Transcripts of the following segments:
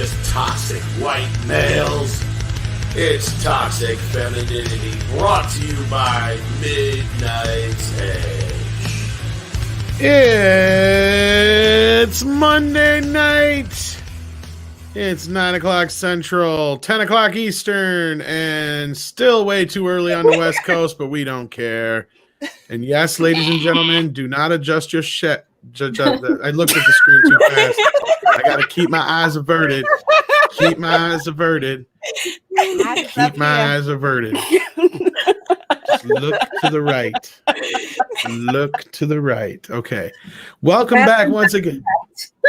just toxic white males. It's Toxic Femininity, brought to you by Midnight's Edge. It's Monday night. It's 9 o'clock Central, 10 o'clock Eastern, and still way too early on the West Coast, but we don't care. And yes, ladies and gentlemen, do not adjust your shit. I looked at the screen too fast. I got to keep my eyes averted. Keep my eyes averted. Keep my eyes averted. Just look to the right. Look to the right. Okay. Welcome back once again.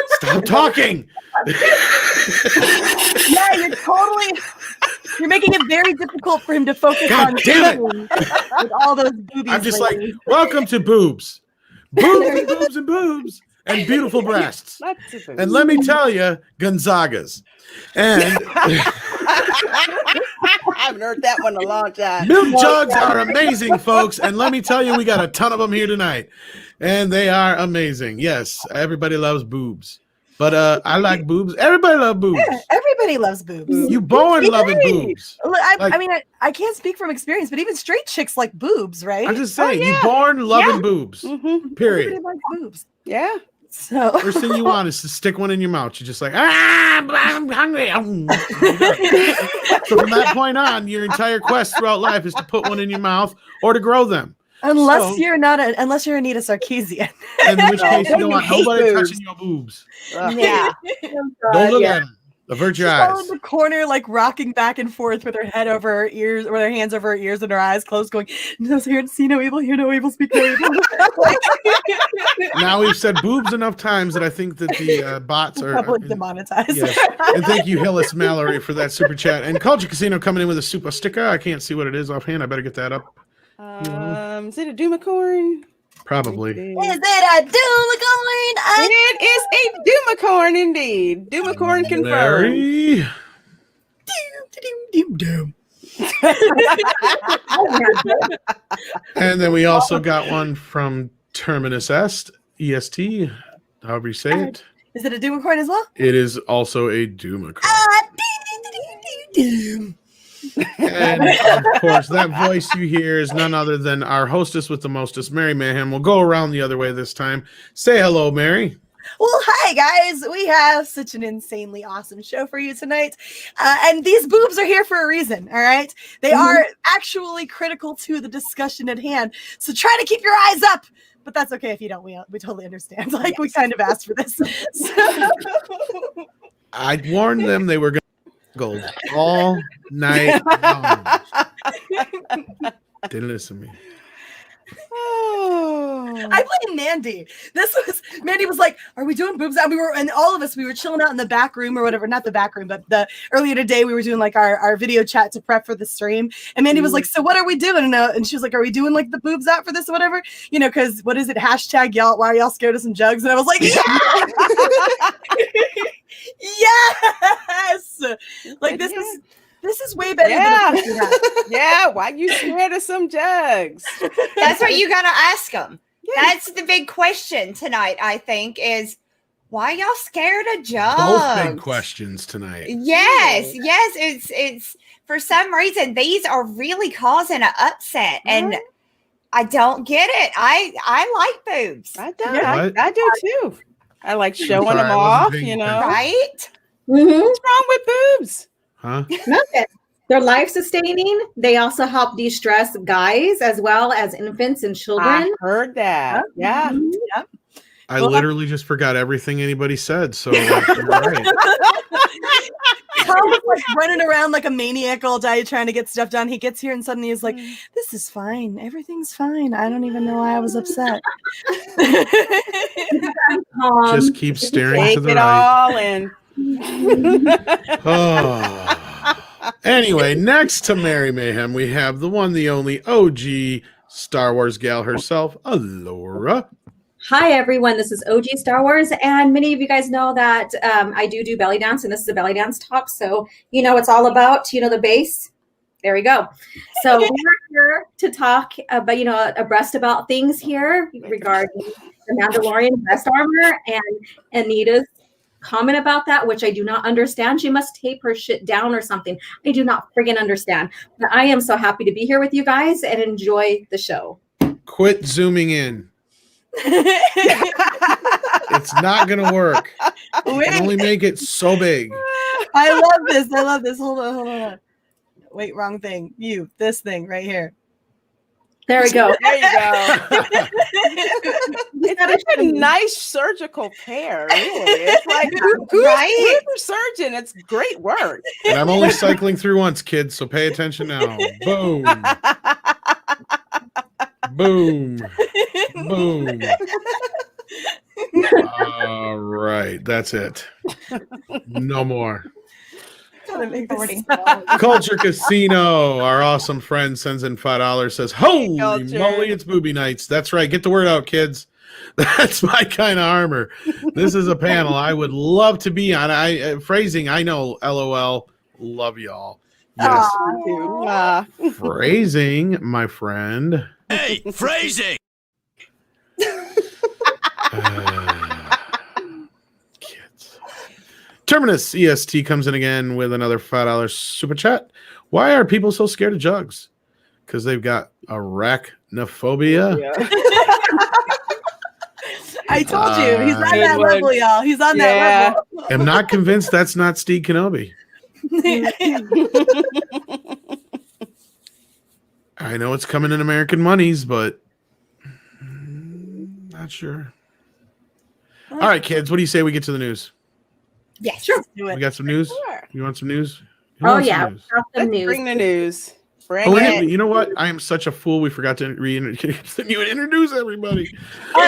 Stop talking. Yeah, you're making it very difficult for him to focus on with all those boobies. I'm just like, welcome to boobs. Boobs and boobs and boobs and beautiful breasts. And let me tell you, Gonzaga's. And I haven't heard that one in a long time. Milk jugs are amazing, folks. And let me tell you, we got a ton of them here tonight. And they are amazing. Yes, everybody loves boobs. But I like boobs. Everybody loves boobs. Yeah, everybody loves boobs. You born loving boobs. I can't speak from experience, but even straight chicks like boobs, right? I'm just saying, you born loving boobs. Mm-hmm. Period. Everybody likes boobs. Yeah. So first thing you want is to stick one in your mouth. You're just like, I'm hungry. So from that point on, your entire quest throughout life is to put one in your mouth or to grow them. Unless you're Anita Sarkeesian. In which case, you don't want nobody touching your boobs. Yeah. Don't look at them. Avert your eyes. She's in the corner, like rocking back and forth with her head over her ears, or her hands over her ears and her eyes closed, going, "No, here to see no evil, hear no evil, speak no evil." Now we've said boobs enough times that I think that the bots are probably demonetized. Yes. And thank you, Hillis Mallory, for that super chat. And Culture Casino coming in with a super sticker. I can't see what it is offhand. I better get that up. Is it a Doomacorn? Probably. Is it a Doomacorn? It is a Doomacorn indeed. Doomacorn confirmed. Mary. And then we also got one from Terminus EST, however you say it. Is it a Doomacorn as well? It is also a Doomacorn. And of course, that voice you hear is none other than our hostess with the mostest, Mary Mayhem. We'll go around the other way this time. Say hello, Mary. Well, hi, guys. We have such an insanely awesome show for you tonight. And these boobs are here for a reason, all right? They are actually critical to the discussion at hand. So try to keep your eyes up. But that's okay if you don't. We totally understand. Like, we kind of asked for this. So. I warned them they were going to gold all night long. Didn't listen to me. Oh. I blame Mandy. Mandy was like, "Are we doing boobs?" And all of us, we were chilling out in the back room or whatever. Not the back room, but earlier today we were doing like our video chat to prep for the stream. And Mandy was like, "So what are we doing?" And she was like, "Are we doing like the boobs out for this or whatever?" You know, because what is it? Hashtag y'all. Why are y'all scared of some jugs? And I was like, "Yeah." Yes, like this is way better. Yeah, yeah. Why you scared of some jugs? That's what you gotta ask them. Yeah. That's the big question tonight. I think is why y'all scared of jugs. Both big questions tonight. Yes. It's for some reason these are really causing an upset, and I don't get it. I like boobs. I do. Yeah. I do too. I like showing them off, you know. Right? Mm-hmm. What's wrong with boobs? Huh? Nothing. They're life-sustaining. They also help de-stress guys as well as infants and children. I heard that. Yeah. Mm-hmm. Yep. I literally just forgot everything anybody said. So you're right. Tom was like running around like a maniac all day trying to get stuff done. He gets here and suddenly he's like, "This is fine. Everything's fine. I don't even know why I was upset." Just keep staring Take to the it right. all in. Anyway, next to Mary Mayhem, we have the one, the only OG Star Wars gal herself, Alora. Hi, everyone. This is OG Star Wars, and many of you guys know that I do belly dance, and this is a belly dance talk. So, it's all about, the base. There we go. So we're here to talk about, abreast about things here regarding the Mandalorian breast armor and Anita's comment about that, which I do not understand. She must tape her shit down or something. I do not friggin' understand. But I am so happy to be here with you guys and enjoy the show. Quit zooming in. It's not gonna work. You can only make it so big. I love this. I love this. Hold on. Wait, wrong thing. This thing right here. There we go. There you go. It's such a nice surgical pair, really. It's like, who's the surgeon? It's great work. And I'm only cycling through once, kids, so pay attention now. Boom. Boom. Boom. All right, that's it. No more. Culture Casino, our awesome friend, sends in $5, says, holy moly, it's booby nights. That's right. Get the word out, kids. That's my kind of armor. This is a panel I would love to be on. Phrasing, I know, LOL. Love y'all. Yes. Phrasing, my friend. Hey, phrasing. Kids. Terminus EST comes in again with another $5 super chat. Why are people so scared of jugs? Because they've got arachnophobia. Yeah. I told you, he's on that level, y'all. He's on that level. I'm not convinced that's not Steve Kenobi. I know it's coming in American monies, but not sure. All right, kids, what do you say we get to the news? Yes. Sure. Do We it. got some news? Sure. You want some news? Who Oh wants some yeah, news? got some Let's news. bring the news. Bring Oh, it. you know what? I am such a fool. We forgot to introduce everybody.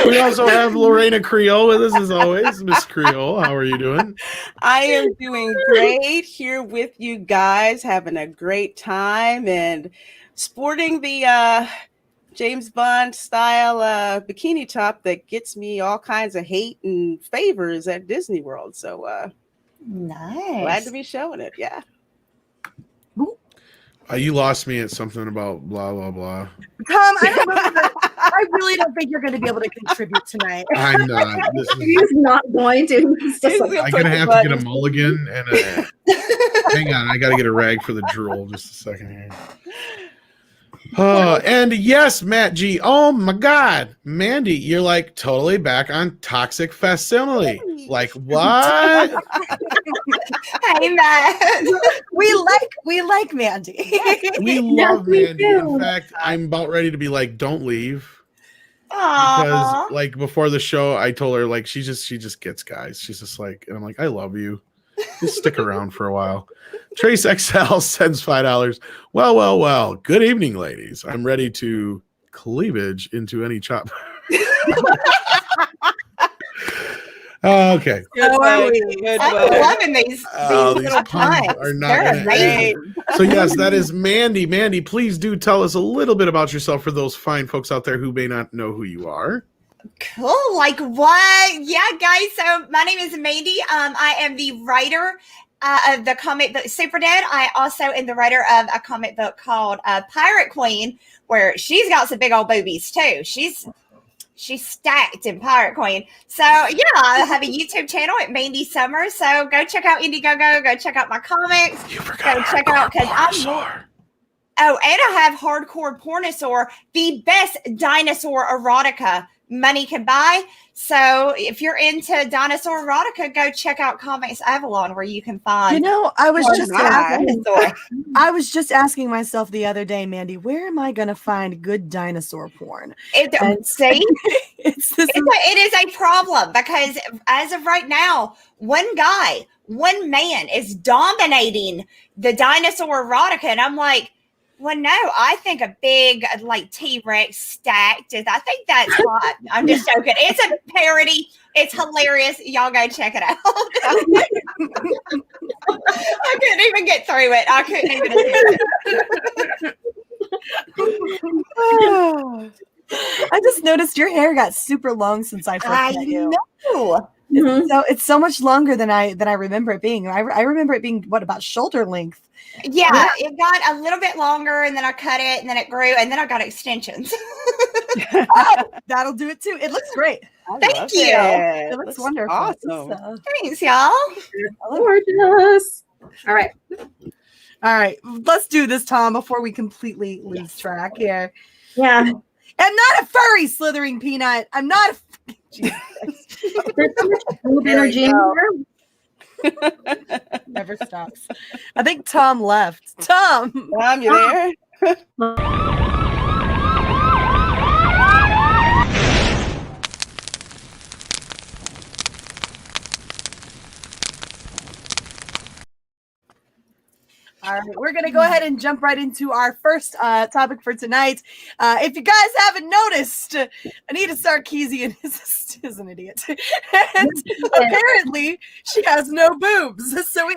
We also have Lorena Creole with us as always. Miss Creole, how are you doing? I am doing great here with you guys, having a great time and sporting the James Bond style bikini top that gets me all kinds of hate and favors at Disney World. So Nice. glad to be showing it. Yeah. You lost me at something about blah, blah, blah. I really don't think you're going to be able to contribute tonight. I'm not. He's not going to. He's just like, I'm going to have to get a mulligan and a... Hang on, I got to get a rag for the drool. Just a second here. And yes, Matt G. Oh my God, Mandy, you're like totally back on Toxic Femininity. Like what? Hey, Matt. We like Mandy. We love we Mandy. do. In fact, I'm about ready to be like, don't leave. Aww. Because like before the show, I told her like she just gets guys. She's just like, and I'm like, I love you. Just stick around for a while. Trace XL sends $5. Well. Good evening, ladies. I'm ready to cleavage into any chop. Okay. Good are work. we? Good I'm work. loving these These little puns puns. are not They're gonna amazing. end. So yes, that is Mandy. Mandy, please do tell us a little bit about yourself for those fine folks out there who may not know who you are. Cool. Like what? Yeah, guys. So my name is Mandy. I am the writer of the comic book Super Dead. I also am the writer of a comic book called Pirate Queen, where she's got some big old boobies too. She's stacked in Pirate Queen. So yeah, I have a YouTube channel at Mandy Summers. So go check out Indiegogo. Go check out my comics. You forgot. Go check out because I'm. Oh, and I have Hardcore Pornosaur, the best dinosaur erotica money can buy. So if you're into dinosaur erotica, go check out Comics Avalon, where you can find. You know, I was dinosaur. just asking myself the other day, Mandy, where am I going to find good dinosaur porn? See, It is a problem because as of right now, one man is dominating the dinosaur erotica, and I'm like, well, no, I think a big like T-Rex stacked is. I think that's hot. I'm just joking. It's a parody. It's hilarious. Y'all go check it out. I couldn't even get through it. I couldn't even. I just noticed your hair got super long since I first met you. know. So it's so much longer than I remember it being. I remember it being about shoulder length. Yeah, it got a little bit longer, and then I cut it, and then it grew, and then I got extensions. That'll do it too. It looks great. Thank you. It looks wonderful. Awesome. Thanks, y'all. Gorgeous. All right. All right, let's do this, Tom, before we completely lose track here. Yeah. I'm not a furry slithering peanut. I'm not a. Jesus. There's so much boob energy in here. Never stops. I think Tom left. Tom, You there? all right, we're gonna go ahead and jump right into our first topic for tonight. If you guys haven't noticed, Anita Sarkeesian is an idiot, and apparently she has no boobs. So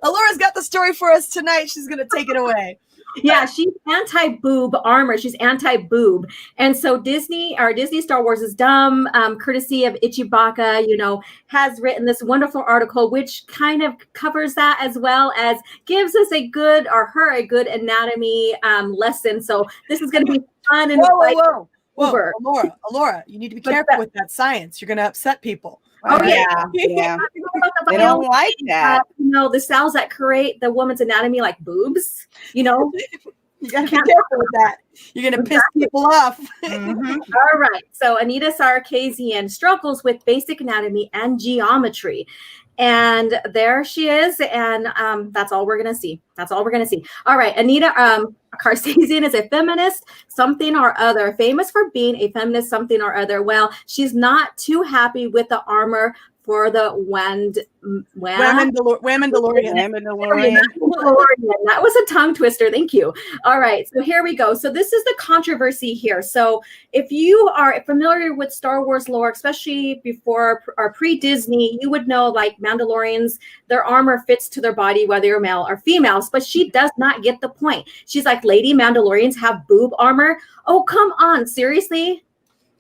Alora's got the story for us tonight. She's gonna take it away. Yeah, she's anti-boob armor. She's anti-boob. And so Disney Star Wars is dumb, courtesy of Ichibaka, has written this wonderful article, which kind of covers that as well as gives us a good anatomy lesson. So this is going to be fun and Whoa, Alora, you need to be careful with that science. You're going to upset people. Oh, yeah. They don't like that. The cells that create the woman's anatomy, like boobs, You gotta be careful with that. You're gonna piss people off. All right. So Anita Sarkeesian struggles with basic anatomy and geometry. And there she is. And that's all we're gonna see. All right. Anita Sarkeesian is a feminist, something or other, famous for being a feminist, something or other. Well, she's not too happy with the armor for the Mandalorian. That was a tongue twister. Thank you. All right. So here we go. So this is the controversy here. So if you are familiar with Star Wars lore, especially before or pre-Disney, you would know like Mandalorians, their armor fits to their body, whether you're male or females, but she does not get the point. She's like, lady, Mandalorians have boob armor. Oh, come on. Seriously?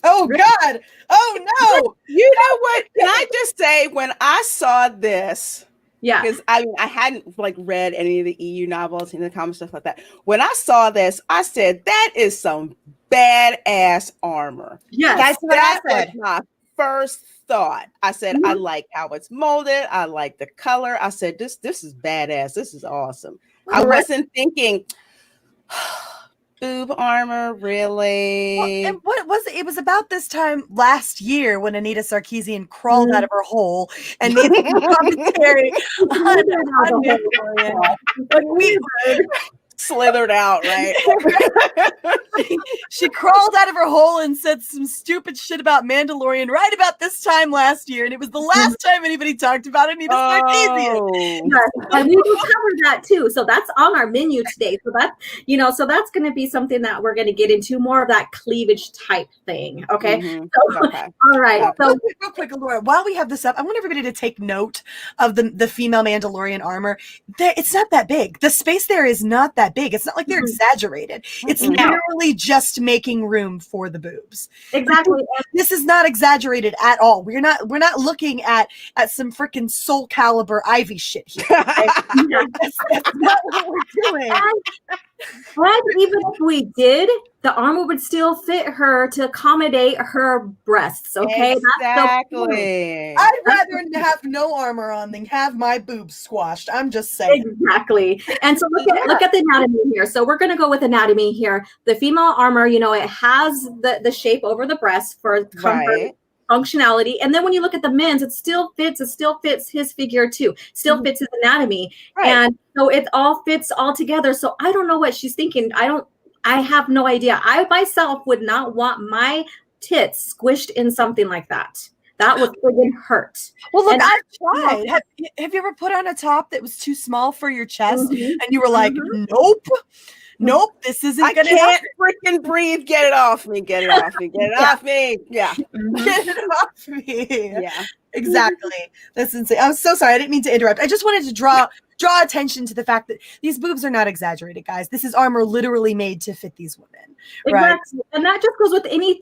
Oh God! Oh no! You know what? Can I just say when I saw this? Yeah, because I hadn't read any of the EU novels and the comic stuff like that. When I saw this, I said that is some badass armor. Yeah, that's what I said. Was my first thought. I said I like how it's molded. I like the color. I said this is badass. This is awesome. I wasn't thinking. Boob armor, really? Well, and what was it? It was about this time last year when Anita Sarkeesian crawled out of her hole and made the commentary on Mandalorian. But we slithered out, right? She crawled out of her hole and said some stupid shit about Mandalorian right about this time last year, and it was the last time anybody talked about Anita Sarkeesian. Yes, and we will cover that too. So that's on our menu today. So that's going to be something that we're going to get into, more of that cleavage type thing. Okay. So, all right. So real quick, Laura, while we have this up, I want everybody to take note of the female Mandalorian armor. It's not that big. The space there is not that big. It's not like they're exaggerated. It's literally just making room for the boobs. Exactly. This is not exaggerated at all. We're not looking at some freaking Soul Calibur Ivy shit here. Okay? that's not what we're doing. And even if we did, the armor would still fit her to accommodate her breasts. Okay, exactly. I'd rather have no armor on than have my boobs squashed. I'm just saying. Exactly. And so look at the anatomy here. So we're going to go with anatomy here. The female armor, it has the shape over the breast for comfort. Functionality, and then when you look at the men's, it still fits his figure too, still fits his anatomy, and so it all fits all together. So I don't know what she's thinking. I have no idea. I myself would not want my tits squished in something like that. That would friggin' hurt. Well, look, I've tried. Have you ever put on a top that was too small for your chest, and you were like, nope, this isn't I gonna can't freaking breathe. Get it off me. Get it off me. Get it off me. Yeah. Get it off me. Yeah. Exactly. That's insane. I'm so sorry. I didn't mean to interrupt. I just wanted to draw attention to the fact that these boobs are not exaggerated, guys. This is armor literally made to fit these women. Right? Exactly. And that just goes with any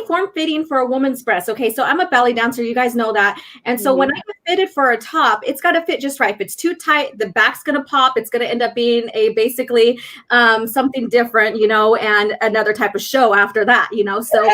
form fitting for a woman's breast. Okay, so I'm a belly dancer. You guys know that. And so when I get fitted for a top, it's got to fit just right. If it's too tight, the back's going to pop. It's going to end up being basically something different, and another type of show after that, So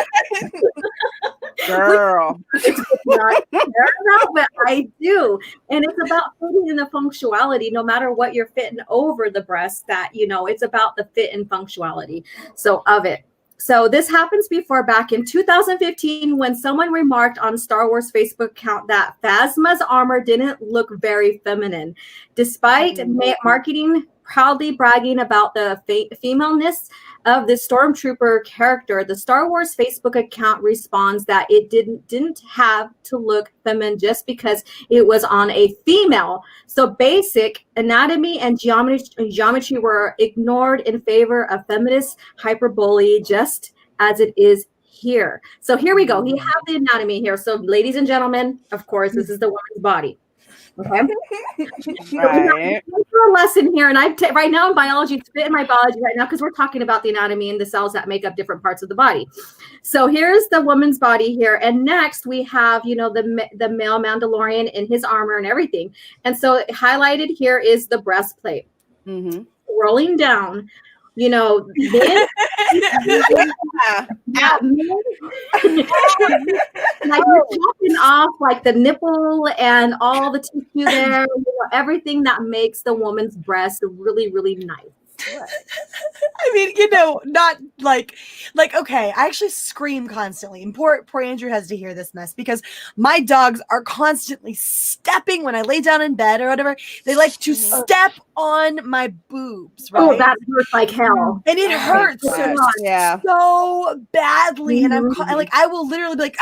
Girl. It's not paramount, but I do. And it's about fitting in the functionality, no matter what you're fitting over the breast, that, it's about the fit and functionality. So of it. So this happens before back in 2015 when someone remarked on Star Wars Facebook account that Phasma's armor didn't look very feminine. Despite marketing proudly bragging about the femaleness of the Stormtrooper character, the Star Wars Facebook account responds that it didn't have to look feminine just because it was on a female. So basic anatomy and geometry were ignored in favor of feminist hyperbole, just as it is here. So here we go. We have the anatomy here. So ladies and gentlemen, of course, this is the woman's body. Okay. Right. A lesson here, and right now in biology, it's fit in my biology right now because we're talking about the anatomy and the cells that make up different parts of the body. So here's the woman's body here, and next we have the male Mandalorian in his armor and everything. And so highlighted here is the breastplate. Rolling down. Then, like you're chopping off like the nipple and all the tissue there, everything that makes the woman's breast really, really nice. I mean, not like, okay, I actually scream constantly. And poor Andrew has to hear this mess because my dogs are constantly stepping when I lay down in bed or whatever. They like to step on my boobs, right? Oh, that hurts like hell. And it hurts so badly. And I will literally be like,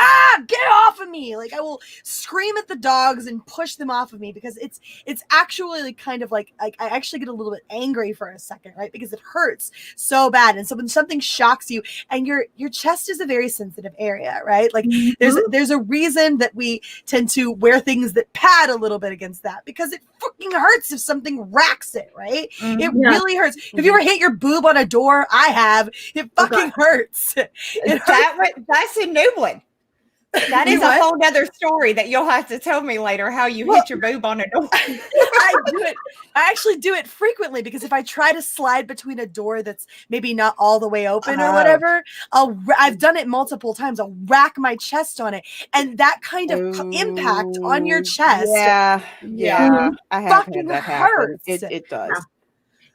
get off of me. Like I will scream at the dogs and push them off of me because it's actually like kind of like I actually get a little bit angry for a second, right? Because it hurts so bad. And so when something shocks you, and your chest is a very sensitive area, right? Like there's a reason that we tend to wear things that pad a little bit against that because it fucking hurts if something racks it, right? It really hurts. Have you ever hit your boob on a door? I have. It fucking hurts. That's a new one. That is a whole other story that you'll have to tell me later, how you hit your boob on a door. I actually do it frequently because if I try to slide between a door that's maybe not all the way open or whatever, I've done it multiple times. I'll rack my chest on it. And that kind of impact on your chest. Yeah. I have fucking had that hurts. happen. It does.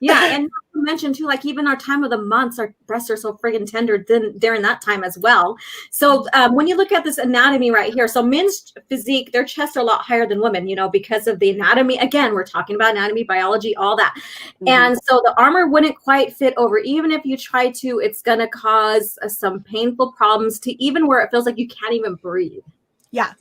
Yeah, and not to mention too, like even our time of the months, our breasts are so friggin' tender during that time as well. So when you look at this anatomy right here, so men's physique, their chests are a lot higher than women, because of the anatomy. Again, we're talking about anatomy, biology, all that. And so the armor wouldn't quite fit over. Even if you try to, it's gonna cause some painful problems to even where it feels like you can't even breathe. Yeah.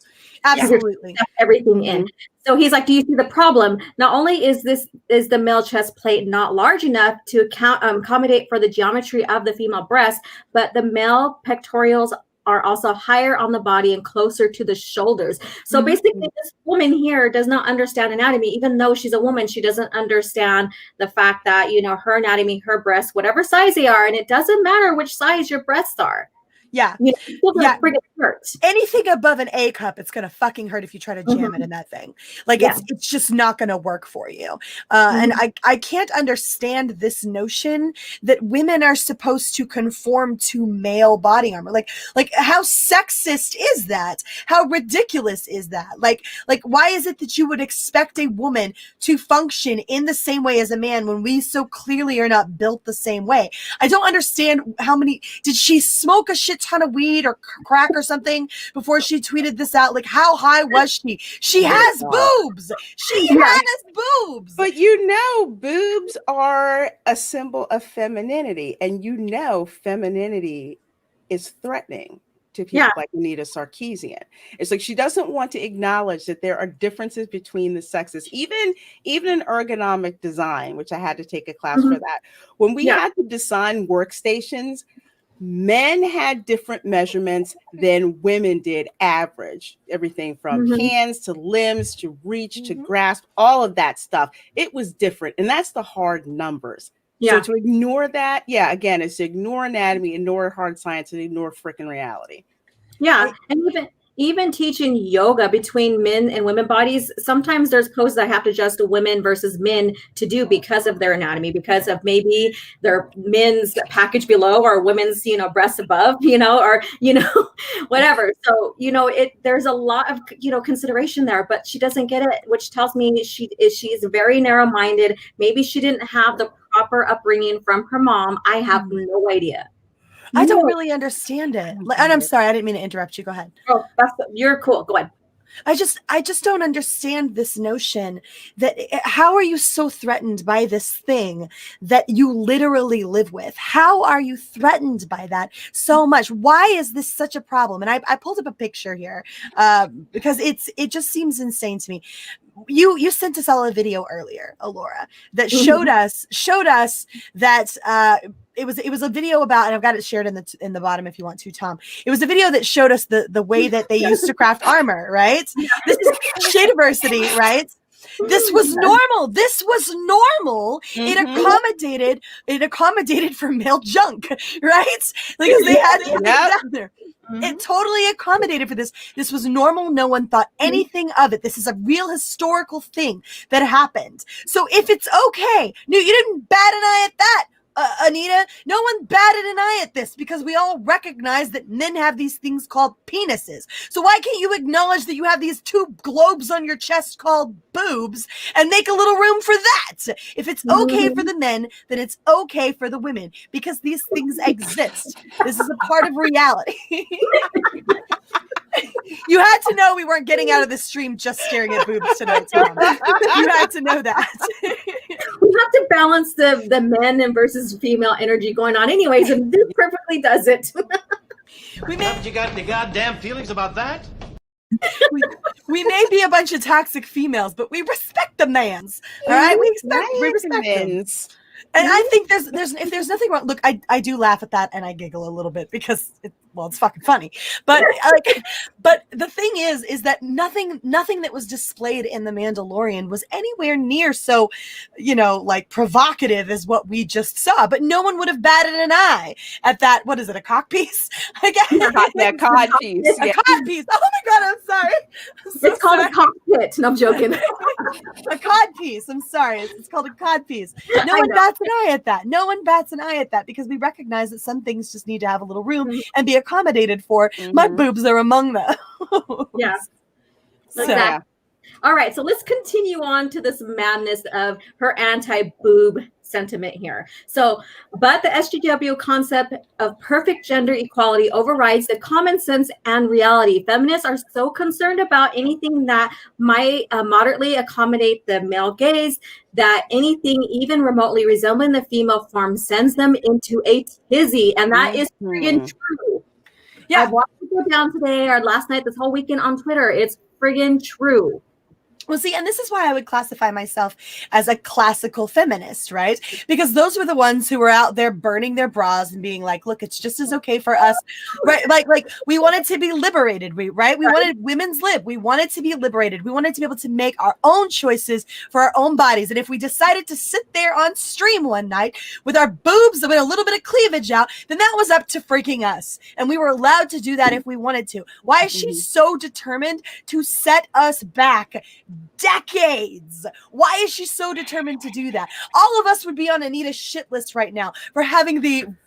Absolutely. Everything in. So he's like, do you see the problem? Not only is the male chest plate not large enough to accommodate for the geometry of the female breast, but the male pectorals are also higher on the body and closer to the shoulders. So basically this woman here does not understand anatomy. Even though she's a woman, she doesn't understand the fact that, her anatomy, her breasts, whatever size they are, and it doesn't matter which size your breasts are. Yeah. Hurts. Anything above an A cup, it's gonna fucking hurt if you try to jam it in that thing. Like it's just not gonna work for you. And I can't understand this notion that women are supposed to conform to male body armor. Like how sexist is that? How ridiculous is that? Like why is it that you would expect a woman to function in the same way as a man when we so clearly are not built the same way? I don't understand did she smoke a shit ton of weed or crack or something before she tweeted this out? Like how high was she? She has boobs. She has boobs. But boobs are a symbol of femininity, and femininity is threatening to people like Anita Sarkeesian. It's like she doesn't want to acknowledge that there are differences between the sexes, even in ergonomic design, which I had to take a class for that. When we had to design workstations, men had different measurements than women did average. Everything from hands to limbs to reach to grasp, all of that stuff. It was different. And that's the hard numbers. So to ignore that, again, it's to ignore anatomy, ignore hard science, and ignore freaking reality. Yeah. And even teaching yoga between men and women bodies, sometimes there's poses that have to adjust to women versus men to do because of their anatomy, because of maybe their men's package below or women's, breasts above, or, whatever. So, there's a lot of, consideration there, but she doesn't get it, which tells me she's very narrow-minded. Maybe she didn't have the proper upbringing from her mom. I have no idea. I don't really understand it. And I'm sorry, I didn't mean to interrupt you. Go ahead. Oh, you're cool. Go ahead. I just don't understand this notion that how are you so threatened by this thing that you literally live with? How are you threatened by that so much? Why is this such a problem? And I pulled up a picture here because it just seems insane to me. You sent us all a video earlier, Alora, that showed us that it was a video about, and I've got it shared in the bottom if you want to, Tom. It was a video that showed us the way that they used to craft armor, right? This is Shadiversity, right? This was normal. This was normal. It accommodated for male junk, right? Because they had it down there. It totally accommodated for this. This was normal. No one thought anything of it. This is a real historical thing that happened. So if it's okay, no, you didn't bat an eye at that. Anita, no one batted an eye at this because we all recognize that men have these things called penises. So why can't you acknowledge that you have these two globes on your chest called boobs and make a little room for that? If it's okay for the men, then it's okay for the women because these things exist. This is a part of reality. You had to know we weren't getting out of the stream just staring at boobs tonight, Tom. You had to know that. We have to balance the men and versus female energy going on anyways, and this perfectly does it. Haven't you got any goddamn feelings about that? We may be a bunch of toxic females, but we respect the mans. All right? We respect them. And I think if there's nothing wrong, look, I do laugh at that and I giggle a little bit because it's fucking funny. But but the thing is that nothing that was displayed in The Mandalorian was anywhere near so, provocative as what we just saw. But no one would have batted an eye at that. What is it? A cock piece? I guess. Yeah, cod piece. A cod piece. Oh my God, I'm sorry. It's called a cockpit. No, I'm joking. A cod piece. I'm sorry. It's called a cod piece. No one bats an eye at that. No one bats an eye at that because we recognize that some things just need to have a little room and be accommodated for. My boobs are among them. Yeah. So, exactly. All right. So let's continue on to this madness of her anti-boob sentiment here. So, but the SJW concept of perfect gender equality overrides the common sense and reality. Feminists are so concerned about anything that might moderately accommodate the male gaze that anything even remotely resembling the female form sends them into a tizzy. And that is friggin' true. Yeah. I watched it go down today or last night, this whole weekend on Twitter. It's friggin' true. Well, see, and this is why I would classify myself as a classical feminist, right? Because those were the ones who were out there burning their bras and being like, look, it's just as okay for us, right? Like we wanted to be liberated, right? We wanted women's lib. We wanted to be liberated. We wanted to be able to make our own choices for our own bodies. And if we decided to sit there on stream one night with our boobs with a little bit of cleavage out, then that was up to freaking us. And we were allowed to do that if we wanted to. Why is she so determined to set us back decades? Why is she so determined to do that? All of us would be on Anita's shit list right now for having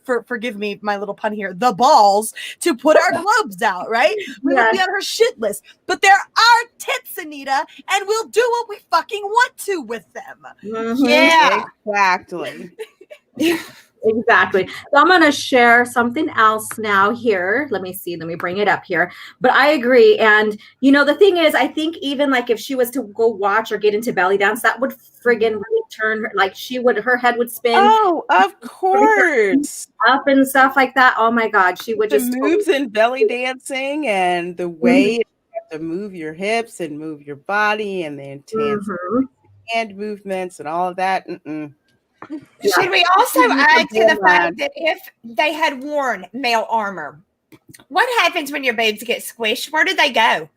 forgive me my little pun here, the balls to put our globes out, right? We would be on her shit list. But there are tits, Anita, and we'll do what we fucking want to with them. Yeah, exactly. Exactly. So I'm going to share something else now here. Let me bring it up here. But I agree. And, the thing is, I think even like if she was to go watch or get into belly dance, that would friggin' really turn her, like her head would spin. Oh, of course. Up and stuff like that. Oh my God. She would just. The moves in belly dancing and the way you have to move your hips and move your body and the intense hand movements and all of that. Should we also add to the fact that if they had worn male armor, what happens when your boobs get squished? Where do they go?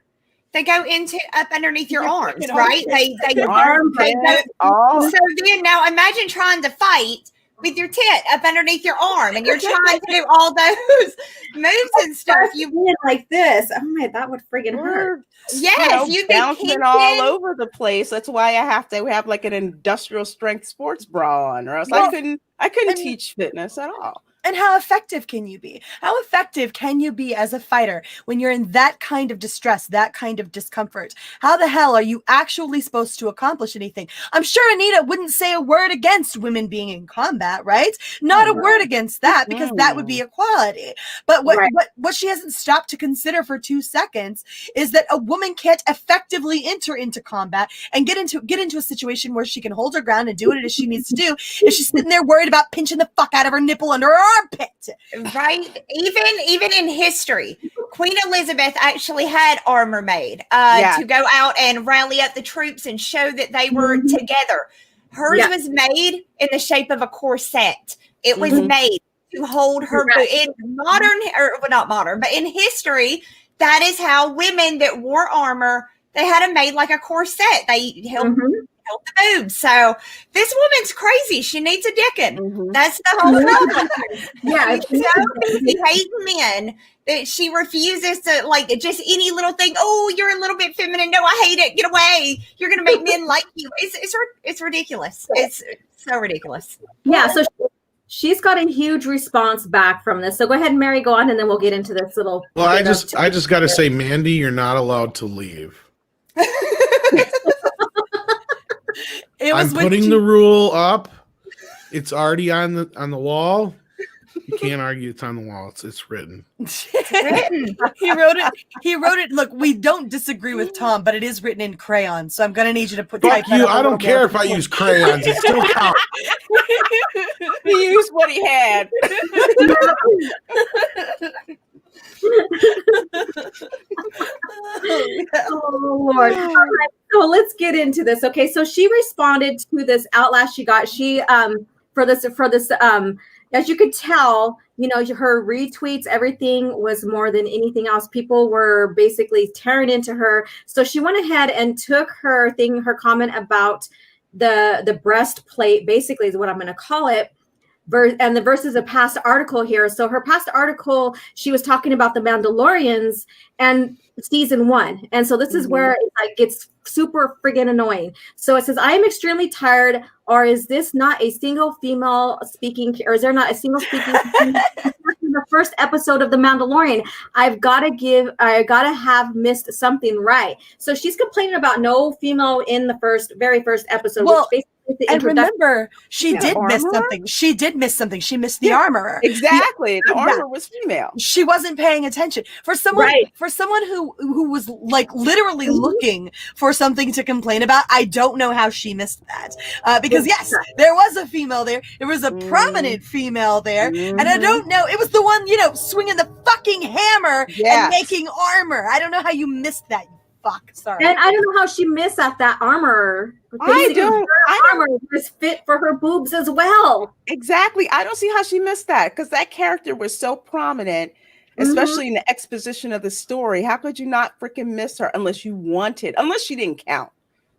They go up underneath your arms, right? They go. So then now imagine trying to fight with your tit up underneath your arm, and you're trying to do all those moves and stuff. You like this. Oh my, that would friggin' hurt. Yes, you'd be bouncing all over the place. That's why I have to have like an industrial strength sports bra on, or else I couldn't teach fitness at all. And how effective can you be? How effective can you be as a fighter when you're in that kind of distress, that kind of discomfort? How the hell are you actually supposed to accomplish anything? I'm sure Anita wouldn't say a word against women being in combat, right? Not a word against that, because that would be equality. But what she hasn't stopped to consider for 2 seconds is that a woman can't effectively enter into combat and get into a situation where she can hold her ground and do what it is she needs to do if she's sitting there worried about pinching the fuck out of her nipple under her armpit. Right. Even in history, Queen Elizabeth actually had armor made to go out and rally up the troops and show that they were together. Hers was made in the shape of a corset. It was made to hold her in not modern, but in history, that is how women that wore armor, they had them made like a corset. They held the boobs. So this woman's crazy. She needs a dickin'. That's the whole problem. She's so busy hating men that she refuses to, like, just any little thing. Oh, you're a little bit feminine. No, I hate it. Get away. You're going to make men like you. It's ridiculous. It's so ridiculous. Yeah. So she's got a huge response back from this. So go ahead, Mary, go on, and then we'll get into this little. Well, I just got to say, Mandy, you're not allowed to leave. I'm putting the rule up. It's already on the wall. You can't argue it's on the wall. It's written. He wrote it. Look, we don't disagree with Tom, but it is written in crayon. So I'm gonna need you to put. Fuck you! I don't care if I use crayons. It still counts. He used what he had. Oh Lord. All right, so let's get into this. Okay, so she responded to this outlast she got. She for this as you could tell, you know, her retweets, everything was more than anything else. People were basically tearing into her. So she went ahead and took her comment about the breastplate, basically is what I'm going to call it. And the versus a past article here. So her past article, she was talking about the Mandalorians and season 1. And so this is where it like gets super friggin' annoying. So it says, I am extremely tired, or is this not a single female speaking, or is there not a single speaking in the first episode of The Mandalorian? I've got to have missed something, right? So she's complaining about no female in the very first episode, which basically and remember, she did miss something. She did miss something. She missed the armor. Exactly. The armor was female. She wasn't paying attention. For someone who was like literally looking for something to complain about, I don't know how she missed that. Because yes, there was a female there. There was a prominent female there. And I don't know. It was the one, you know, swinging the fucking hammer and making armor. I don't know how you missed that. Fuck, sorry. And I don't know how she missed that armor. Armor was fit for her boobs as well. Exactly. I don't see how she missed that, because that character was so prominent, especially in the exposition of the story. How could you not freaking miss her unless she didn't count?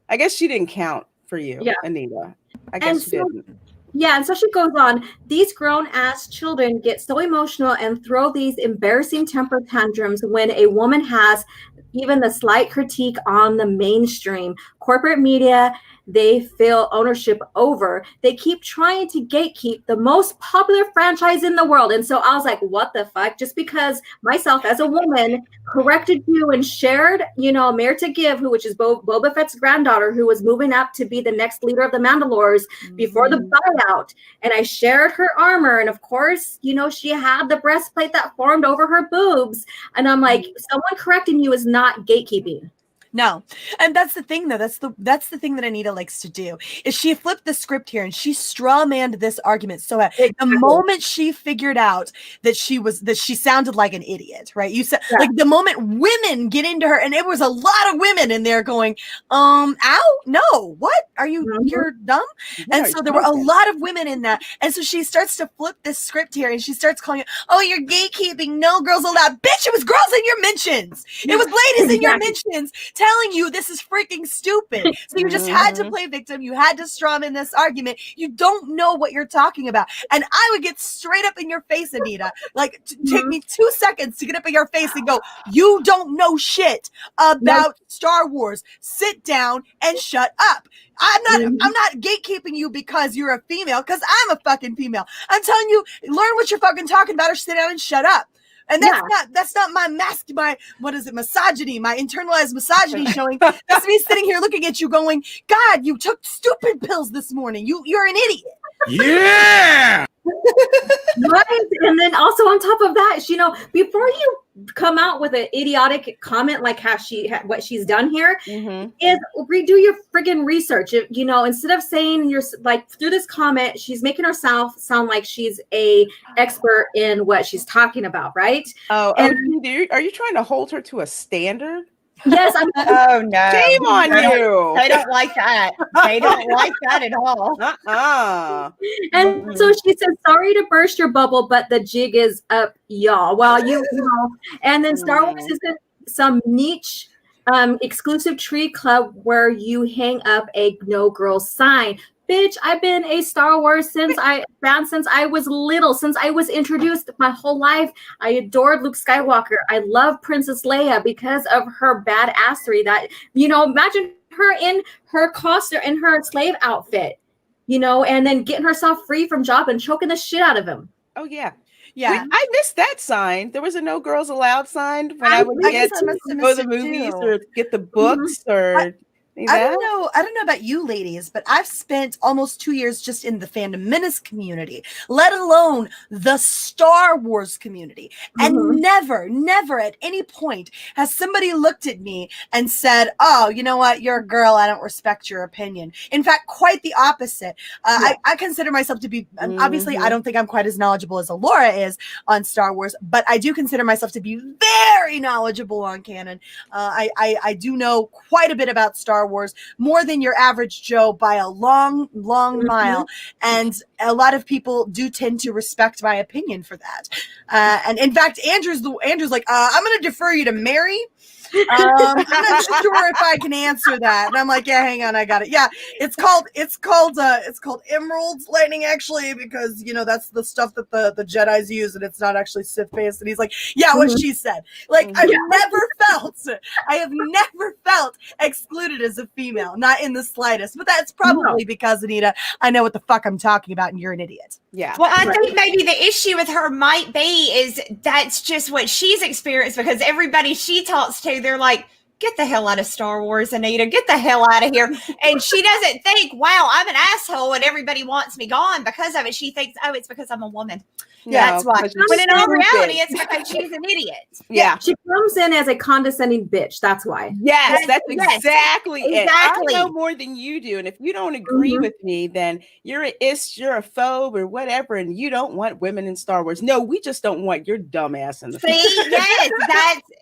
I guess she didn't count for you, Anita. I guess she didn't. Yeah, and so she goes on, these grown-ass children get so emotional and throw these embarrassing temper tantrums when a woman has even the slight critique on the mainstream. Corporate media, they feel ownership over. They keep trying to gatekeep the most popular franchise in the world. And so I was like, what the fuck? Just because myself as a woman corrected you and shared, you know, Mare to Give, which is Boba Fett's granddaughter, who was moving up to be the next leader of the Mandalores before the buyout. And I shared her armor. And of course, you know, she had the breastplate that formed over her boobs. And I'm like, someone correcting you is not gatekeeping. No. And that's the thing, though. That's the thing that Anita likes to do, is she flipped the script here and she straw-manned this argument. So the moment she figured out that she sounded like an idiot, right? You said like the moment women get into her, and it was a lot of women in there going, ow, no, what? Are you, you're dumb? And so there were a lot of women in that. And so she starts to flip this script here and she starts calling it, oh, you're gatekeeping, no girls allowed. Bitch, it was girls in your mentions. It was ladies in your mentions telling you this is freaking stupid. So you just had to play victim. You had to strum in this argument. You don't know what you're talking about. And I would get straight up in your face, Anita. Like, take me 2 seconds to get up in your face and go, you don't know shit about Star Wars. Sit down and shut up. I'm not gatekeeping you because you're a female, because I'm a fucking female. I'm telling you, learn what you're fucking talking about or sit down and shut up. And that's not my misogyny, my internalized misogyny showing. That's me sitting here looking at you going, God, you took stupid pills this morning. You're an idiot. Yeah. Right. And then also on top of that, before you come out with an idiotic comment like what she's done here, is redo your friggin' research. Instead of saying you're like through this comment, she's making herself sound like she's a expert in what she's talking about, right? Oh, are you trying to hold her to a standard? Yes, oh no! Shame on you! They don't like that. They don't like that at all. And so she said, "Sorry to burst your bubble, but the jig is up, y'all." Well, and then Star Wars isn't some niche, exclusive tree club where you hang up a no girls sign. Bitch, I've been a Star Wars fan since I was little, since I was introduced my whole life. I adored Luke Skywalker. I love Princess Leia because of her badassery. That, imagine her in her costume, in her slave outfit, and then getting herself free from Jabba and choking the shit out of him. Oh, yeah. Yeah. I missed that sign. There was a no girls allowed sign when I would get to go to the movies or get the books or... I don't know about you ladies, but I've spent almost 2 years just in the feminist community, let alone the Star Wars community. And never at any point has somebody looked at me and said, oh, you know what? You're a girl. I don't respect your opinion. In fact, quite the opposite. I consider myself to be, obviously, I don't think I'm quite as knowledgeable as Alora is on Star Wars, but I do consider myself to be very knowledgeable on canon. I do know quite a bit about Star Wars, more than your average Joe by a long mile, and a lot of people do tend to respect my opinion for that. And in fact, Andrew's like, I'm going to defer you to Mary. I'm not sure if I can answer that. And I'm like, yeah, hang on, I got it. Yeah, it's called Emerald Lightning, actually, because that's the stuff that the Jedis use, and it's not actually Sith based. And he's like, yeah, what she said. Like, I have never felt excluded as a female, not in the slightest. But that's probably because, Anita, I know what the fuck I'm talking about, and you're an idiot. Yeah. Well, I think maybe the issue with her might be is that's just what she's experienced, because everybody she talks to, they're like, get the hell out of Star Wars, Anita. Get the hell out of here. And she doesn't think, wow, I'm an asshole and everybody wants me gone because of it. She thinks, oh, it's because I'm a woman. Yeah, that's why. When in all reality, it's because she's an idiot. Yeah. She comes in as a condescending bitch. That's why. Yes, that's exactly it. Exactly. I know more than you do. And if you don't agree with me, then you're a phobe or whatever, and you don't want women in Star Wars. No, we just don't want your dumb ass in the See,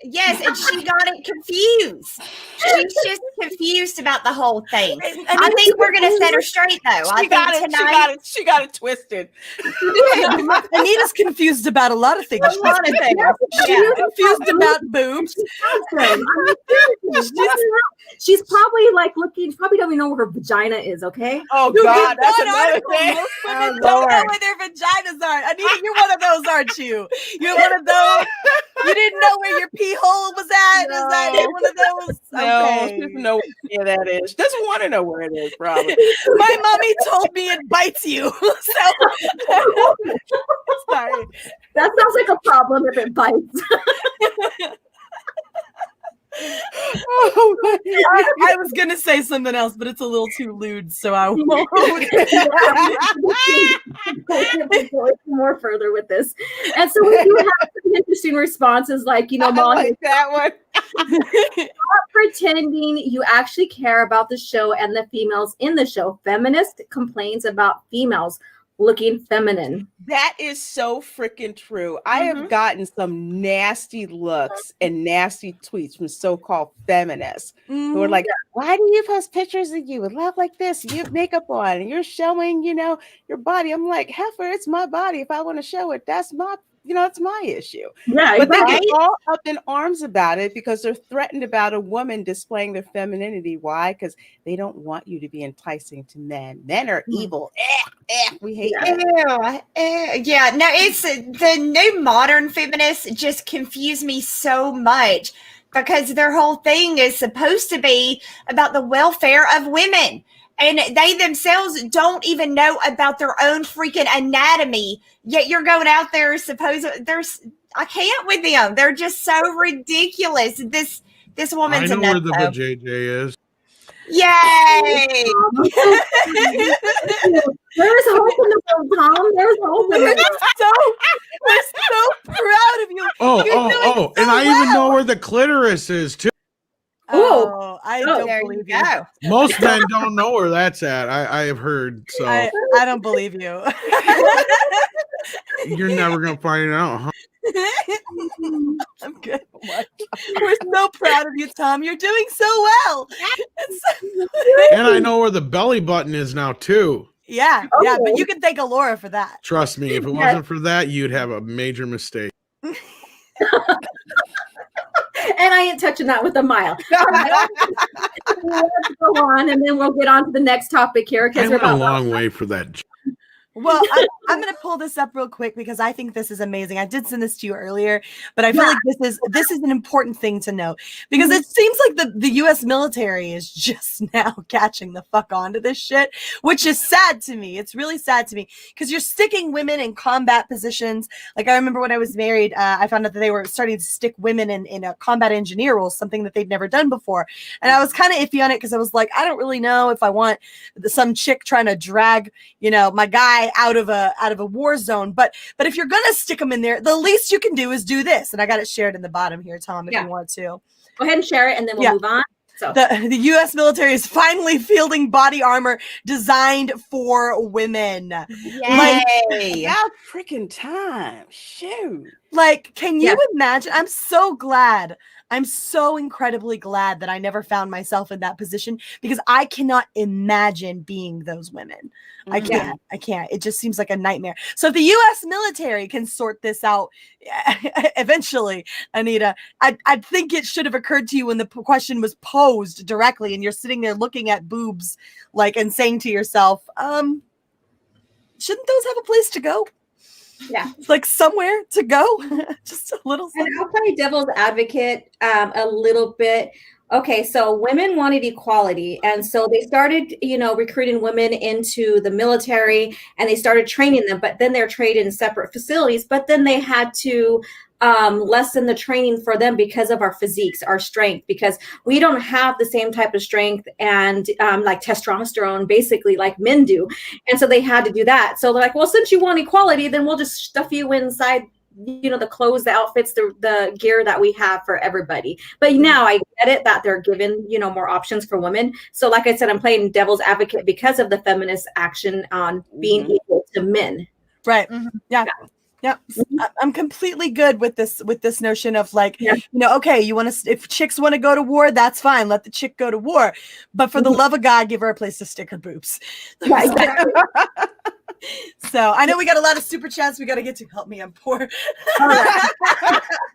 yes, and she got it confused. She's just confused about the whole thing. And I think we're gonna set her straight though. She got it twisted. Anita's confused about a lot of things. She's confused about boobs. She's probably like looking. Probably don't even know where her vagina is. Okay. Oh God, that's another thing. Most women don't know where their vaginas are. Anita, you're one of those, aren't you? You're one of those. You didn't know where your pee hole was at. No. Is that one of those? No, she doesn't know where that is. She doesn't want to know where it is, probably. My mommy told me it bites you. So sorry. That sounds like a problem if it bites. I was gonna say something else, but it's a little too lewd, so I won't. More further with this, and so we do have some interesting responses, like I like that one. Stop pretending you actually care about the show and the females in the show. Feminist complains about females looking feminine. That is so freaking true. I have gotten some nasty looks and nasty tweets from so-called feminists who are like, why do you post pictures of you with love like this? You have makeup on and you're showing, your body. I'm like, heifer, it's my body. If I want to show it, that's my that's my issue. Yeah, But they exactly. get all up in arms about it because they're threatened about a woman displaying their femininity. Why? Because they don't want you to be enticing to men. Men are evil. We hate men. Yeah, no, it's the new modern feminists just confuse me so much because their whole thing is supposed to be about the welfare of women. And they themselves don't even know about their own freaking anatomy. Yet you're going out there, I can't with them. They're just so ridiculous. This woman's I a know where the nutso. vajayjay is. Yay! There's hope in the world, Tom. There's hope in the world. We're so proud of you. You're doing And so I even know well. where the clitoris is too. Oh, I don't There believe you you. go. Most men don't know where that's at. I have heard. So I don't believe you. you're never gonna find it out, huh? I'm good. We're so proud of you, Tom. You're doing so well. And I know where the belly button is now too. Yeah, but you can thank Alora for that. Trust me, if it wasn't for that, you'd have a major mistake. And I ain't touching that with a mile. Let's go on, and then we'll get on to the next topic here. I Because went a long way for that. Well, I'm going to pull this up real quick because I think this is amazing. I did send this to you earlier, but I feel like this is an important thing to know because it seems like the U.S. military is just now catching the fuck onto this shit, which is sad to me. It's really sad to me because you're sticking women in combat positions. Like I remember when I was married, I found out that they were starting to stick women in a combat engineer role, something that they'd never done before. And I was kind of iffy on it because I was like, I don't really know if I want some chick trying to drag, my guy out of a war zone, but if you're gonna stick them in there, the least you can do is do this. And I got it shared in the bottom here, Tom, if you want to go ahead and share it, and then we'll move on. So the U.S. military is finally fielding body armor designed for women. Yay! About freaking time. Shoot. Like, can you imagine? I'm so glad. I'm so incredibly glad that I never found myself in that position because I cannot imagine being those women. I can't. It just seems like a nightmare. So if the U.S. military can sort this out eventually, Anita, I think it should have occurred to you when the question was posed directly and you're sitting there looking at boobs and saying to yourself, shouldn't those have a place to go? Yeah. Like somewhere to go. Just a little something. And I'll play devil's advocate a little bit. Okay, so women wanted equality. And so they started, recruiting women into the military and they started training them, but then they're trained in separate facilities. But then they had to lessen the training for them because of our physiques, our strength, because we don't have the same type of strength and like testosterone, basically like men do. And so they had to do that. So they're like, well, since you want equality, then we'll just stuff you inside, the clothes, the outfits, the gear that we have for everybody. But now I get it that they're given, more options for women. So like I said, I'm playing devil's advocate because of the feminist action on being equal to men. Right. Yeah. Yeah, I'm completely good with this notion of okay, you want to, if chicks want to go to war, that's fine. Let the chick go to war. But for the love of God, give her a place to stick her boobs. Yeah, exactly. So I know we got a lot of super chats we got to get to. Help me, I'm poor. All right.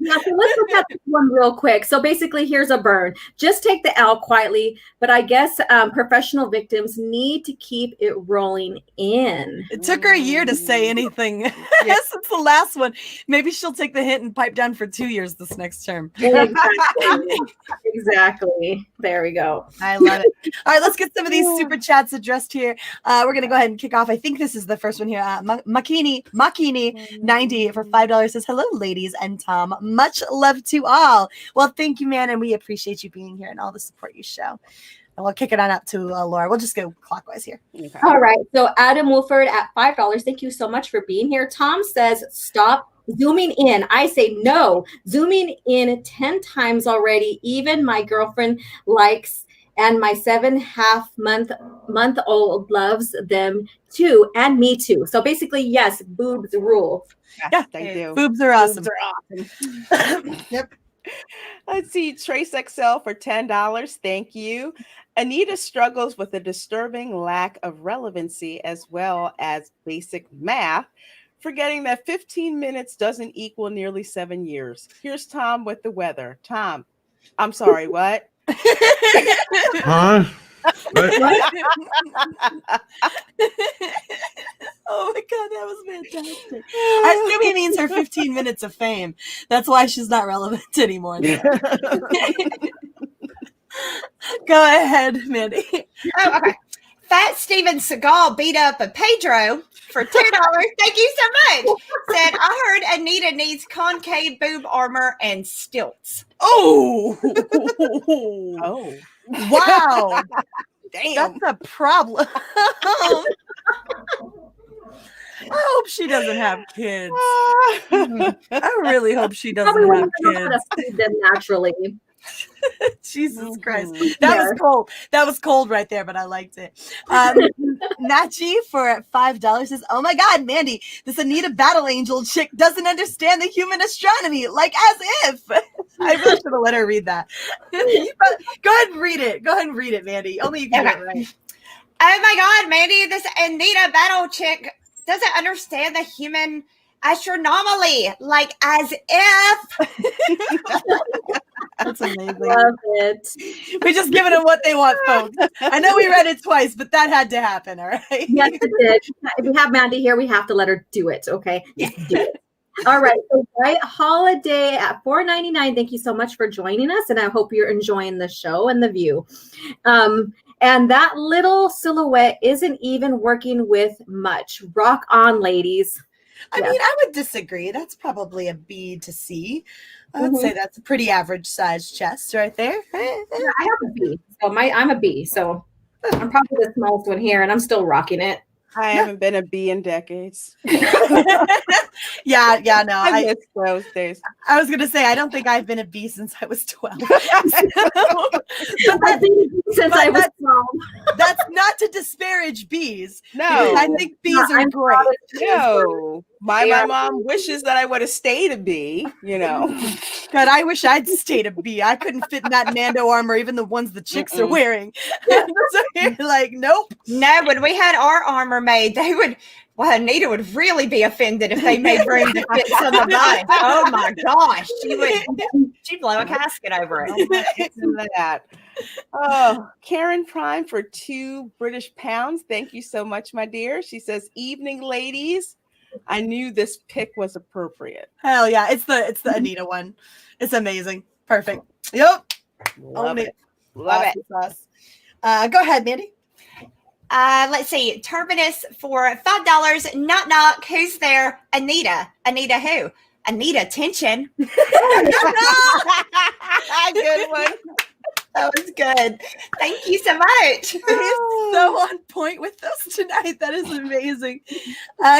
Yeah, so let's look at this one real quick. So basically, here's a burn. Just take the L quietly, but I guess professional victims need to keep it rolling in. It took her a year to say anything since the last one. Maybe she'll take the hint and pipe down for 2 years this next term. Exactly. There we go. I love it. All right, let's get some of these super chats addressed here. We're going to go ahead and kick off. I think this is the first one here. Makini 90 for $5 says, hello, ladies and Tom. Much love to all. Well, thank you, man. And we appreciate you being here and all the support you show. And we'll kick it on up to Laura. We'll just go clockwise here. Okay. All right. So Adam Wolford at $5. Thank you so much for being here. Tom says, stop zooming in. I say no. Zooming in 10 times already. Even my girlfriend likes, and my 7.5-month-old loves them too, and me too. So basically, yes, boobs rule. Yeah, they do. Boobs are awesome. Yep. Let's see, Trace XL for $10. Thank you. Anita struggles with a disturbing lack of relevancy as well as basic math forgetting that 15 minutes doesn't equal nearly 7 years. Here's Tom with the weather. Tom, I'm sorry, what? Huh? What? Oh my god, that was fantastic. I assume he means her 15 minutes of fame. That's why she's not relevant anymore. Go ahead, Mandy. Oh, okay. Fat Steven Seagal beat up a Pedro for $2. Thank you so much. Said, I heard Anita needs concave boob armor and stilts. Oh, Oh, wow. damn. That's a problem. I hope she doesn't have kids. I really hope she doesn't Probably have wouldn't know how kids. to feed them naturally. Jesus Christ. Mhm. That Yeah. was cold. That was cold right there, but I liked it. Nachi for $5 says, oh my God, Mandy, this Anita Battle Angel chick doesn't understand the human astronomy. Like as if. I really should have let her read that. Go ahead and read it. Go ahead and read it, Mandy. Only you can do it right. Oh my God, Mandy, this Anita Battle chick doesn't understand the human astronomy. Like as if. That's amazing. Love it. We're just giving them what they want, folks. I know we read it twice, but that had to happen, all right? Yes, it did. If we have Mandy here, we have to let her do it. Okay, just do it. All right. So White Holiday at $4.99. Thank you so much for joining us, and I hope you're enjoying the show and the view. And that little silhouette isn't even working with much. Rock on, ladies. I mean, I would disagree. That's probably a B to C. I would say that's a pretty average sized chest right there. Yeah, I have a B. So I'm a B. So I'm probably the smallest one here, and I'm still rocking it. I haven't been a bee in decades. Yeah, no. I miss those days. I was gonna say I don't think I've been a B since I was 12. I've been since I was 12. That's not to disparage bees. No, I think bees are I'm great. no. My mom wishes that I would have stayed a bee, you know. God, I wish I'd stayed a bee. I couldn't fit in that Mando armor, even the ones the chicks are wearing. So you're like, nope. No, when we had our armor made, they would. Well, Anita would really be offended if they made room to fit some of mine. Oh my gosh, she'd blow a casket over it. That. Oh, Karen Prime for £2 British. Thank you so much, my dear. She says, "Evening, ladies. I knew this pick was appropriate." Hell yeah, it's the Anita one. It's amazing. Perfect. Yep. Love it. Love it. Go ahead, Mandy. Let's see. Turbinus for $5. Knock knock. Who's there? Anita. Anita who? Anita Tension. Good one. That was good. Thank you so much. He's so on point with us tonight. That is amazing.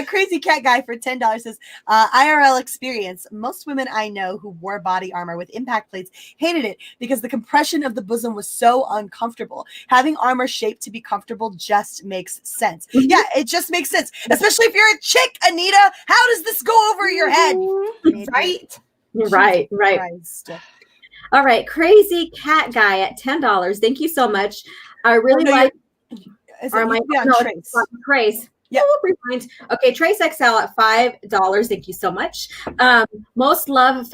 Crazy Cat Guy for $10 says, IRL experience. Most women I know who wore body armor with impact plates hated it because the compression of the bosom was so uncomfortable. Having armor shaped to be comfortable just makes sense. Yeah, it just makes sense. Especially if you're a chick, Anita. How does this go over your head? Right? Right. Christ. All right, Crazy Cat Guy at $10. Thank you so much. I really like. Is Or it my on Trace? Trace. Yeah. Rewind. Okay, Trace XL at $5. Thank you so much. Most love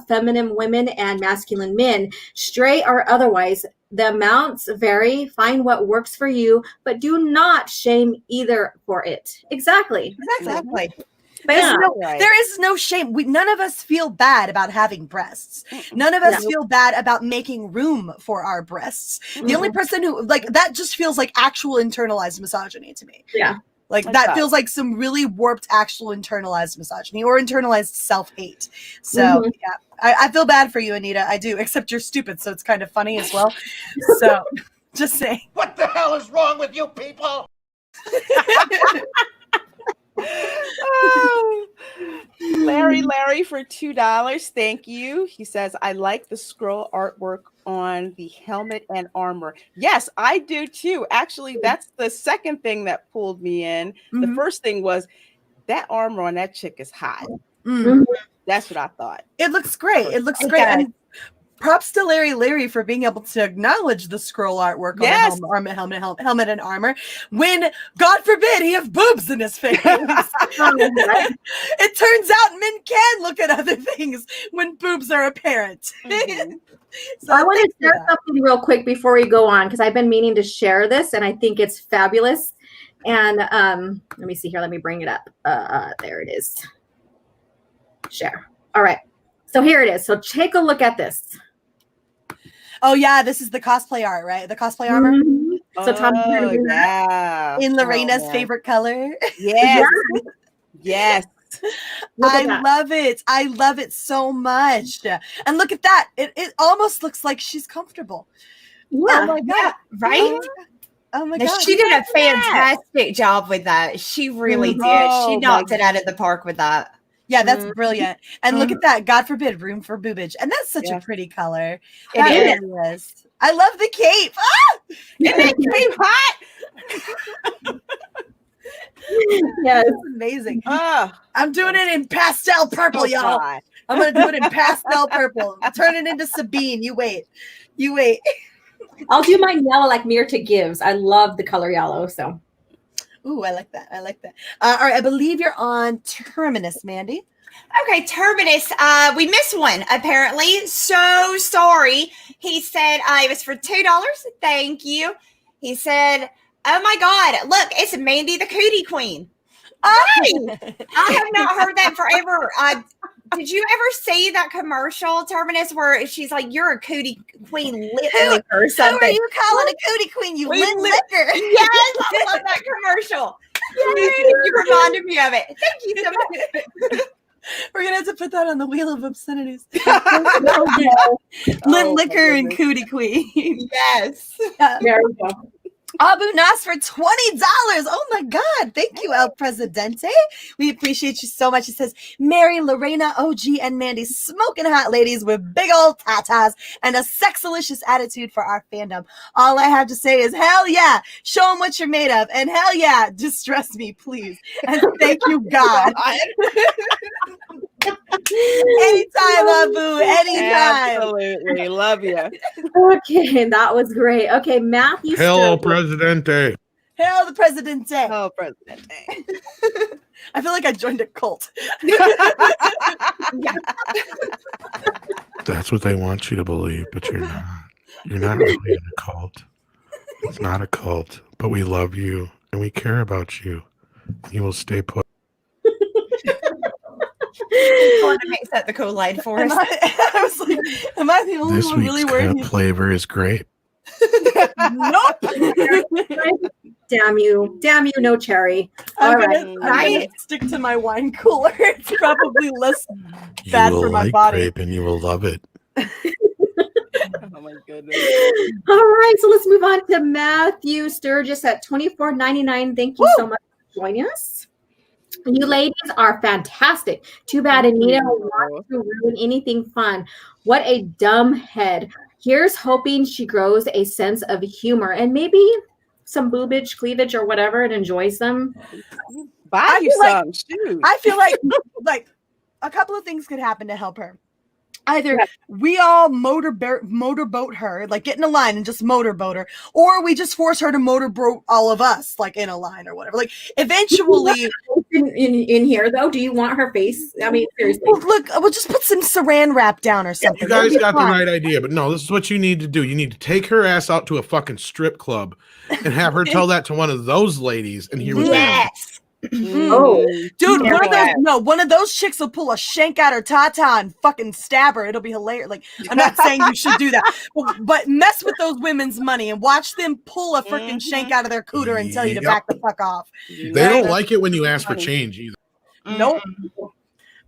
feminine women and masculine men, straight or otherwise. The amounts vary. Find what works for you, but do not shame either for it. Exactly. There's Bam. there is no shame. None of us feel bad about having breasts. None of us feel bad about making room for our breasts. The only person who that just feels like actual internalized misogyny to me. Yeah. That feels like some really warped actual internalized misogyny or internalized self-hate. So yeah, I feel bad for you, Anita. I do, except you're stupid, so it's kind of funny as well. So just saying. What the hell is wrong with you people? Oh, Larry for $2. Thank you. He says, I like the scroll artwork on the helmet and armor. Yes, I do too. Actually, that's the second thing that pulled me in. The first thing was that armor on that chick is hot. That's what I thought. It looks great. It looks great. And props to Larry for being able to acknowledge the scroll artwork Yes. on the helmet and armor when, God forbid, he have boobs in his face. It turns out men can look at other things when boobs are apparent. Mhm. So I want to thanks for share that. something real quick before we go on, because I've been meaning to share this, and I think it's fabulous. And let me see here. Let me bring it up. There it is. Share. All right. So here it is. So take a look at this. Oh yeah, this is the cosplay art, right? The cosplay armor Mhm. So Tom, you're gonna do that? yeah. in Lorena's man. favorite color. Yes. Yes. Look at I that. love it. I love it so much. And look at that. It almost looks like she's comfortable. Oh Yeah. my god. Right? Oh my No, god. she did a fantastic job with that. She really did. Oh, She my knocked it out of the park with that. Yeah, that's Mhm. brilliant. And look at that. God forbid, room for boobage. And that's such Yeah. a pretty color. It That is. really is. I love the cape. Ah! Isn't it too hot? Yes. That's amazing. Oh, I'm doing it in pastel purple, so y'all. dry. I'm gonna do it in pastel purple. Turn it into Sabine. You wait. You wait. I'll do mine yellow like Mirta gives. I love the color yellow. So Ooh, I like that. I like that. All right, I believe you're on Terminus, Mandy. Okay, Terminus, we missed one apparently. So sorry. He said it was for $2. Thank you. He said, "Oh my God, look, it's Mandy the Cootie Queen." Hi! I have not heard that forever. Did you ever see that commercial, Terminus, where she's like, "You're a cootie queen lip licker" or Who are something? you calling a cootie queen? You lit liquor. Yes, I love that commercial. Yay, you reminded me of it. Thank you so much. We're gonna have to put that on the wheel of obscenities. Oh, Lit my liquor and goodness. cootie queen. Yes. there we go. Abu Nas for $20. Oh my God. Thank you, El Presidente. We appreciate you so much. It says, Mary, Lorena, OG, and Mandy, smoking hot ladies with big old tatas and a sexalicious attitude for our fandom. All I have to say is, hell yeah, show them what you're made of. And hell yeah, distress me, please. And thank you, God. Anytime, Abu, anytime. Absolutely. Love you. Okay, that was great. Okay, Matthew. Hello, Sturgis. Presidente. Hail the Presidente. Oh, President. I feel like I joined a cult. That's what they want you to believe, but you're not. You're not really in a cult. It's not a cult, but we love you and we care about you. You will stay put. I want to mix up the Kool-Aid for Am us. I was like, am I the only This one really week's worried? cup flavor is grape. Nope. Damn you, no cherry. I'm All right. gonna stick to my wine cooler. It's probably less You bad will for my like body. grape and you will love it. Oh, my goodness. All right, so let's move on to Matthew Sturgis at $24.99. Thank you so much for joining us. You ladies are fantastic. Too bad Anita wants to ruin anything fun. What a dumb head. Here's hoping she grows a sense of humor and maybe some boobage, cleavage, or whatever, and enjoys them. Buy you feel like- some. Shoot. I feel like a couple of things could happen to help her. Either Yeah. we all motorboat her, like get in a line and just motorboat her, or we just force her to motorboat all of us, like in a line or whatever. Like eventually, In here, though, do you want her face? I mean, seriously. well, look, we'll just put some saran wrap down or something. You guys It'll be got the fine. right idea, but no, this is what you need to do. You need to take her ass out to a fucking strip club and have her tell that to one of those ladies and hear what they have. Yes. Oh. Dude, Yeah. one of those chicks will pull a shank out her tata and fucking stab her. It'll be hilarious. Like, I'm not saying you should do that, but mess with those women's money and watch them pull a freaking shank out of their cooter and tell you to Yep. back the fuck off. They don't like it when you ask for Funny. change either. Nope.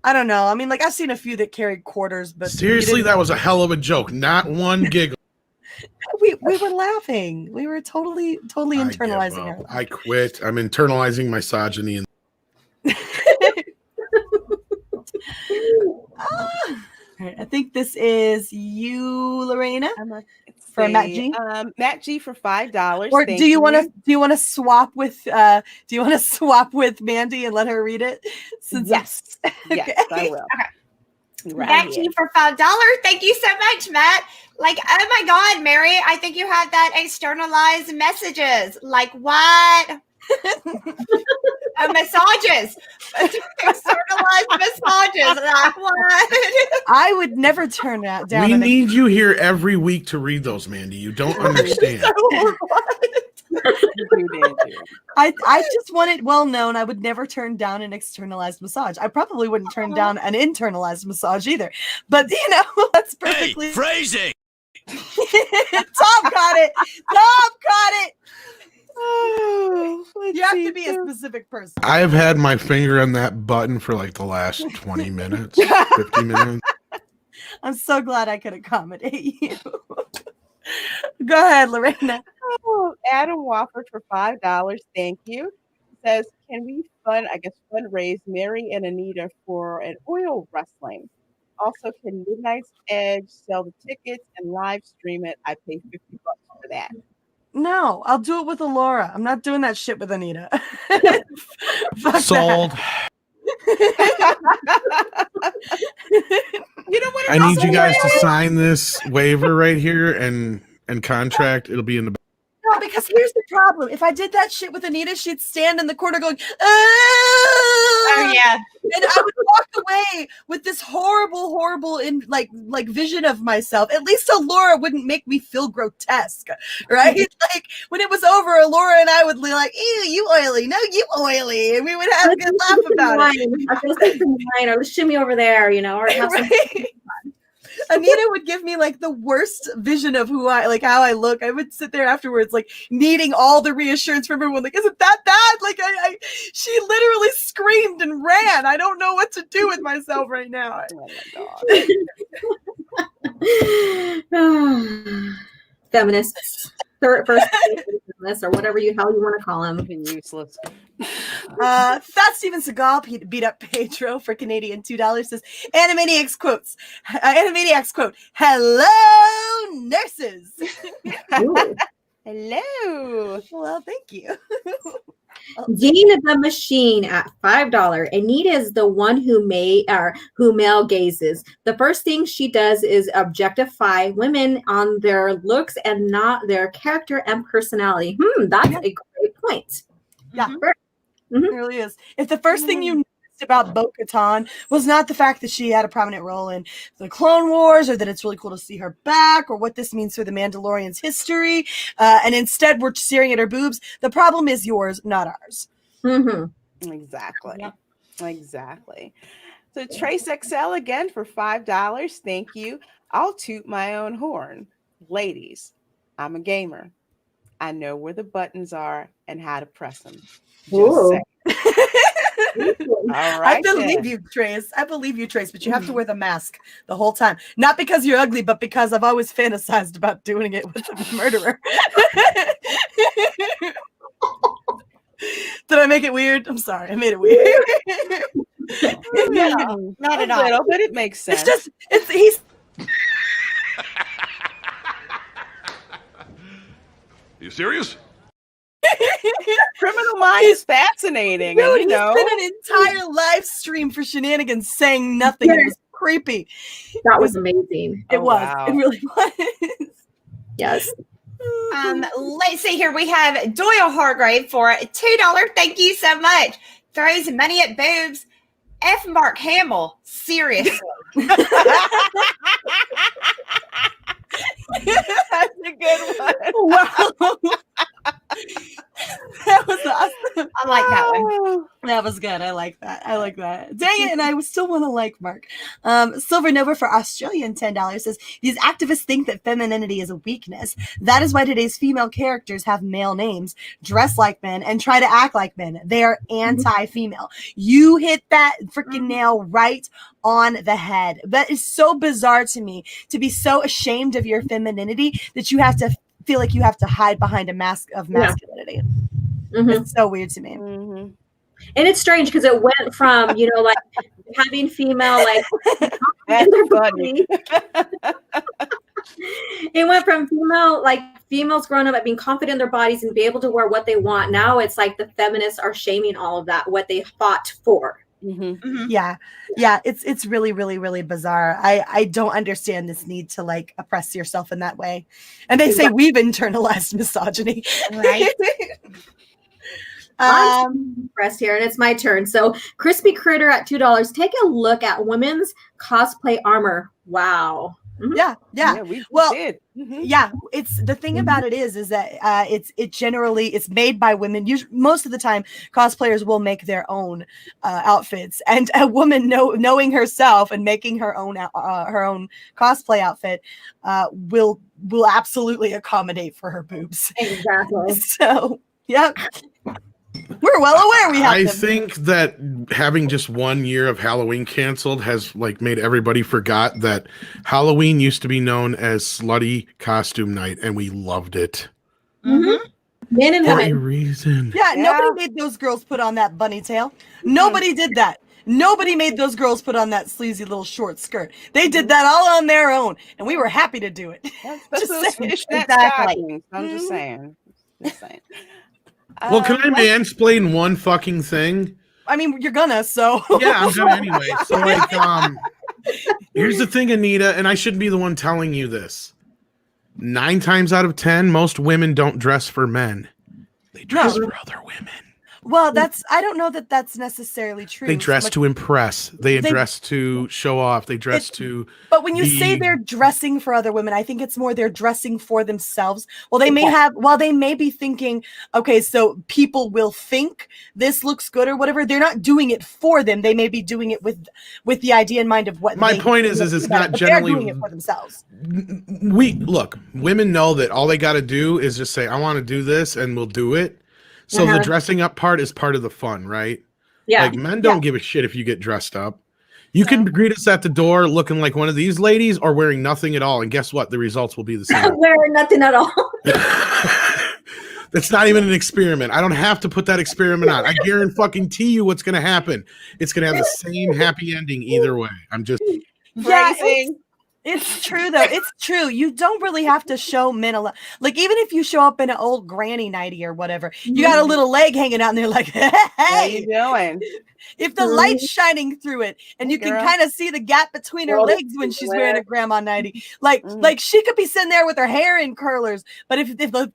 I don't know. I mean, like, I've seen a few that carried quarters, but Seriously, that was a hell of a joke. Not one giggle. we were laughing. We were totally I give internalizing up. her. I quit. I'm internalizing misogyny. And All right, I think this is you, Lorena. Let's For Matt see. G? Matt G for $5. Or Thank do you want to swap with Mandy and let her read it? Since Yes. Yes, Okay. I will. Back to you for $5. Thank you so much, Matt. Like, oh my God, Mary, I think you have that externalized messages. Like what? Massages. Externalized massages. Like what? I would never turn that down. We need you here every week to read those, Mandy. You don't understand. I just want it well known. I would never turn down an externalized massage. I probably wouldn't turn down an internalized massage either. But that's perfectly phrasing. Tom got it. Tom got it. Oh, you have to be a specific person. I've had my finger on that button for like the last 20 minutes, 50 minutes. I'm so glad I could accommodate you. Go ahead, Lorena. Oh, Adam Wofford for $5. Thank you. Says, can we fundraise Mary and Anita for an oil wrestling? Also, can Midnight's Edge sell the tickets and live stream it? I pay $50 for that. No, I'll do it with Alora. I'm not doing that shit with Anita. Fuck Sold. You know what? I need you guys to sign this waiver right here and contract. It'll be in the. No, because here's the problem. If I did that shit with Anita, she'd stand in the corner going, oh yeah. And I would walk away with this horrible like vision of myself. At least Alora wouldn't make me feel grotesque, right? Like when it was over, Alora and I would be like, ew, you oily, no, you oily. And we would have a good laugh about it. Or shimmy over there, or have some Anita would give me like the worst vision of how I look. I would sit there afterwards, like needing all the reassurance from everyone. Like, isn't that bad? Like, she literally screamed and ran. I don't know what to do with myself right now. Oh my God. Feminists. First feminists, or whatever hell you want to call them. Useless. Fat Steven Seagal beat up Pedro for Canadian $2. Says Animaniacs quote, hello nurses. Hello. Well, thank you. Gene the Machine at $5. Anita is the one who male gazes. The first thing she does is objectify women on their looks and not their character and personality. That's a great point. Yeah, it really is. If the first thing you noticed about Bo-Katan was not the fact that she had a prominent role in the Clone Wars, or that it's really cool to see her back, or what this means for the Mandalorian's history, and instead we're staring at her boobs, the problem is yours, not ours. Exactly. Yeah. Exactly. So Trace XL again for $5. Thank you. I'll toot my own horn. Ladies, I'm a gamer. I know where the buttons are and how to press them. Just saying. All right, I believe you, Trace. But you have to wear the mask the whole time. Not because you're ugly, but because I've always fantasized about doing it with a murderer. Did I make it weird? I'm sorry. I made it weird. No, not at all. But it makes sense. He's. You serious? Criminal Mind is fascinating. Dude, and, he's been an entire live stream for shenanigans saying nothing. It was creepy. That was amazing. It was. Wow. It really was. Yes. Let's see here. We have Doyle Hargrave for $2. Thank you so much. Throws money at boobs. F. Mark Hamill. Seriously. That's a good one. Wow. That was awesome. I like that one. That was good. I like that. Dang it. And I still want to like Mark. Silver Nova for Australian $10 says, these activists think that femininity is a weakness. That is why today's female characters have male names, dress like men, and try to act like men. They are anti-female. You hit that freaking nail right on the head. That is so bizarre to me, to be so ashamed of your femininity that you have to feel like you have to hide behind a mask of masculinity. It's so weird to me. And it's strange because it went from, like having female, like, that's funny. It went from females growing up at being confident in their bodies and be able to wear what they want. Now it's like the feminists are shaming all of that, what they fought for. Mhm. Yeah, it's really, really, really bizarre. I don't understand this need to like oppress yourself in that way. And they say we've internalized misogyny. Right. I'm impressed here, and it's my turn. So, Crispy Critter at $2. Take a look at women's cosplay armor. Wow. Yeah. We Well, did. Mhm. Yeah, it's the thing about it is that it generally it's made by women. Most of the time, cosplayers will make their own outfits, and a woman knowing herself and making her own cosplay outfit will absolutely accommodate for her boobs. Exactly. So, yeah. We're well aware we have I them. think that having just 1 year of Halloween canceled has like made everybody forgot that Halloween used to be known as slutty costume night, and we loved it Mhm. Men and for a women. reason. Yeah, Yeah. nobody made those girls put on that bunny tail. Nobody did that. Nobody made those girls put on that sleazy little short skirt. They did that all on their own, and we were happy to do it. That's Just those saying. fishnet Exactly. stockings. I'm just saying. Just saying. Well, can I Well, mansplain one fucking thing? I mean, you're gonna, so. Yeah, I'm gonna anyway. So like, here's the thing, Anita, and I shouldn't be the one telling you this. 9 times out of 10, most women don't dress for men. They dress for other women. Well, I don't know that that's necessarily true. They dress to impress. They They- dress to show off. They dress to. But when you say be- they're dressing for other women, I think it's more they're dressing for themselves. Well, they may be thinking, okay, so people will think this looks good or whatever. They're not doing it for them. They may be doing it with the idea in mind of what. My point is it's not but generally. they're doing it for themselves. Women know that all they got to do is just say, "I want to do this," and we'll do it. So the dressing up part is part of the fun, right? Yeah. Like men don't give a shit if you get dressed up. You can greet us at the door looking like one of these ladies or wearing nothing at all, and guess what? The results will be the same. Wearing nothing at all. That's not even an experiment. I don't have to put that experiment on. I guarantee you what's going to happen. It's going to have the same happy ending either way. I'm just. phrasing. It's true though. It's true. You don't really have to show men a lot. Like even if you show up in an old granny nightie or whatever, you got a little leg hanging out, and they're like, What are "Hey!" you doing? If the light's shining through it, and you can girl. kind of see the gap between her Girl, legs when she's wearing a grandma nightie, like she could be sitting there with her hair in curlers, but if the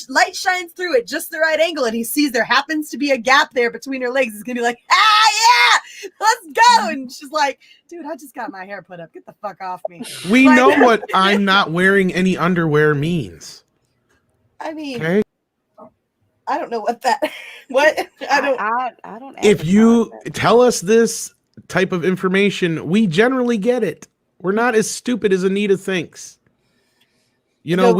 light shines through it just the right angle, and he sees there happens to be a gap there between her legs, he's gonna be like, yeah, let's go. And she's like, dude, I just got my hair put up. Get the fuck off me. We Like- know what I'm not wearing any underwear means. I mean, Okay. I don't know what that. What I don't. I don't. If you advertise that. tell us this type of information, we generally get it. We're not as stupid as Anita thinks. You know, No.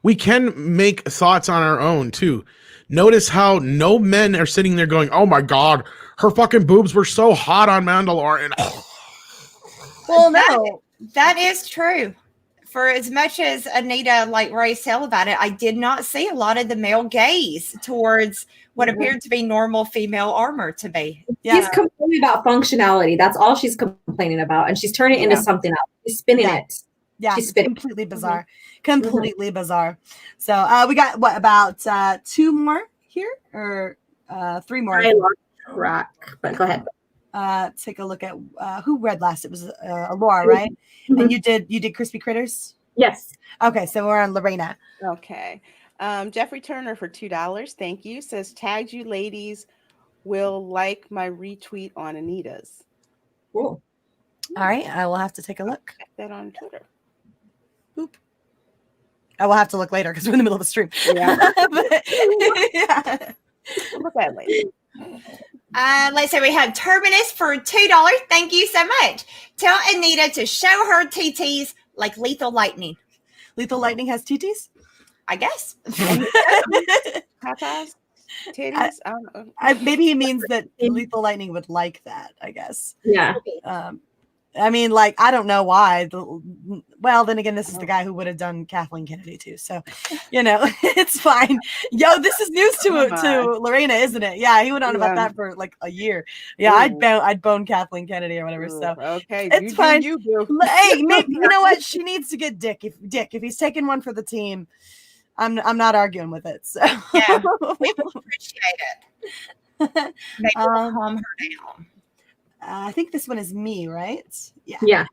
we can make thoughts on our own too. Notice how no men are sitting there going, "Oh my god, her fucking boobs were so hot on Mandalorian." Well, no. That is true. For as much as Anita like Ray said about it, I did not see a lot of the male gaze towards what appeared to be normal female armor to be. Yeah. She's complaining about functionality. That's all she's complaining about. And she's turning it into something else. She's spinning Yeah. it. Yeah, She's spinning. completely bizarre. Completely bizarre. So we got what about 2 more here or 3 more? I lost track, but go ahead. Take a look at who read last. It was Laura, right? And you did Crispy Critters. Yes. Okay, so we're on Lorena. Okay. Jeffrey Turner for $2. Thank you. Says tagged you ladies will like my retweet on Anita's. Cool. All right, I will have to take a look. Check that on Twitter. Boop. I will have to look later because we're in the middle of a stream. Yeah. But, yeah. We'll look at it later. Let's say we have Terminus for $2. Thank you so much. Tell Anita to show her TTs like Lethal Lightning. Lethal Lightning has TTs. I guess. Tatas? Titties? I don't know. Maybe he means that Lethal Lightning would like that. I guess. Yeah. I mean, like, I don't know why. Well, then again, this is the guy who would have done Kathleen Kennedy too. So, you know, it's fine. Yo, this is news to Lorena, isn't it? Yeah, he went on about that for like a year. Yeah, I'd bone Kathleen Kennedy or whatever. So okay, it's fine. You do. Hey, maybe you know what? She needs to get Dick. If he's taking one for the team, I'm not arguing with it. So Yeah, we will appreciate it. Maybe we'll calm her down. I think this one is me, right? Yeah. Yeah.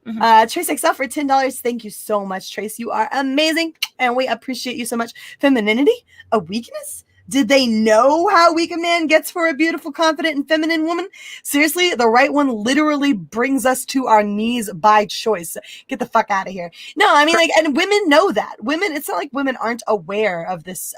Trace XL for $10. Thank you so much, Trace. You are amazing, and we appreciate you so much. Femininity, a weakness? Did they know how weak a man gets for a beautiful, confident, and feminine woman? Seriously, the right one literally brings us to our knees by choice. Get the fuck out of here. No, I mean, like, and women know that. Women, it's not like women aren't aware of this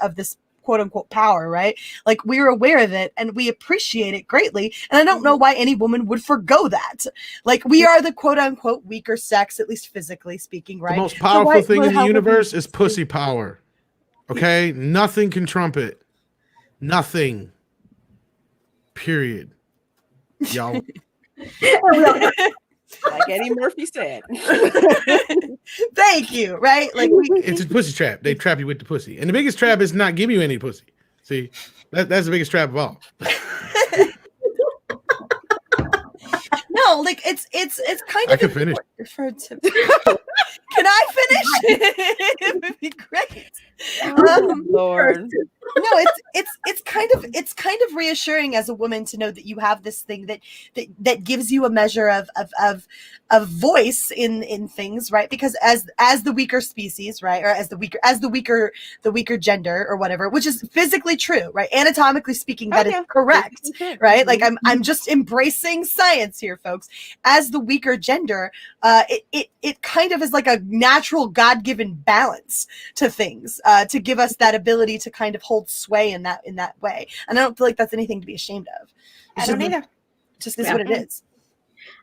quote unquote power, right? Like, we're aware of it and we appreciate it greatly. And I don't know why any woman would forgo that. Like, we are the quote unquote weaker sex, at least physically speaking, right? The most powerful thing in the universe is pussy power. Okay? Nothing can trump it. Nothing. Period. Y'all. Like Eddie Murphy said. Thank you, right? Like, it's a pussy trap. They trap you with the pussy. And the biggest trap is not give you any pussy. See, that's the biggest trap of all. No, like it's kind of. I can finish. Referred to. Can I finish? It would be great. Lord. No, it's kind of reassuring as a woman to know that you have this thing that gives you a measure of voice in things, right? Because as the weaker species, right, or as the weaker gender or whatever, which is physically true, right? Anatomically speaking, that is correct, right? Like I'm just embracing science here, folks. As the weaker gender, it kind of is like a natural God-given balance to things, to give us that ability to kind of hold sway in that way. And I don't feel like that's anything to be ashamed of. I don't either. Just is what it is.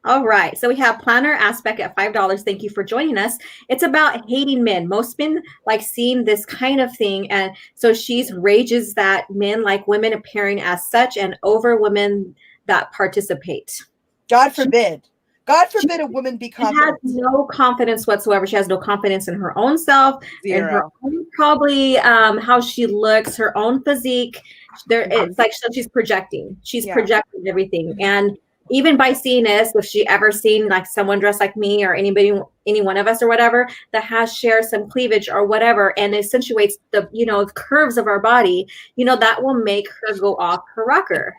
All right. So we have Planner Aspect at $5. Thank you for joining us. It's about hating men. Most men like seeing this kind of thing. And so she's rages that men like women appearing as such and over women that participate. God forbid. God forbid a woman be confident. She has no confidence whatsoever. She has no confidence in her own self, in her own, probably how she looks, her own physique. It's like she's projecting. She's projecting everything. And even by seeing this, if she ever seen like someone dressed like me or any one of us or whatever that has shared some cleavage or whatever, and accentuates the curves of our body, that will make her go off her rocker.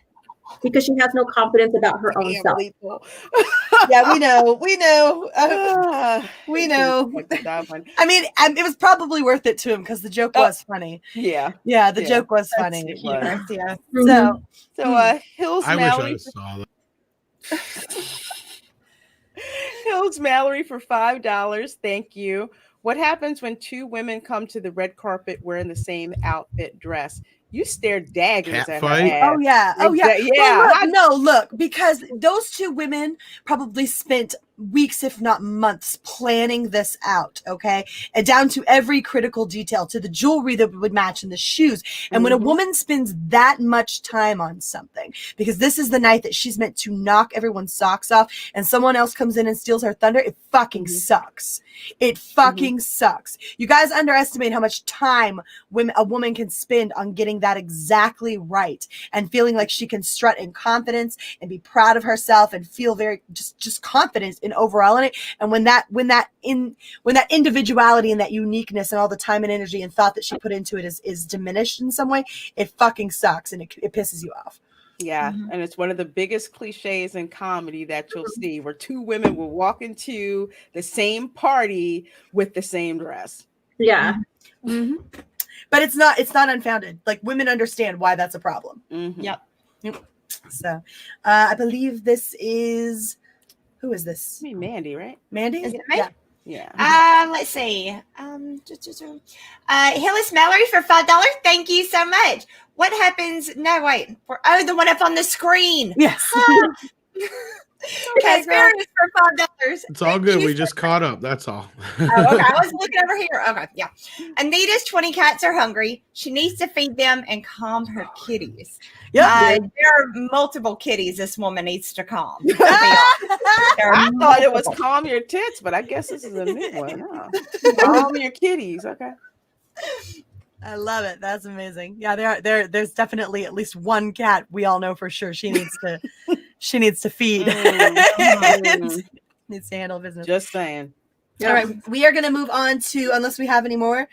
Because she has no confidence about her own self. Yeah, we know. We know. I mean, it was probably worth it to him because the joke was funny. Yeah. Yeah, the joke was funny. Yeah. So Hills Mallory. I wish I saw that. Hills Mallory for $5. Thank you. What happens when two women come to the red carpet wearing the same outfit dress? You stare daggers Cat at fight? her ass. Oh yeah. Yeah. Well, look, because those two women probably spent weeks, if not months, planning this out, okay? And down to every critical detail, to the jewelry that would match and the shoes. And when a woman spends that much time on something, because this is the night that she's meant to knock everyone's socks off, and someone else comes in and steals her thunder, it fucking sucks. It fucking sucks. You guys underestimate how much time a woman can spend on getting that exactly right and feeling like she can strut in confidence and be proud of herself and feel very just confident in overall in it. And when that individuality and that uniqueness and all the time and energy and thought that she put into it is diminished in some way, it fucking sucks and it pisses you off. Yeah, and it's one of the biggest cliches in comedy that you'll see, where two women will walk into the same party with the same dress. Yeah. But it's not unfounded. Like, women understand why that's a problem. Yep. So I believe this is, who is this? I mean, Mandy, right? Mandy? Is it me? Yeah. Let's see. Hillis Mallory for $5. Thank you so much. What happens? No, wait. The one up on the screen. Yes. Okay, Fairness for $5. It's all good. We just caught up. That's all. Okay, I was looking over here. Okay, yeah. Anita's 20 cats are hungry. She needs to feed them and calm her kitties. Yep. There are multiple kitties this woman needs to calm. I thought it was calm your tits, but I guess this is a new one. Huh? Calm your kitties. Okay. I love it. That's amazing. Yeah, there's definitely at least one cat we all know for sure she needs to feed. Needs to handle business. Just saying. All right, we are going to move on to, unless we have any more.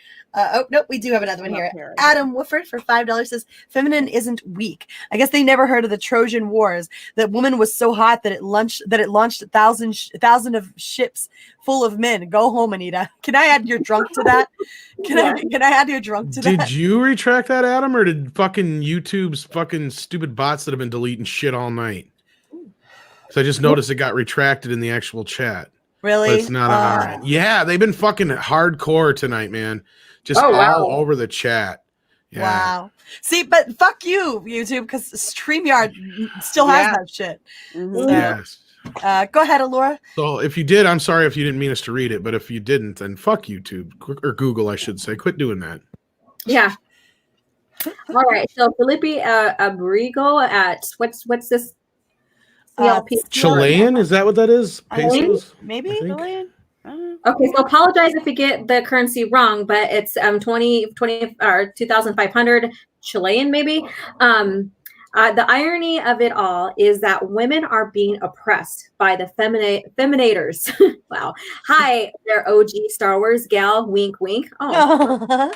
Nope, we do have another one here. Adam Wooford for $5 says, "Feminine isn't weak. I guess they never heard of the Trojan Wars. That woman was so hot that it launched 1,000 of ships full of men. Go home, Anita." Can I add your drunk to that? Can I add your drunk to that? Did you retract that, Adam, or did fucking YouTube's fucking stupid bots that have been deleting shit all night? So I just noticed it got retracted in the actual chat. Really? But it's not on our end. Yeah, they've been fucking hardcore tonight, man. Just all over the chat. Yeah. Wow. See, but fuck you, YouTube, because StreamYard still has that shit. Mm-hmm. Yes. Go ahead, Alora. So if you did, I'm sorry if you didn't mean us to read it, but if you didn't, then fuck YouTube or Google, I should say. Quit doing that. Yeah. All right. So Felipe Abrigo at what's this? Chilean? Is that what that is? Pesos? Maybe Chilean. Okay, so apologize if we get the currency wrong, but it's 2,500 Chilean, maybe. The irony of it all is that women are being oppressed by the feminators. Wow. Hi, there, OG Star Wars gal. Wink, wink. Oh.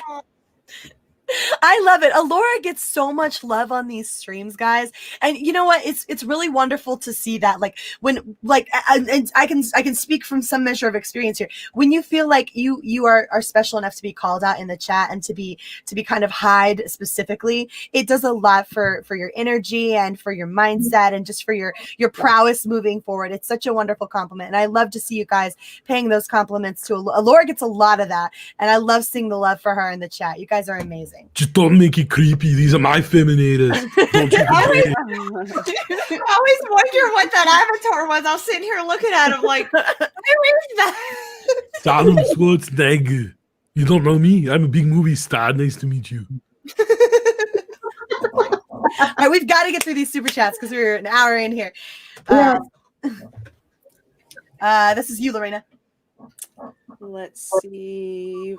I love it. Alora gets so much love on these streams, guys. And you know what? It's really wonderful to see that. Like when, like, I can speak from some measure of experience here. When you feel like you are special enough to be called out in the chat and to be kind of hide specifically, it does a lot for your energy and for your mindset and just for your prowess moving forward. It's such a wonderful compliment, and I love to see you guys paying those compliments to Alora. Gets a lot of that, and I love seeing the love for her in the chat. You guys are amazing. Just don't make it creepy. These are my feminators. Don't you I always wonder what that avatar was. I was sitting here looking at him like, where is that? Donald Schwarzenegger. You don't know me? I'm a big movie star. Nice to meet you. All right, we've got to get through these super chats because we're an hour in here. This is you, Lorena. Let's see.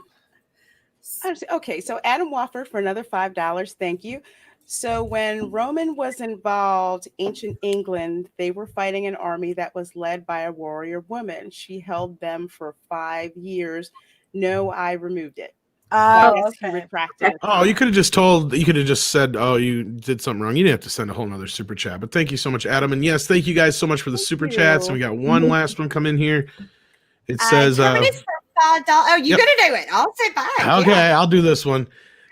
Okay, so Adam Wofford for another $5. Thank you. So when Roman was involved, ancient England, they were fighting an army that was led by a warrior woman. She held them for 5 years. No, I removed it. Oh, okay. Retracted. Oh, you could have just said, oh, you did something wrong. You didn't have to send a whole nother super chat. But thank you so much, Adam. And yes, thank you guys so much for the super chats. And we got one last one come in here. It says Oh, you're gonna do it. I'll say bye. Okay, Yeah. I'll do this one.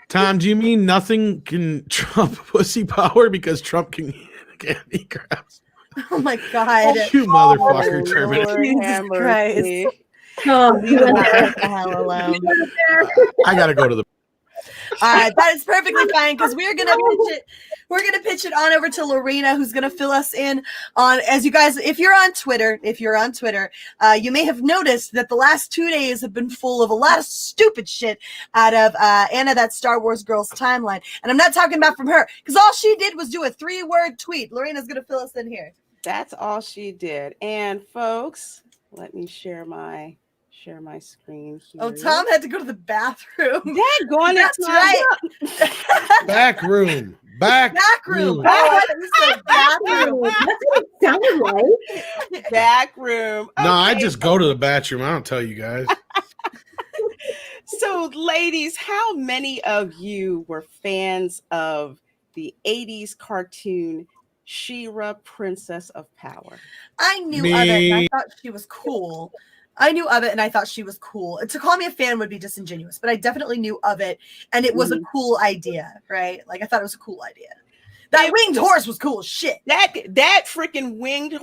Tom, do you mean nothing can trump pussy power because Trump can candy grabs? Oh my God! You motherfucker, Terminator! Jesus Christ! Oh, leave the hell alone. I gotta go to the. That is perfectly fine because we're gonna pitch it. We're gonna pitch it on over to Lorena, who's gonna fill us in on. As you guys, if you're on Twitter, you may have noticed that the last 2 days have been full of a lot of stupid shit out of Anna, that Star Wars girl's timeline, and I'm not talking about from her because all she did was do a 3-word tweet. Lorena's gonna fill us in here. That's all she did. And folks, let me share my screen here. Oh, Tom had to go to the bathroom. That's right. Back room. Back room. Back room. That's what it sounded like. Back room. Okay. No, I just go to the bathroom. I don't tell you guys. So, ladies, how many of you were fans of the 80s cartoon She-Ra, Princess of Power? I knew of it and I thought she was cool. To call me a fan would be disingenuous, but I definitely knew of it, and it was a cool idea, right? Like I thought it was a cool idea. That winged horse was cool as shit. That freaking winged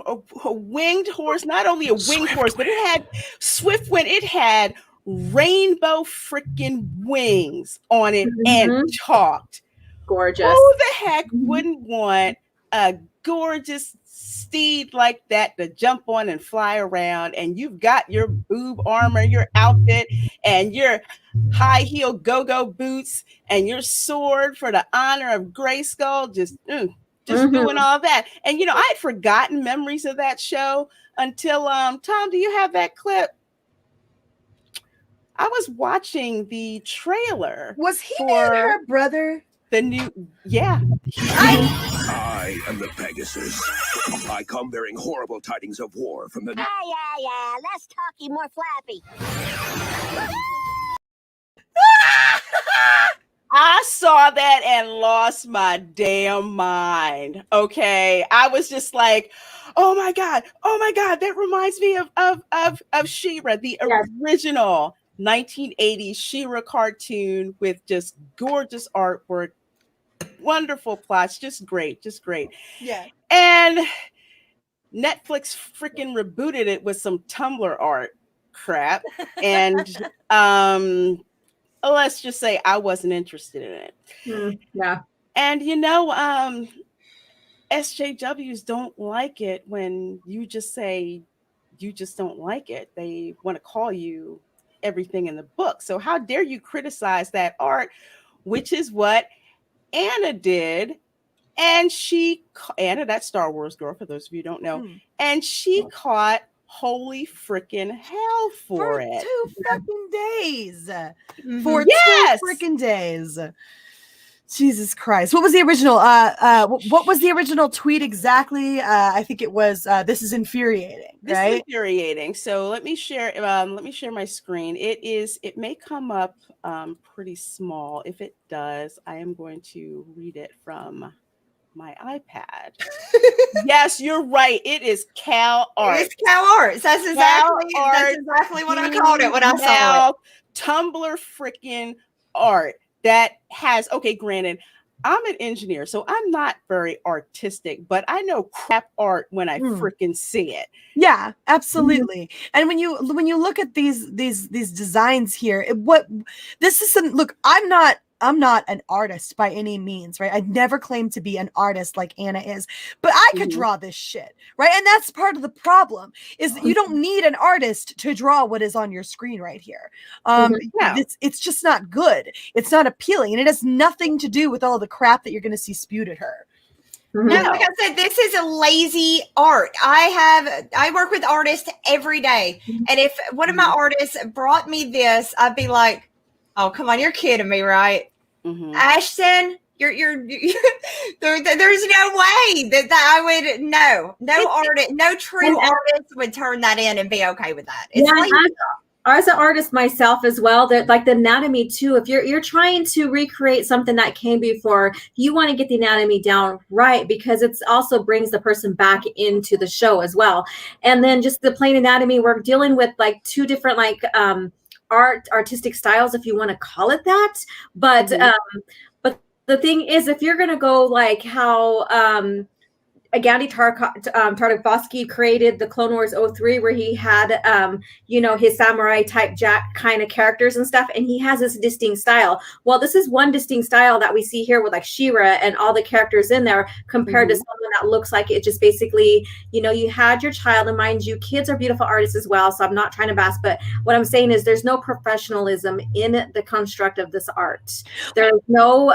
horse, not only a winged horse, but it had swift wind. It had rainbow freaking wings on it and talked. Gorgeous. Who the heck wouldn't want a gorgeous steed like that to jump on and fly around, and you've got your boob armor, your outfit, and your high heel go-go boots, and your sword for the honor of Grayskull, just doing all that. And I had forgotten memories of that show until Tom, do you have that clip? I was watching the trailer. Was he her brother? The new, yeah. I I am the Pegasus. I come bearing horrible tidings of war from the... Yeah. Less talky, more flappy. I saw that and lost my damn mind. Okay. I was just like, oh my God, that reminds me of She-Ra, the original 1980s She-Ra cartoon with just gorgeous artwork, wonderful plots, just great. Yeah. And Netflix freaking rebooted it with some Tumblr art crap. And let's just say I wasn't interested in it. Yeah. And SJWs don't like it when you just say you just don't like it. They want to call you everything in the book. So how dare you criticize that art, which is what Anna did. And Anna, that Star Wars girl, for those of you who don't know, and she caught holy freaking hell for it. 2 fucking days. Mm-hmm. For 2 freaking days. Jesus Christ. What was the original? What was the original tweet exactly? I think it was, this is infuriating, This right? is infuriating. So let me share my screen. It may come up pretty small. If it does, I am going to read it from my iPad. Yes, you're right. It is Cal Art. It's Cal Art. That's exactly what I called it when I saw it. Tumblr freaking art that has, okay, granted, I'm an engineer, so I'm not very artistic, but I know crap art when I freaking see it. Yeah, absolutely. And when you look at these designs here, I'm not an artist by any means, right? I never claimed to be an artist like Anna is, but I could draw this shit, right? And that's part of the problem is that you don't need an artist to draw what is on your screen right here. It's just not good. It's not appealing, and it has nothing to do with all the crap that you're going to see spewed at her. No, like I said, this is a lazy art. I work with artists every day, and if one of my artists brought me this, I'd be like, oh, come on, you're kidding me, right? Ashton, you're there's no way that I would no true artist would turn that in and be okay with that. It's as an artist myself as well, that like the anatomy too, if you're trying to recreate something that came before, you want to get the anatomy down right, because it's also brings the person back into the show as well. And then just the plain anatomy, we're dealing with like 2 different like artistic styles, if you want to call it that, but the thing is, if you're going to go like how Gandhi Tartakovsky created the Clone Wars 03, where he had, his samurai type Jack kind of characters and stuff, and he has this distinct style. Well, this is one distinct style that we see here with like She-Ra and all the characters in there, compared to someone that looks like it just basically, you had your child, and mind you, kids are beautiful artists as well, so I'm not trying to bash, but what I'm saying is there's no professionalism in the construct of this art. There's no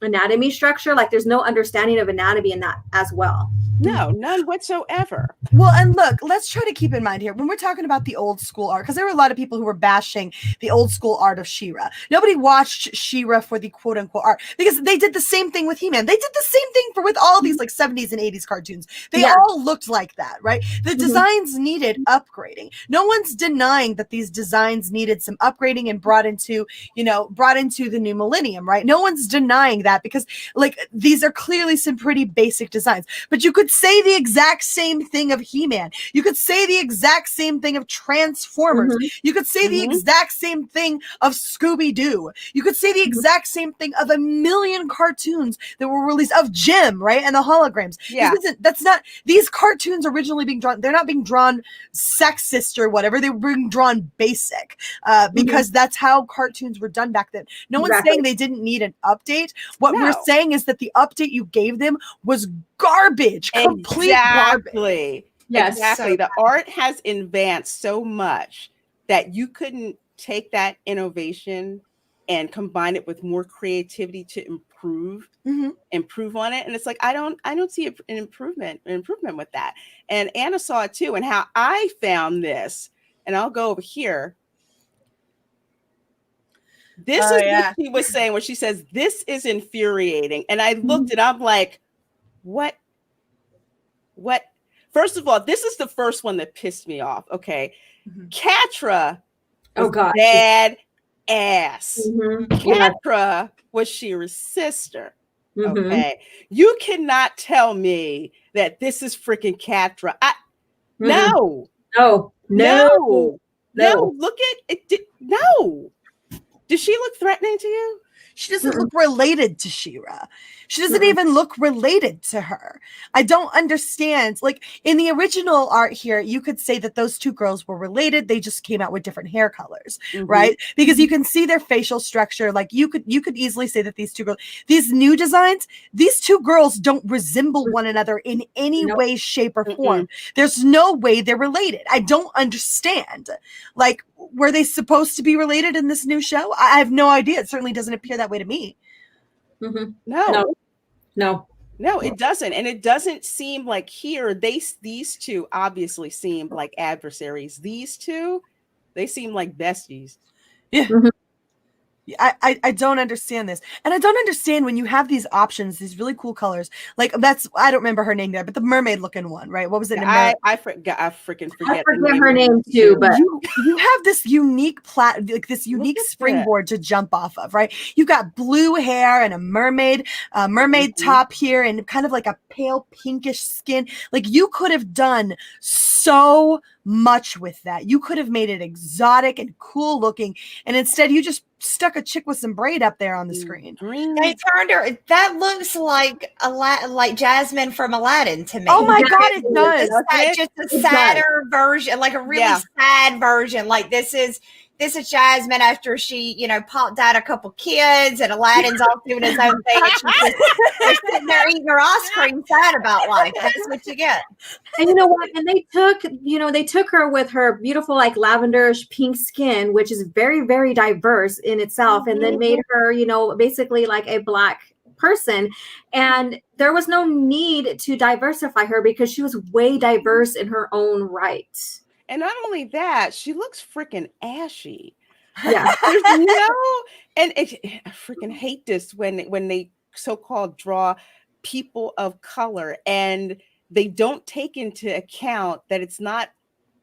anatomy structure, like there's no understanding of anatomy in that as well. No, none whatsoever. Well, and look, let's try to keep in mind here when we're talking about the old school art, because there were a lot of people who were bashing the old school art of She-Ra. Nobody watched She-Ra for the quote unquote art, because they did the same thing with He-Man. They did the same thing with all these like 70s and 80s cartoons. They all looked like that, right? The designs needed upgrading. No one's denying that these designs needed some upgrading and brought into the new millennium, right? No one's denying that, because like these are clearly some pretty basic designs. But you could say the exact same thing of He-Man. You could say the exact same thing of Transformers. You could say the exact same thing of Scooby-Doo. You could say the exact same thing of a million cartoons that were released, of Jim, right? And the holograms. Yeah. These cartoons originally being drawn, they're not being drawn sexist or whatever. They were being drawn basic because that's how cartoons were done back then. No one's saying they didn't need an update. What we're saying is that the update you gave them was garbage, complete garbage. Yes, exactly. The art has advanced so much that you couldn't take that innovation and combine it with more creativity to improve on it. And it's like, I don't see an improvement with that. And Anna saw it too. And how I found this, and I'll go over here. This is what she was saying when she says, this is infuriating. And I looked and I'm like, what? First of all, this is the first one that pissed me off. Okay. Catra was bad ass. Catra was She-Ra's sister. Okay. You cannot tell me that this is freaking Catra. No. No. Look at it. No. Does she look threatening to you? She doesn't look related to She-Ra. She doesn't even look related to her. I don't understand. Like in the original art here, you could say that those two girls were related. They just came out with different hair colors, right? Because you can see their facial structure. Like you could easily say that these two girls, these new designs, these two girls don't resemble one another in any way, shape, or form. There's no way they're related. I don't understand. Like, were they supposed to be related in this new show? I have no idea. It certainly doesn't appear that way to me. No, it doesn't. And it doesn't seem like here, these two obviously seem like adversaries. These two, they seem like besties. Yeah. I don't understand this. And I don't understand when you have these options, these really cool colors. Like I don't remember her name there, but the mermaid looking one, right? What was it? I freaking forget. I forget her name too, but you have this unique unique springboard to jump off of, right? You've got blue hair and a mermaid top here and kind of like a pale pinkish skin. Like you could have done so much with that. You could have made it exotic and cool looking, and instead you just stuck a chick with some braid up there on the screen. They turned her. That looks like like Jasmine from Aladdin to me. Oh my god, it does. Just a sadder version, like a really sad version. Like this is Jasmine after she, popped out a couple kids, and Aladdin's off doing his own thing. And she's sitting there eating her ice cream, sad about life. That's what you get. And you know what? And they took her with her beautiful, like lavenderish pink skin, which is very, very diverse in itself, and then made her, basically like a Black person. And there was no need to diversify her because she was way diverse in her own right. And not only that, she looks freaking ashy. Yeah. There's and I freaking hate this when they so-called draw people of color and they don't take into account that it's not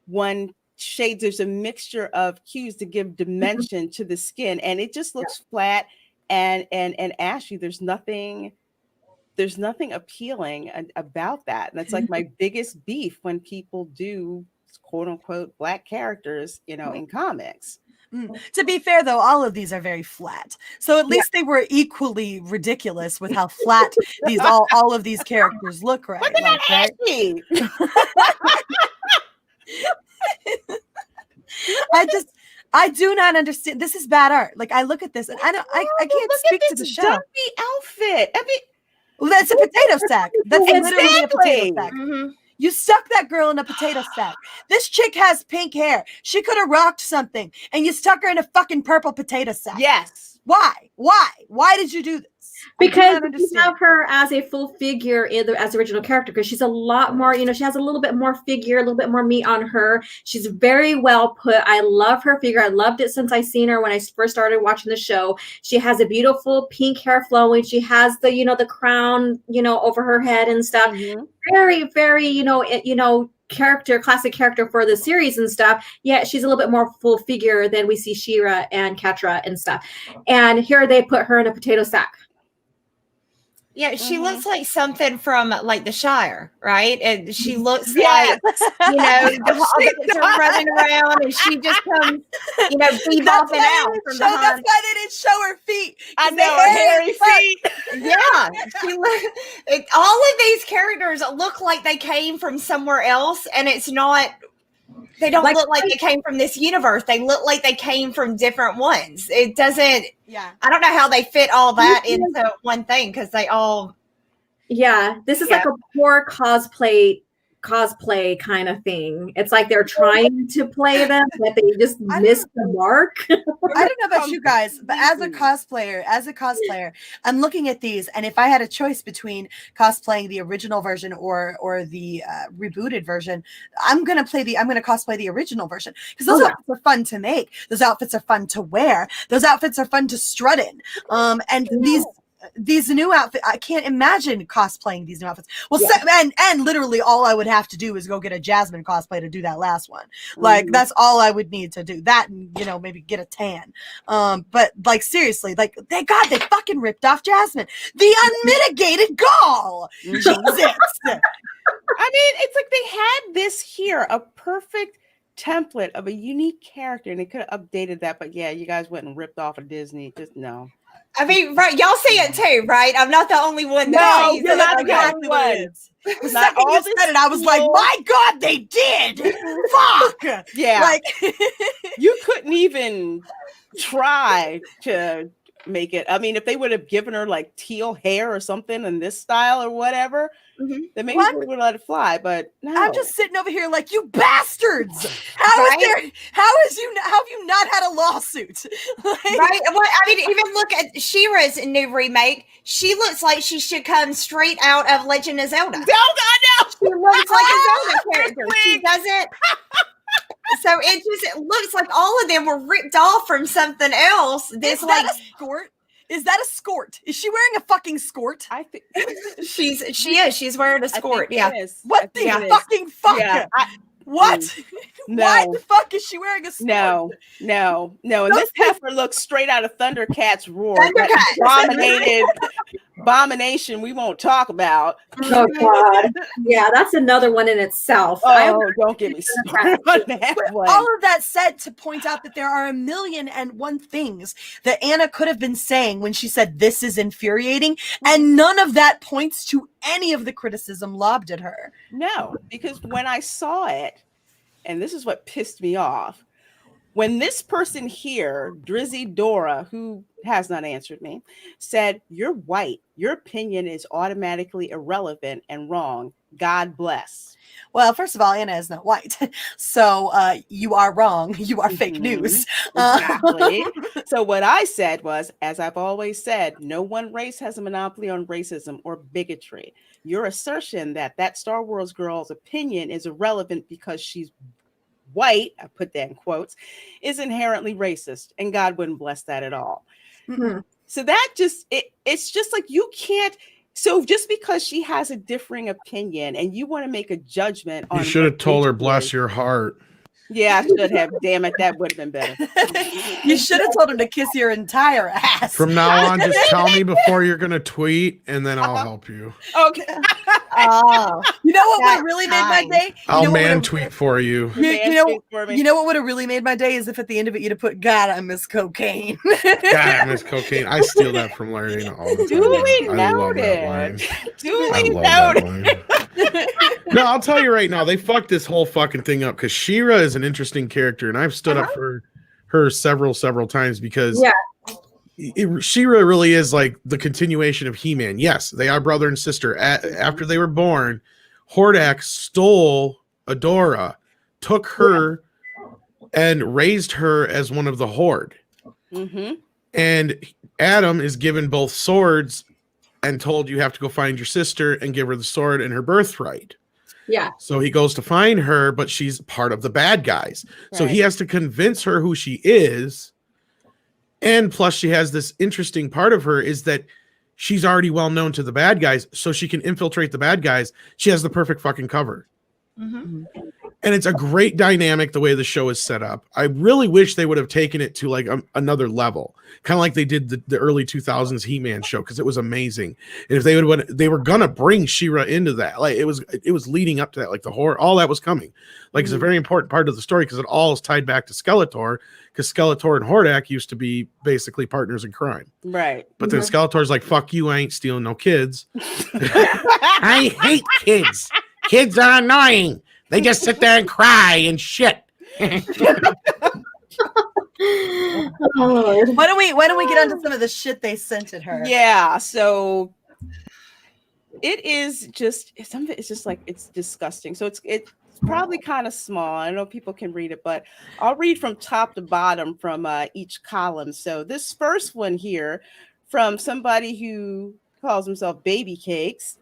one shade. There's a mixture of hues to give dimension to the skin, and it just looks flat and ashy. There's nothing appealing about that. And that's like my biggest beef when people do quote unquote Black characters, in comics. To be fair, though, all of these are very flat. So at least they were equally ridiculous with how flat all of these characters look, right? But they're not ashy. I do not understand. This is bad art. Like I look at this and I can't speak to the show. Dumpy outfit. I mean, well, that's a potato sack. That's literally a potato sack. Mm-hmm. You stuck that girl in a potato sack. This chick has pink hair. She could have rocked something, and you stuck her in a fucking purple potato sack. Yes. Why? Why did you do this? Because you have her as a full figure as the original character, because she's a lot more, she has a little bit more figure, a little bit more meat on her. She's very well put. I love her figure. I loved it since I seen her when I first started watching the show. She has a beautiful pink hair flowing. She has the, the crown, over her head and stuff. Mm-hmm. Very, very, classic character for the series and stuff. Yet she's a little bit more full figure than we see She-Ra and Catra and stuff. And here they put her in a potato sack. Yeah, she looks like something from like the Shire, right? And she looks like, the hobbits are running around and she just comes, bebopping out from behind. That's why they didn't show her feet. I know, her hairy feet. Yeah. All of these characters look like they came from somewhere else, and it's not. They don't look like they came from this universe. They look like they came from different ones. It doesn't. Yeah. I don't know how they fit all that into one thing because they all. Yeah, this is like a poor cosplay kind of thing. It's like they're trying to play them, but they just missed the mark. I don't know about you guys, but as a cosplayer, I'm looking at these, and if I had a choice between cosplaying the original version or the rebooted version, I'm gonna cosplay the original version because those outfits are fun to make. Those outfits are fun to wear. Those outfits are fun to strut in. And these new outfits, I can't imagine cosplaying these new outfits. Well, and literally all I would have to do is go get a Jasmine cosplay to do that last one. Like that's all I would need to do. That and maybe get a tan. But like seriously, like they fucking ripped off Jasmine, the unmitigated gall. Jesus. I mean, it's like they had this here, a perfect template of a unique character, and they could have updated that. But yeah, you guys went and ripped off of Disney. Just no. I mean, right? Y'all see it too, right? I'm not the only one that sees you're it. not the Exactly only what one. it is. The second you said it, I was like, my God, they did. Fuck. Yeah. Like you couldn't even try to make it. I mean, if they would have given her like teal hair or something in this style or whatever, then maybe we would let it fly. But no. I'm just sitting over here like, you bastards. How have you not had a lawsuit? Right? Well, I mean, even look at She-Ra's new remake. She looks like she should come straight out of Legend of Zelda. Oh God, no! She looks like a Zelda character. She doesn't. So it looks like all of them were ripped off from something else. Is that a skort? Is that a skort? Is she wearing a fucking skort? I think she is. She's wearing a skort. Yeah. What the fucking fuck? Yeah, what? No. Why the fuck is she wearing a skort? No. And this heifer looks straight out of Thundercats' roar. That abomination we won't talk about. Oh God. Yeah, that's another one in itself. Don't get me started on that one. All of that said to point out that there are 1,000,001 things that Anna could have been saying when she said this is infuriating, and none of that points to any of the criticism lobbed at her. No, because when I saw it, and this is what pissed me off, when this person here, Drizzy Dora, who has not answered me, said, "You're white. Your opinion is automatically irrelevant and wrong. God bless." Well, first of all, Anna is not white. So you are wrong. You are fake news. Exactly. So what I said was, as I've always said, no one race has a monopoly on racism or bigotry. Your assertion that Star Wars girl's opinion is irrelevant because she's white, I put that in quotes, is inherently racist, and God wouldn't bless that at all. Mm-hmm. So that it's just like you can't. So just because she has a differing opinion and you want to make a judgment on, you should have told her, bless your heart. Yeah, I should have. Damn it, that would have been better. You should have told him to kiss your entire ass. From now on, just tell me before you're going to tweet, and then I'll help you. Okay. You know what would have really made my day? I'll tweet for you. You know what would have really made my day is if at the end of it you'd have put, God, I miss cocaine. God, I miss cocaine. I steal that from Larry all the time. Duly I love that line. Duly noted. No, I'll tell you right now, they fucked this whole fucking thing up because She-Ra is an interesting character, and I've stood up for her several times because She-Ra really is like the continuation of He-Man. Yes, they are brother and sister. After they were born, Hordak stole Adora, took her, and raised her as one of the Horde. Mm-hmm. And Adam is given both swords and told you have to go find your sister and give her the sword and her birthright. Yeah. So he goes to find her, but she's part of the bad guys. Right. So he has to convince her who she is. And plus she has this interesting part of her is that she's already well known to the bad guys, so she can infiltrate the bad guys. She has the perfect fucking cover. Mm-hmm. And it's a great dynamic the way the show is set up. I really wish they would have taken it to like another level, kind of like they did the early 2000s He-Man show, because it was amazing. And if they were gonna bring She-Ra into that, like it was leading up to that, like the horror, all that was coming. Like it's a very important part of the story because it all is tied back to Skeletor, because Skeletor and Hordak used to be basically partners in crime. Right. But then Skeletor's like, "Fuck you, I ain't stealing no kids." I hate kids. Kids are annoying. They just sit there and cry and shit. Why don't we get onto some of the shit they sent at her? Yeah, so it is just something. It's just like it's disgusting. So it's probably kind of small. I know people can read it, but I'll read from top to bottom from each column. So this first one here from somebody who calls himself Baby Cakes.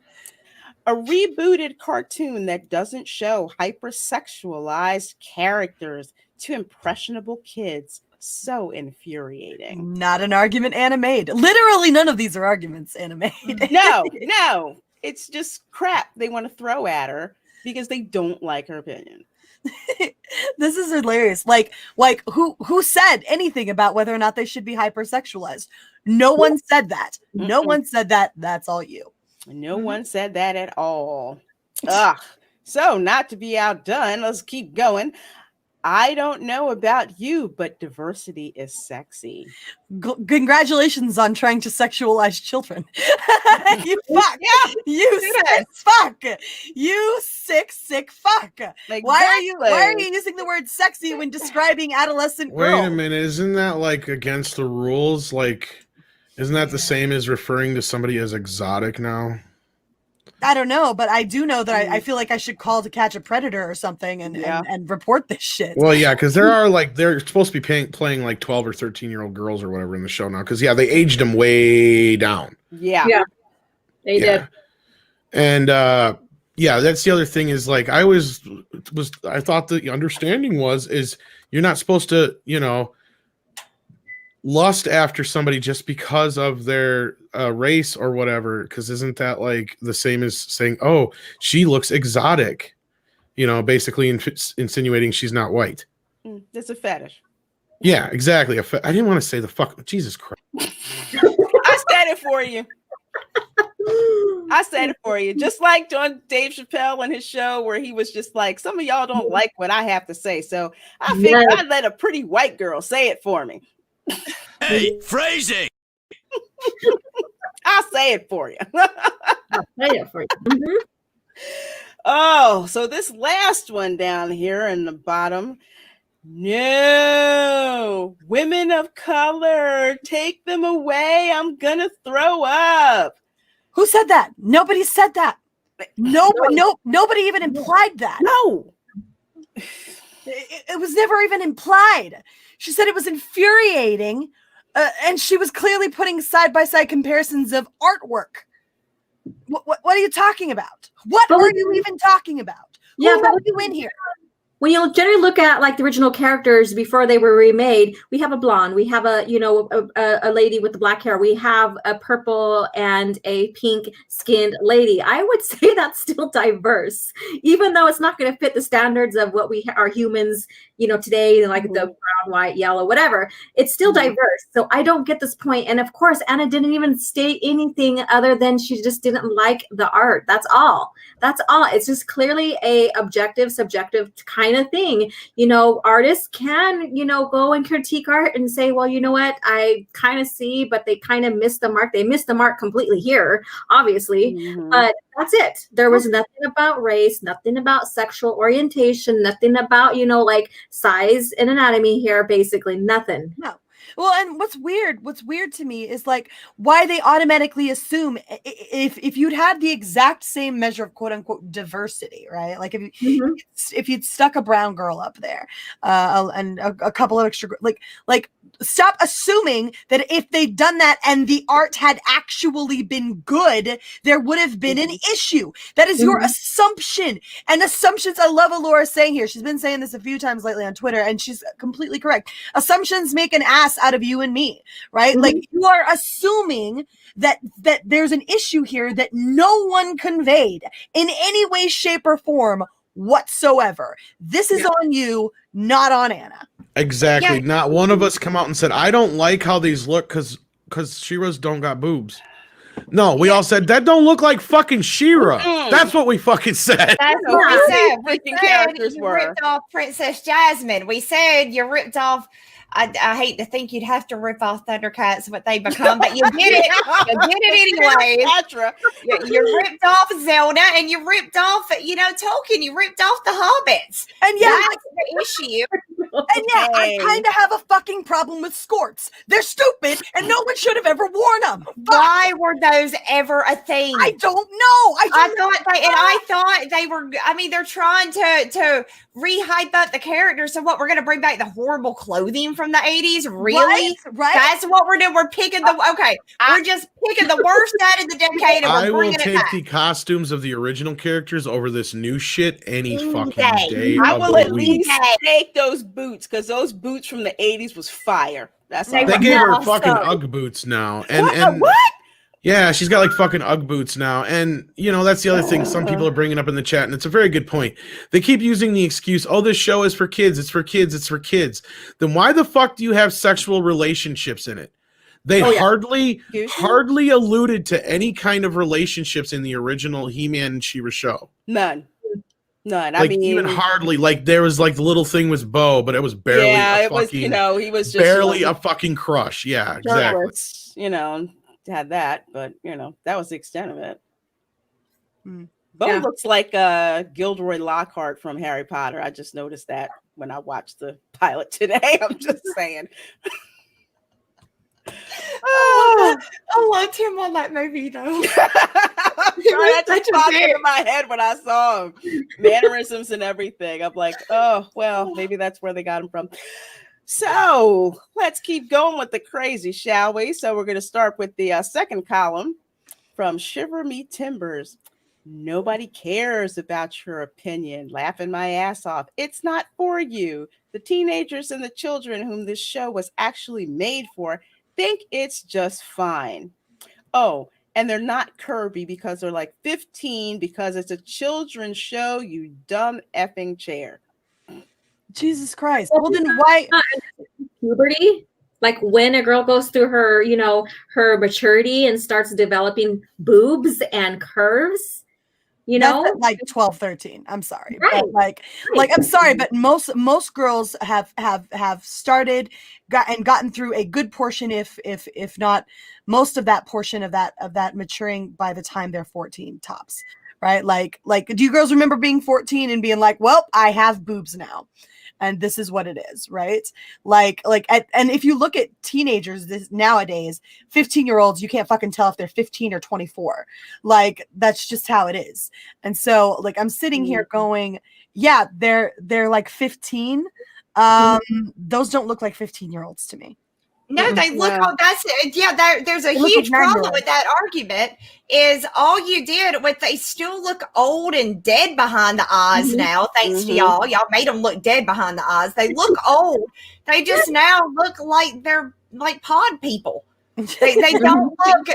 A rebooted cartoon that doesn't show hypersexualized characters to impressionable kids So infuriating. Not an argument Anna made. Literally none of these are arguments Anna made. No. It's just crap they want to throw at her because they don't like her opinion. This is hilarious. Like who said anything about whether or not they should be hypersexualized? No one said that. No one said that. That's all you. No one said that at all. Ugh. So not to be outdone, let's keep going. I don't know about you, but diversity is sexy. Congratulations on trying to sexualize children. You fuck. Yeah, you sick fuck. You sick fuck. Like, why are you using the word sexy when describing adolescent girls? Wait a minute, isn't that like against the rules? Like, isn't that the same as referring to somebody as exotic now? I don't know, but I do know that I feel like I should call To Catch a Predator or something and report this shit. Well, yeah, because they're supposed to be playing like 12 or 13-year-old girls or whatever in the show now. Because they aged them way down. Yeah, they did. And that's the other thing is like I thought the understanding is you're not supposed to lust after somebody just because of their race or whatever, because isn't that like the same as saying, oh, she looks exotic, basically insinuating she's not white. That's a fetish. Yeah, exactly. I didn't want to say the fuck. Jesus Christ. I said it for you. I said it for you. Just like on Dave Chappelle on his show where he was just like, some of y'all don't like what I have to say, so I figured I'd let a pretty white girl say it for me. Hey, phrasing. I'll say it for you. I'll say it for you. Mm-hmm. Oh, so this last one down here in the bottom. No, women of color, take them away. I'm gonna throw up. Who said that? Nobody said that. Nobody even implied that. No. It was never even implied. She said it was infuriating, and she was clearly putting side-by-side comparisons of artwork. What are you talking about? What are you even talking about? Yeah, Who let you in here? When you generally look at like the original characters before they were remade, we have a blonde, we have a lady with the black hair, we have a purple and a pink skinned lady. I would say that's still diverse, even though it's not going to fit the standards of what we are humans, today, like the brown, white, yellow, whatever. It's still diverse. So I don't get this point. And of course, Anna didn't even state anything other than she just didn't like the art. That's all. It's just clearly a objective, subjective kind of thing. Artists can, go and critique art and say, well, you know what, I kind of see, but they kind of missed the mark. They missed the mark completely here, obviously. But that's it. There was nothing about race, nothing about sexual orientation, nothing about, like size and anatomy here, basically nothing. No. Well, and what's weird to me is like why they automatically assume if you'd had the exact same measure of quote unquote diversity, right? Like if you'd stuck a brown girl up there, and a couple of extra, like stop assuming that if they'd done that and the art had actually been good, there would have been an issue. That is your assumption. And assumptions, I love what Laura's saying here. She's been saying this a few times lately on Twitter, and she's completely correct. Assumptions make an ass out of you and me, right? Like you are assuming that there's an issue here that no one conveyed in any way, shape, or form whatsoever. This is on you, not on Anna. Exactly. Yeah. Not one of us come out and said, I don't like how these look because She-Ra's don't got boobs. No, we all said that don't look like fucking She-Ra. That's what we fucking said. That's what we said. You ripped off Princess Jasmine. We said you ripped off. I hate to think you'd have to rip off Thundercats, what they become, but you did it. You did it anyway. You ripped off Zelda, and you ripped off, Tolkien. You ripped off the Hobbits, and that's the issue. And I kind of have a fucking problem with skirts. They're stupid, and no one should have ever worn them. Why were those ever a thing? I don't know. I thought they were. I mean, they're trying to re-hype up the characters. So what? We're going to bring back the horrible clothing from the 80s? Really? Right. That's what we're doing. We're picking we're just picking the worst out of the decade, and we're bringing it back. I will take the costumes of the original characters over this new shit any fucking day. I will at least take those boots boots because those boots from the 80s was fire. That's all. They gave her awesome. fucking Ugg boots now. And What? yeah, she's got like fucking Ugg boots now. And, you know, that's the other thing some people are bringing up in the chat. And it's a very good point. They keep using the excuse, oh, this show is for kids. It's for kids. It's for kids. Then why the fuck do you have sexual relationships in it? They hardly alluded to any kind of relationships in the original He-Man and She-Ra show. None. Like, I mean, even hardly. Like, there was like the little thing with Bo, but it was barely he was just barely a fucking crush. Yeah, exactly. You know, had that, but you know, that was the extent of it. Bo looks like Gilderoy Lockhart from Harry Potter. I just noticed that when I watched the pilot today. I'm just saying. I loved him on that movie though. That just popped into my head when I saw him. Mannerisms and everything. I'm like, oh, well, maybe that's where they got him from. So let's keep going with the crazy, shall we? So we're going to start with the second column from Shiver Me Timbers. Nobody cares about your opinion. Laughing my ass off. It's not for you. The teenagers and the children whom this show was actually made for think it's just fine. Oh, and they're not Kirby because they're like 15 because it's a children's show, you dumb effing chair. Jesus Christ. Well, then why? Puberty? Like when a girl goes through her, you know, her maturity and starts developing boobs and curves, you know? That's at like 12, 13. I'm sorry. Right. But like I'm sorry, but most girls have started gotten through a good portion, if not most of that portion of that maturing by the time they're 14 tops. Right? Like do you girls remember being 14 and being like, well, I have boobs now? And this is what it is, right? And if you look at teenagers nowadays, 15-year-olds, you can't fucking tell if they're 15 or 24. Like, that's just how it is. And so, like, I'm sitting here going, yeah, they're like 15. Those don't look like 15-year-olds to me. No, they look. Oh, there's a huge problem with that argument. Is all you did with they still look old and dead behind the eyes now. Thanks to y'all. Y'all made them look dead behind the eyes. They look old. They just now look like they're like pod people. They don't look.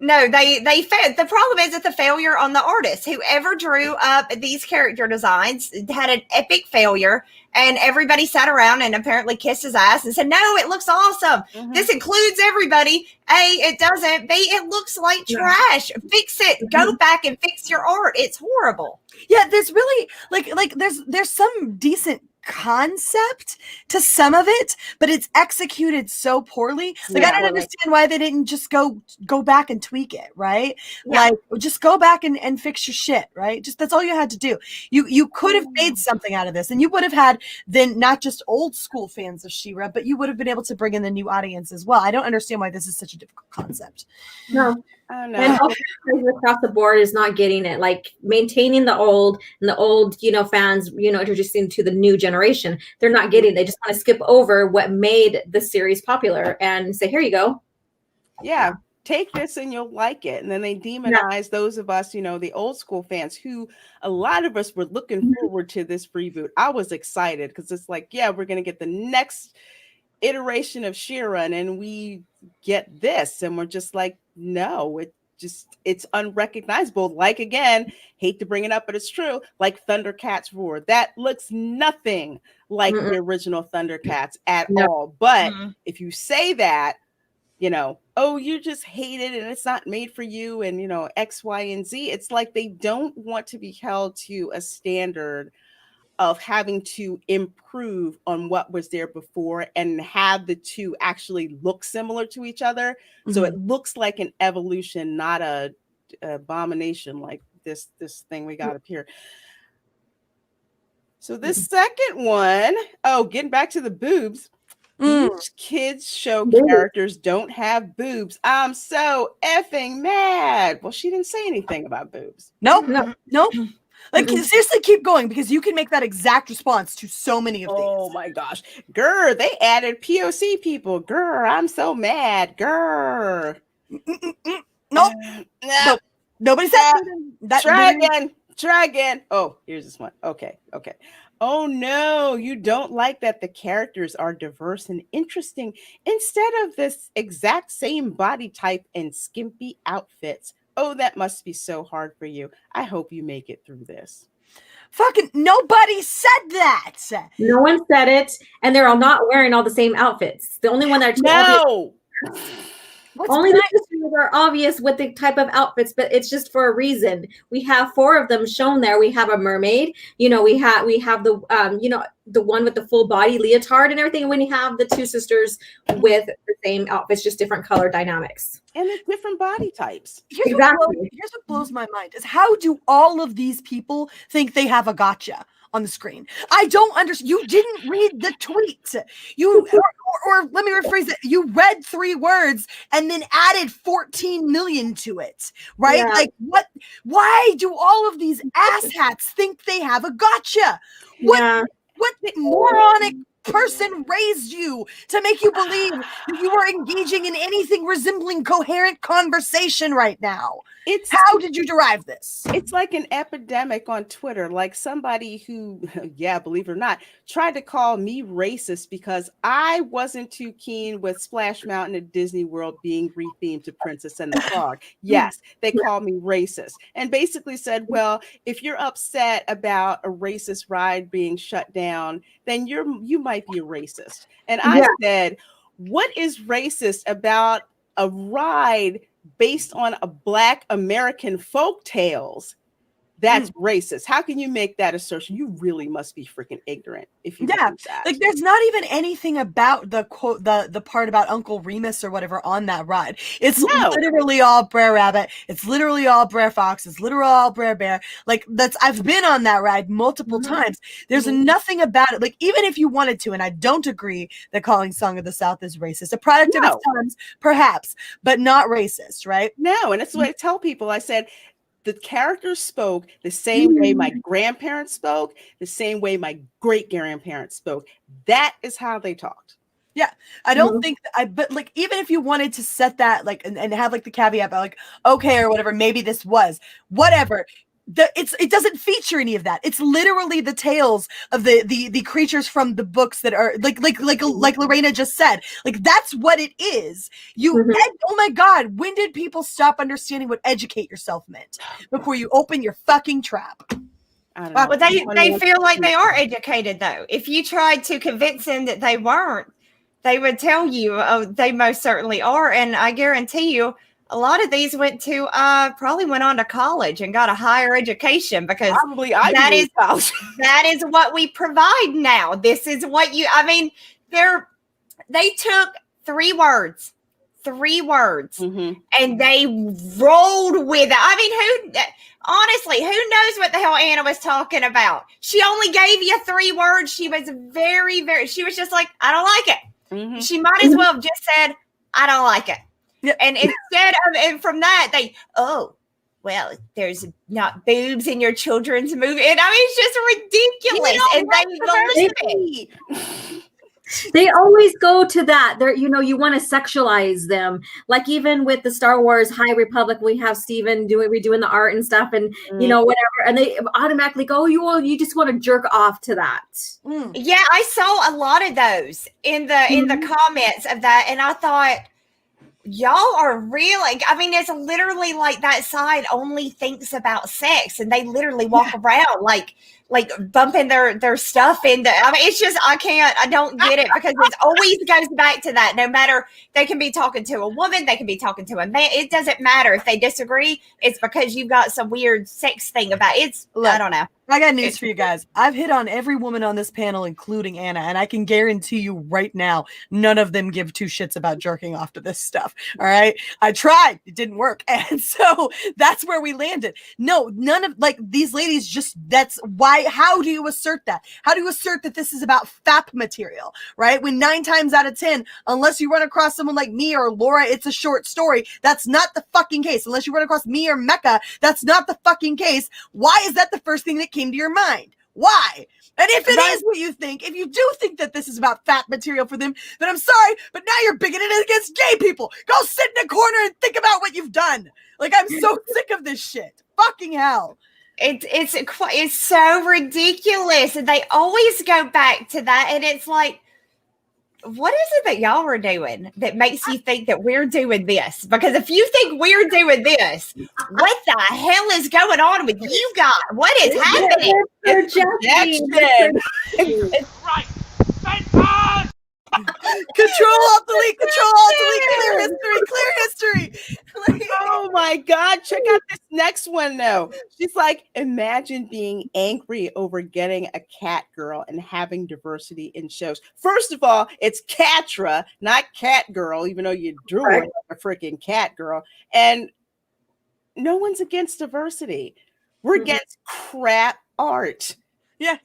No, they failed. The problem is it's a failure on the artist. Whoever drew up these character designs had an epic failure, and everybody sat around and apparently kissed his ass and said, "No, it looks awesome. This includes everybody." A, it doesn't. B, it looks like trash. Fix it. Go back and fix your art. It's horrible. Yeah, there's really like there's some decent concept to some of it, but it's executed so poorly. Like, I don't understand why they didn't just go back and tweak it, right? Like, just go back and fix your shit, right? Just that's all you had to do. You could have made something out of this, and you would have had then not just old school fans of She-Ra, but you would have been able to bring in the new audience as well. I don't understand why this is such a difficult concept. No. I don't know. And across the board is not getting it. Like maintaining the old and the old, you know, fans, you know, introducing to the new generation. They're not getting. They just want to skip over what made the series popular and say, "Here you go." Yeah, take this and you'll like it. And then they demonize those of us, you know, the old school fans who a lot of us were looking forward to this reboot. I was excited because it's like, yeah, we're going to get the next iteration of She-Ra, and then we get this, and we're just like, no, it's unrecognizable. Like, again, hate to bring it up, but it's true. Like Thundercats Roar, that looks nothing like the original Thundercats at all. But if you say that, you know, oh, you just hate it and it's not made for you, and you know, X, Y, and Z. It's like they don't want to be held to a standard of having to improve on what was there before and have the two actually look similar to each other. So it looks like an evolution, not a abomination like this thing we got up here. So this second one, getting back to the boobs. These kids show characters don't have boobs. I'm so effing mad. Well, she didn't say anything about boobs. Nope. Like, seriously, keep going, because you can make that exact response to so many of these. Oh my gosh. Grr, they added POC people. Grr, I'm so mad. Grr. Nope. Nobody said that. Try again. Try again. Oh, here's this one. Okay. Oh no, you don't like that the characters are diverse and interesting instead of this exact same body type and skimpy outfits. Oh, that must be so hard for you. I hope you make it through this. Fucking nobody said that. No one said it, and they're all not wearing all the same outfits. The only one that's No. only the sisters are obvious with the type of outfits, but it's just for a reason. We have 4 of them shown there. We have a mermaid, we have the the one with the full body leotard and everything. And we have the 2 sisters with the same outfits, just different color dynamics. And the different body types. Here's what blows my mind is how do all of these people think they have a gotcha on the screen? I don't understand. You didn't read the tweet. Or let me rephrase it. You read 3 words and then added 14 million to it, right? Yeah. Like what? Why do all of these asshats think they have a gotcha? What moronic person raised you to make you believe that you are engaging in anything resembling coherent conversation right now? How did you derive this? It's like an epidemic on Twitter, like somebody who, believe it or not, tried to call me racist because I wasn't too keen with Splash Mountain at Disney World being rethemed to Princess and the Frog. Yes, they called me racist and basically said, well, if you're upset about a racist ride being shut down, then you might be a racist. And I said, what is racist about a ride based on a Black American folk tales? That's racist. How can you make that assertion? You really must be freaking ignorant if you believe that. Like there's not even anything about the quote the part about Uncle Remus or whatever on that ride. It's literally all Brer Rabbit. It's literally all Brer Fox. It's literally all Brer Bear. Like I've been on that ride multiple times. There's nothing about it. Like even if you wanted to, and I don't agree that calling Song of the South is racist. A product of its times, perhaps, but not racist, right? No, and that's what I tell people. I said, the characters spoke the same way my grandparents spoke, the same way my great-grandparents spoke. That is how they talked. Yeah, I don't think but like even if you wanted to set that like and have like the caveat about like okay or whatever, maybe this was whatever. It doesn't feature any of that. It's literally the tales of the creatures from the books that are like Lorena just said. Like that's what it is. Oh my God, when did people stop understanding what educate yourself meant before you open your fucking trap? I don't know. Well, they feel like they are educated though. If you tried to convince them that they weren't, they would tell you, oh, they most certainly are. And I guarantee you, a lot of these probably went on to college and got a higher education because that is what we provide now. This is what they took 3 words, and they rolled with it. I mean, honestly, who knows what the hell Anna was talking about? She only gave you 3 words. She was she was just like, I don't like it. She might as well have just said, I don't like it. And instead of, and from that, there's not boobs in your children's movie. And I mean, it's just ridiculous. And they always go to that. They're, you want to sexualize them. Like even with the Star Wars High Republic, we have Steven redoing the art and stuff and, whatever. And they automatically go, you just want to jerk off to that. Yeah, I saw a lot of those in the comments of that. And I thought, y'all are really, I mean, it's literally like that side only thinks about sex and they literally walk around like bumping their stuff into, I mean, it's just, I don't get it because it always goes back to that. No matter, they can be talking to a woman, they can be talking to a man. It doesn't matter if they disagree. It's because you've got some weird sex thing about it. I don't know. I got news for you guys. I've hit on every woman on this panel, including Anna, and I can guarantee you right now, none of them give 2 shits about jerking off to this stuff. All right. I tried. It didn't work. And so that's where we landed. No, none of these ladies that's why. How do you assert that? How do you assert that this is about FAP material, right? When 9 times out of 10, unless you run across someone like me or Laura, it's a short story. That's not the fucking case. Unless you run across me or Mecca, that's not the fucking case. Why is that the first thing that came to your mind? Why? And if it is what you think, if you do think that this is about fat material for them, then I'm sorry, but now you're bigoted against gay people. Go sit in a corner and think about what you've done. Like, I'm so sick of this shit. Fucking hell. It's so ridiculous, and they always go back to that, and it's like, what is it that y'all are doing that makes you think that we're doing this? Because if you think we're doing this, what the hell is going on with you guys? What is happening? It's Right. Thank God! Control Alt Delete, Control Alt Delete, clear history. Oh my God, check out this next one though. She's like, imagine being angry over getting a cat girl and having diversity in shows. First of all, it's Catra, not cat girl, even though you drew her like a freaking cat girl. And no one's against diversity. We're against crap art. Yeah,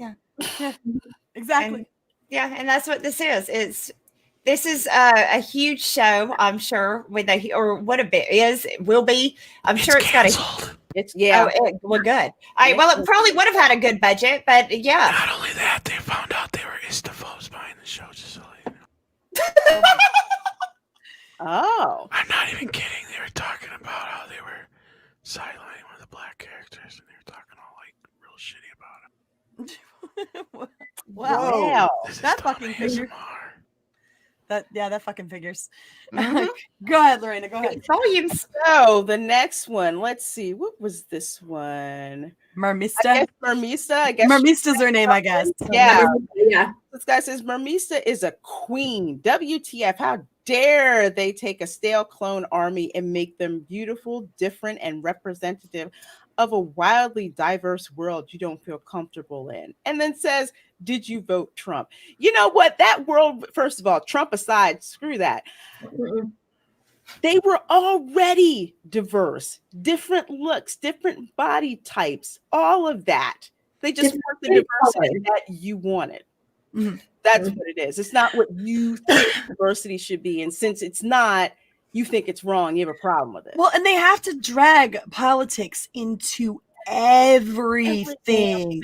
exactly. And that's what this is. This is a huge show, I'm sure, will be. I'm sure it's got a. It's well, good. Well, it probably would have had a good budget, but yeah. Not only that, they found out they were Istifos behind the show, just so you know. Oh. I'm not even kidding. They were talking about how they were sidelining one of the black characters, and they were talking all like real shitty about him. Wow. This is That totally fucking figures. ASMR. That fucking figures. Go ahead, Lorena. Go ahead. Volumes. So the next one, let's see. What was this one? Mermista. Mermista. Mermista's her name, I guess. Yeah. Yeah. This guy says Mermista is a queen. WTF? How dare they take a stale clone army and make them beautiful, different, and representative of a wildly diverse world you don't feel comfortable in? And then says, did you vote Trump? You know what? That world, first of all, Trump aside, screw that. They were already diverse, different looks, different body types, all of that. They just want the diversity that you wanted. Mm-hmm. That's what it is. It's not what you think diversity should be. And since it's not, you think it's wrong. You have a problem with it. Well, and they have to drag politics into everything.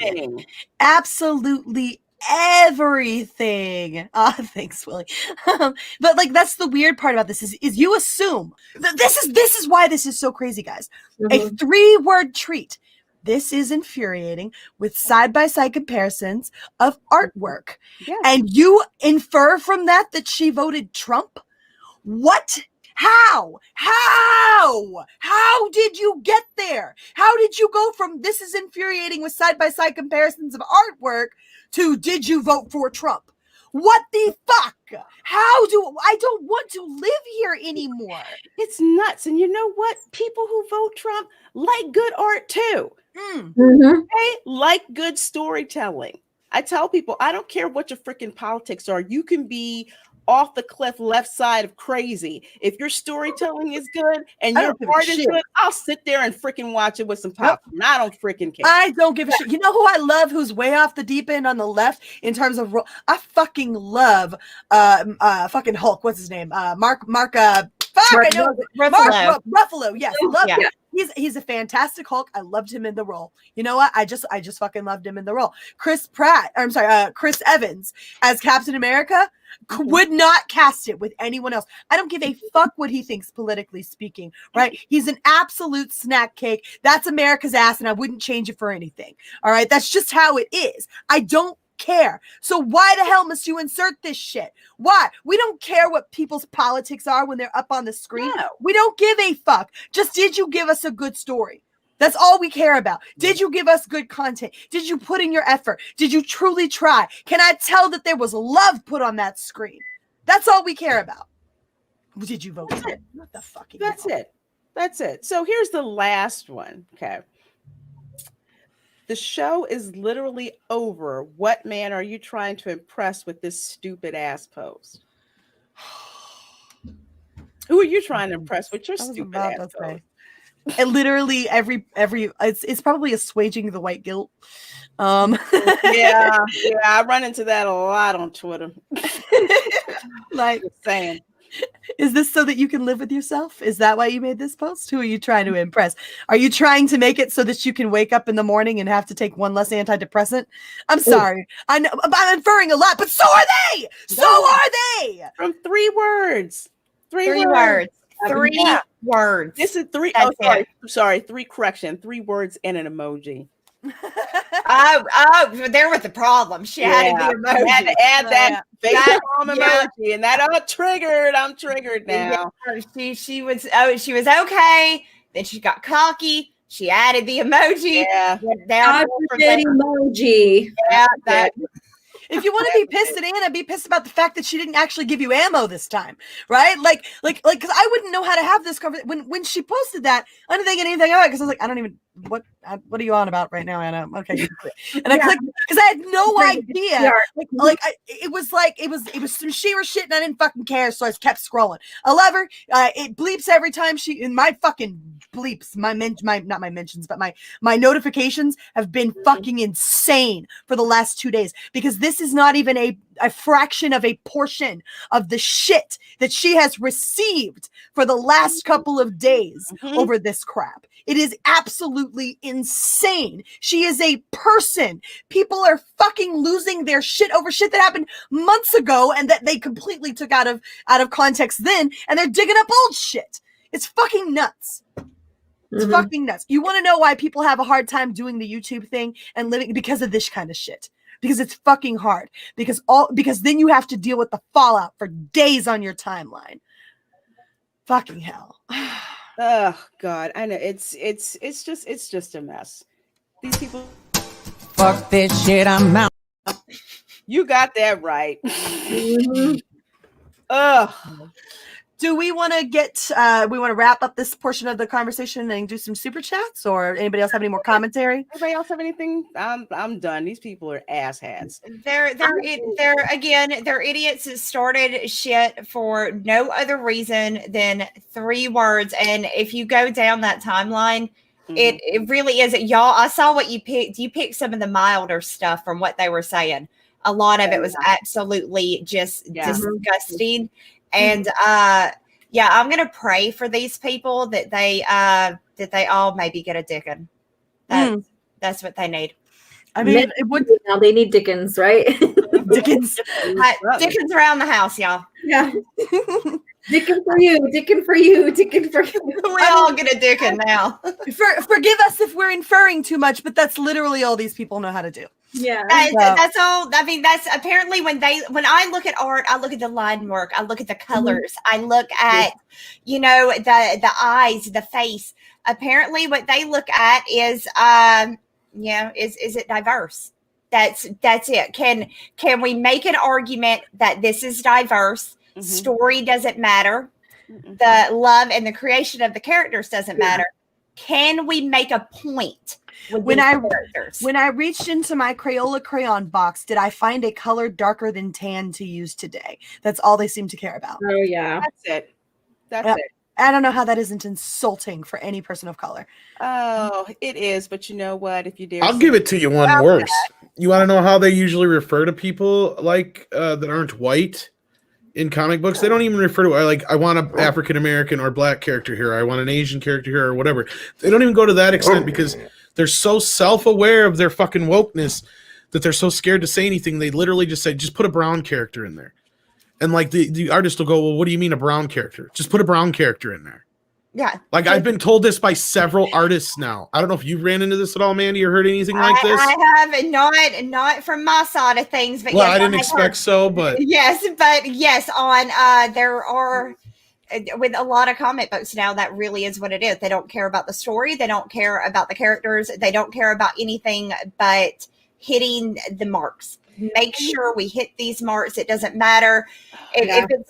Absolutely everything. Thanks, Willie. But like, that's the weird part about this is you assume that this is why this is so crazy, guys. A 3-word treat. This is infuriating with side-by-side comparisons of artwork. Yeah. And you infer from that she voted Trump? What? How did you get there? How did you go from this is infuriating with side-by-side comparisons of artwork to did you vote for Trump? What the fuck? I don't want to live here anymore. It's nuts. And you know what? People who vote Trump like good art too. They like good storytelling. I tell people, I don't care what your freaking politics are. You can be off the cliff left side of crazy. If your storytelling is good and your art is good, I'll sit there and freaking watch it with some popcorn. I don't freaking care. I don't give a shit. You know who I love who's way off the deep end on the left in terms of I fucking love fucking Hulk. What's his name? Mark Ruffalo. Yes, love him. He's a fantastic Hulk. I loved him in the role. You know what? I just fucking loved him in the role. Chris Evans as Captain America would not cast it with anyone else. I don't give a fuck what he thinks politically speaking, right? He's an absolute snack cake. That's America's ass, and I wouldn't change it for anything. All right? That's just how it is. I don't care. So why the hell must you insert this shit? Why? We don't care what people's politics are when they're up on the screen. No. We don't give a fuck. Just did you give us a good story? That's all we care about. Did you give us good content? Did you put in your effort? Did you truly try? Can I tell that there was love put on that screen? That's all we care about. Did you vote? That's it. What the fucking That's hell? it. That's it. So here's the last one. Okay. The show is literally over. What man are you trying to impress with this stupid ass post? Who are you trying to impress with your stupid ass post? And literally every it's probably assuaging the white guilt. Yeah, I run into that a lot on Twitter. Like just saying. Is this so that you can live with yourself? Is that why you made this post? Who are you trying to impress? Are you trying to make it so that you can wake up in the morning and have to take one less antidepressant? I'm sorry. I know I'm inferring a lot, but so are they. So are they. From 3 words. Three words. Three words. This is 3. That's sorry. 3 correction. 3 words and an emoji. There was the problem. She added the emoji. You had to add that face That- palm emoji, and that triggered. I'm triggered now. Yeah, she was okay. Then she got cocky. She added the emoji. Yeah. Went down from there. emoji. Yeah, that. If you want to be pissed at Anna, be pissed about the fact that she didn't actually give you ammo this time, right? Like, because I wouldn't know how to have this conversation. When she posted that, I didn't think anything of it because I was like, I don't even what are you on about right now, Anna? Okay, and I clicked because I had no idea. It was some She-Ra shit, and I didn't fucking care, so I just kept scrolling. I love her. It bleeps every time she in my fucking bleeps. My not my mentions, but my notifications have been fucking insane for the last 2 days because this is not even a fraction of a portion of the shit that she has received for the last couple of days over this crap. It is absolutely insane. She is a person. People are fucking losing their shit over shit that happened months ago and that they completely took out of context then, and they're digging up old shit. It's fucking nuts. It's fucking nuts. You want to know why people have a hard time doing the YouTube thing and living? Because of this kind of shit. Because it's fucking hard. Because then you have to deal with the fallout for days on your timeline. Fucking hell. Oh God, I know it's just a mess. These people, fuck this shit. I'm out. You got that right. Ugh. Do we want to we want to wrap up this portion of the conversation and do some super chats, or anybody else have any more commentary? Anybody else have anything? I'm done. These people are asshats. They're idiots that started shit for no other reason than 3 words. And if you go down that timeline, it really is. Y'all, I saw what you picked. You picked some of the milder stuff from what they were saying. A lot of it was absolutely just disgusting. And I'm gonna pray for these people that they all maybe get a Dickin. That's what they need. I mean, it would now they need Dickens, right? Dickens, Dickens around the house, y'all. Yeah. Dickin for you, Dickin for you, Dickin for you. We all get a Dickin now. Forgive us if we're inferring too much, but that's literally all these people know how to do. Yeah, that's all. I mean, that's apparently when I look at art, I look at the line work, I look at the colors, I look at the eyes, the face. Apparently, what they look at is is it diverse? That's it. Can we make an argument that this is diverse? Story doesn't matter. The love and the creation of the characters doesn't matter. Can we make a point? When I reached into my Crayola crayon box, did I find a color darker than tan to use today? That's all they seem to care about. Oh yeah, that's it. I don't know how that isn't insulting for any person of color. Oh, it is. But you know what? If you dare, I'll give it to you one worse. You want to know how they usually refer to people like that aren't white in comic books? They don't even refer to I want an African American or black character here. I want an Asian character here or whatever. They don't even go to that extent because they're so self-aware of their fucking wokeness that they're so scared to say anything. They literally just say, just put a brown character in there. And like the artist will go, well, what do you mean a brown character? Just put a brown character in there. Yeah. Like I've been told this by several artists now. I don't know if you ran into this at all, Mandy, or heard anything like this. I have not from my side of things, but well, yes, I didn't expect so, but yes, on there are with a lot of comic books now, that really is what it is. They don't care about the story, they don't care about the characters, they don't care about anything but hitting the marks. Make sure we hit these marks. It doesn't matter if it's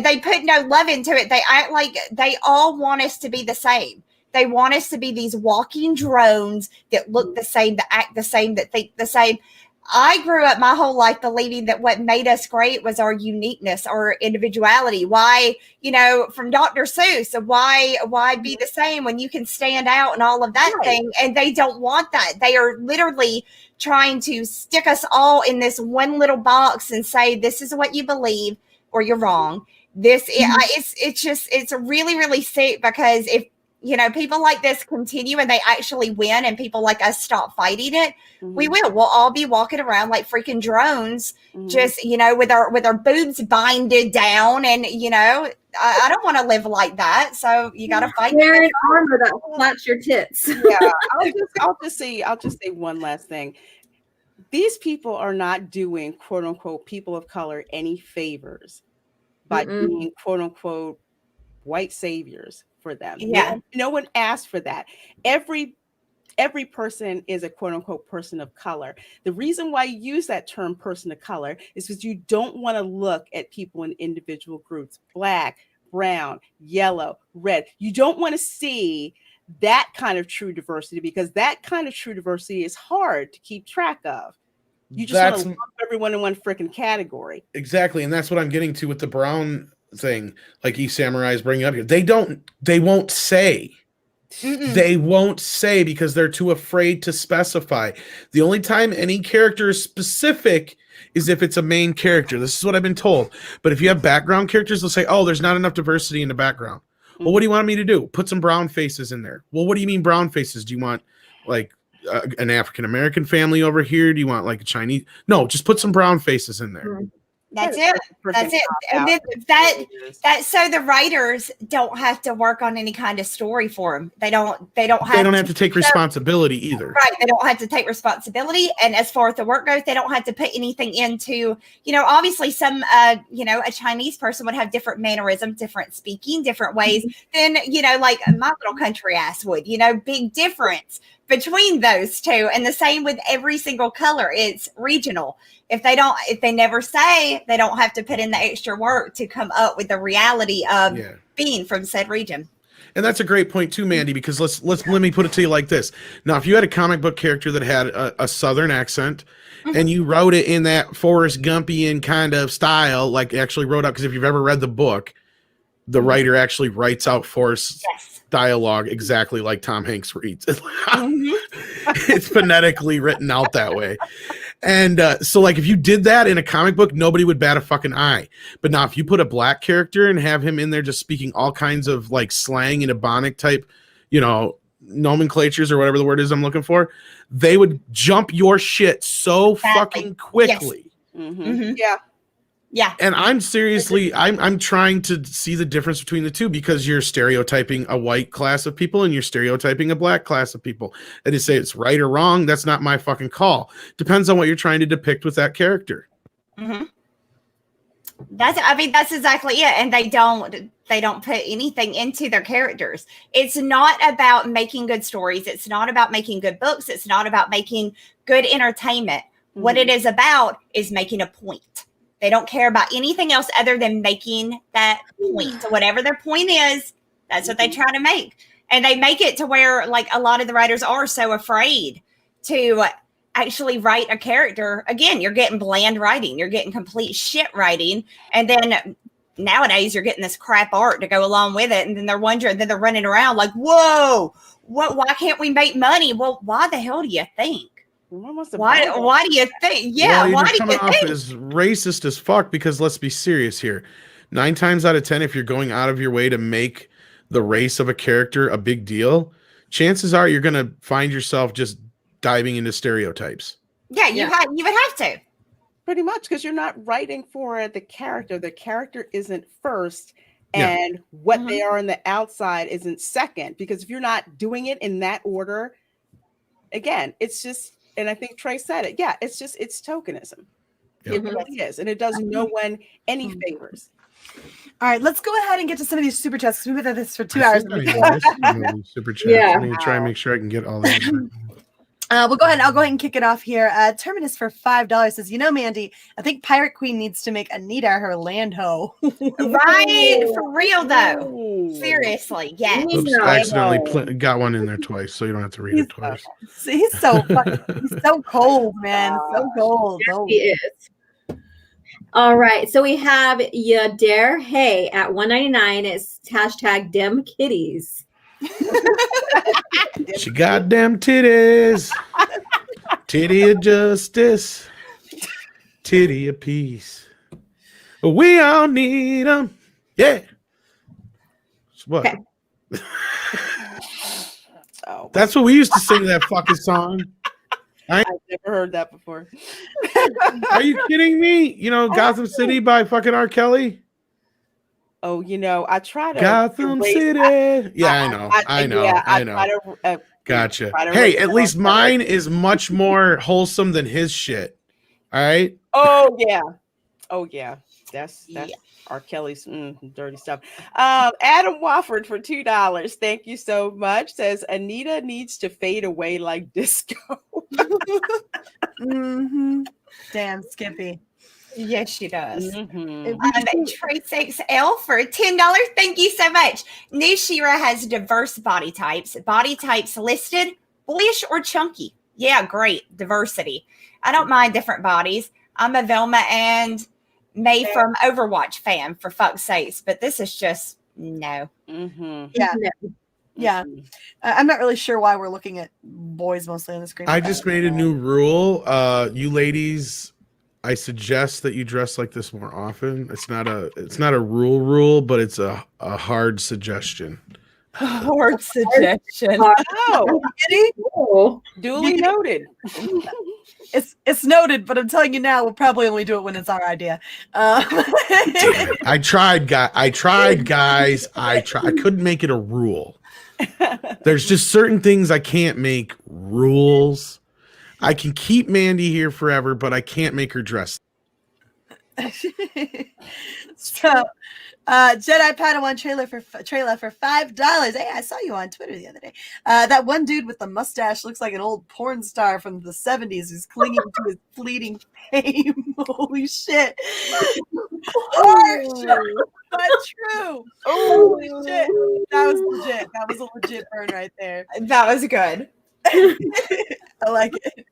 they put no love into it. They act like they all want us to be the same. They want us to be these walking drones that look the same, that act the same, that think the same. I grew up my whole life believing that what made us great was our uniqueness, our individuality. Why, from Dr. Seuss, why be the same when you can stand out and all of that thing? And they don't want that. They are literally trying to stick us all in this one little box and say, this is what you believe or you're wrong. It's really, really sick, because if, people like this continue and they actually win and people like us stop fighting it, we'll all be walking around like freaking drones, just, with our boobs binded down and, I don't want to live like that. So you got to fight. Wearing armor that flaps your tits. Yeah, I'll just say one last thing. These people are not doing quote unquote people of color any favors by being quote unquote white saviors for them. Yeah. No one asked for that. Every person is a quote unquote person of color. The reason why you use that term person of color is because you don't want to look at people in individual groups, black, brown, yellow, red. You don't want to see that kind of true diversity, because that kind of true diversity is hard to keep track of. You just want to lump everyone in one freaking category. Exactly. And that's what I'm getting to with the brown thing. Like E-Samurai is bringing up here. They won't say. They won't say because they're too afraid to specify. The only time any character is specific is if it's a main character. This is what I've been told. But if you have background characters, they'll say, oh, there's not enough diversity in the background. Well, what do you want me to do? Put some brown faces in there. Well, what do you mean brown faces? Do you want like an African-American family over here? Do you want like a Chinese? No, just put some brown faces in there. That's it. That's it. And then that so the writers don't have to work on any kind of story for them. They don't have to take responsibility either. Right. They don't have to take responsibility. And as far as the work goes, they don't have to put anything into, obviously some, a Chinese person would have different mannerisms, different speaking, different ways than, like my little country ass would, big difference between those two. And the same with every single color. It's regional. If they never say, they don't have to put in the extra work to come up with the reality of being from said region. And that's a great point too, Mandy, because let me put it to you like this. Now, if you had a comic book character that had a Southern accent and you wrote it in that Forrest Gumpian kind of style, like actually wrote out, because if you've ever read the book, the writer actually writes out Forrest's dialogue exactly like Tom Hanks reads. It's phonetically written out that way. And so like if you did that in a comic book, nobody would bat a fucking eye. But now if you put a black character and have him in there just speaking all kinds of like slang and Ebonic type, nomenclatures or whatever the word is I'm looking for, they would jump your shit so fucking quickly. Yeah. And I'm seriously, I'm trying to see the difference between the two, because you're stereotyping a white class of people and you're stereotyping a black class of people. And to say it's right or wrong, that's not my fucking call. Depends on what you're trying to depict with that character. That's exactly it. And they don't put anything into their characters. It's not about making good stories. It's not about making good books. It's not about making good entertainment. What it is about is making a point. They don't care about anything else other than making that point. So whatever their point is, that's what they try to make. And they make it to where like a lot of the writers are so afraid to actually write a character. Again, you're getting bland writing. You're getting complete shit writing. And then nowadays you're getting this crap art to go along with it. And then they're wondering, then they're running around like, whoa, why can't we make money? Well, why the hell do you think? Why do you think? Yeah, well, why do you coming off think? as racist as fuck, because let's be serious here. 9 times out of 10, if you're going out of your way to make the race of a character a big deal, chances are you're going to find yourself just diving into stereotypes. Yeah, you would have to. Pretty much, because you're not writing for the character. The character isn't first, and what they are on the outside isn't second. Because if you're not doing it in that order, again, it's just. And I think Trey said it. Yeah, it's tokenism. It really is. And it does no one any favors. All right, let's go ahead and get to some of these super chats, because we've been at this for 2 hours. Super chats. I'm going to try and make sure I can get all that. We'll go ahead. I'll go ahead and kick it off here. Terminus for $5 says, Mandy, I think Pirate Queen needs to make Anita her land hoe. Right, for real though. Seriously, yeah. Oops, I accidentally got one in there twice, so you don't have to read it twice. He's so cold, man. So cold. Yes, he is. All right, so we have Yadair Hey at $1.99. It's hashtag Dem Kitties. She goddamn titties. Titty of justice. Titty of peace. We all need them. Yeah. What? Okay. That's what we used to sing, that fucking song. I've never heard that before. Are you kidding me? Gotham City by fucking R. Kelly? Oh, you know, I try to Gotham erase- City. Yeah, I know. I try to, Gotcha. try to Hey, erase at it least on mine is much more wholesome than his shit. All right. Oh yeah. Oh yeah. That's Yeah. R. Kelly's dirty stuff. Adam Wofford for $2. Thank you so much. Says Anita needs to fade away like disco. Damn, Skippy. Yes, she does. Mhm. Trace XL for $10. Thank you so much. New She-Ra has diverse body types. Body types listed: boyish or chunky. Yeah, great diversity. I don't mind different bodies. I'm a Velma and May from Overwatch fan, for fuck's sakes, but this is just no. Mm-hmm. Yeah. No. Yeah. I'm not really sure why we're looking at boys mostly on the screen. I just made a new rule. You ladies, I suggest that you dress like this more often. It's not a rule, but it's a hard suggestion. Hard suggestion. Oh, duly noted. It's noted, but I'm telling you now, we'll probably only do it when it's our idea. I tried, guys. I couldn't make it a rule. There's just certain things I can't make rules. I can keep Mandy here forever, but I can't make her dress. So, Jedi Padawan trailer for $5. Hey, I saw you on Twitter the other day. That one dude with the mustache looks like an old porn star from the 70s who's clinging to his fleeting fame. Holy shit. Harsh, but true. Holy shit. That was legit. That was a legit burn right there. That was good. I like it.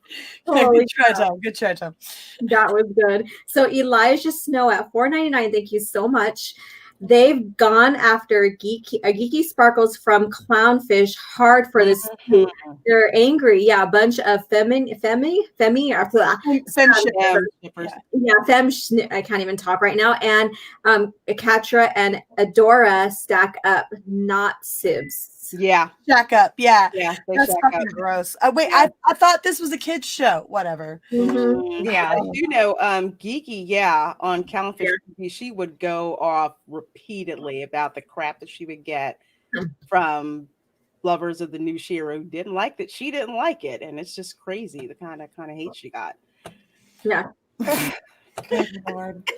Good try, Tom. Good try, Tom. That was good. So Elijah Snow at $4.99. Thank you so much. They've gone after Geeky Sparkles from Clownfish hard for this. They're angry. Yeah, a bunch of femme. I can't even talk right now. And Katra and Adora stack up, not Sibs. Yeah. Jack up. Yeah. Yeah. That's fucking gross. Wait, I thought this was a kid's show. Whatever. Mm-hmm. Yeah. I do know Geeky, yeah, on Clownfish TV, she would go off repeatedly about the crap that she would get from lovers of the new She-Ra who didn't like that. She didn't like it. And it's just crazy the kind of hate she got. Yeah. Good Lord.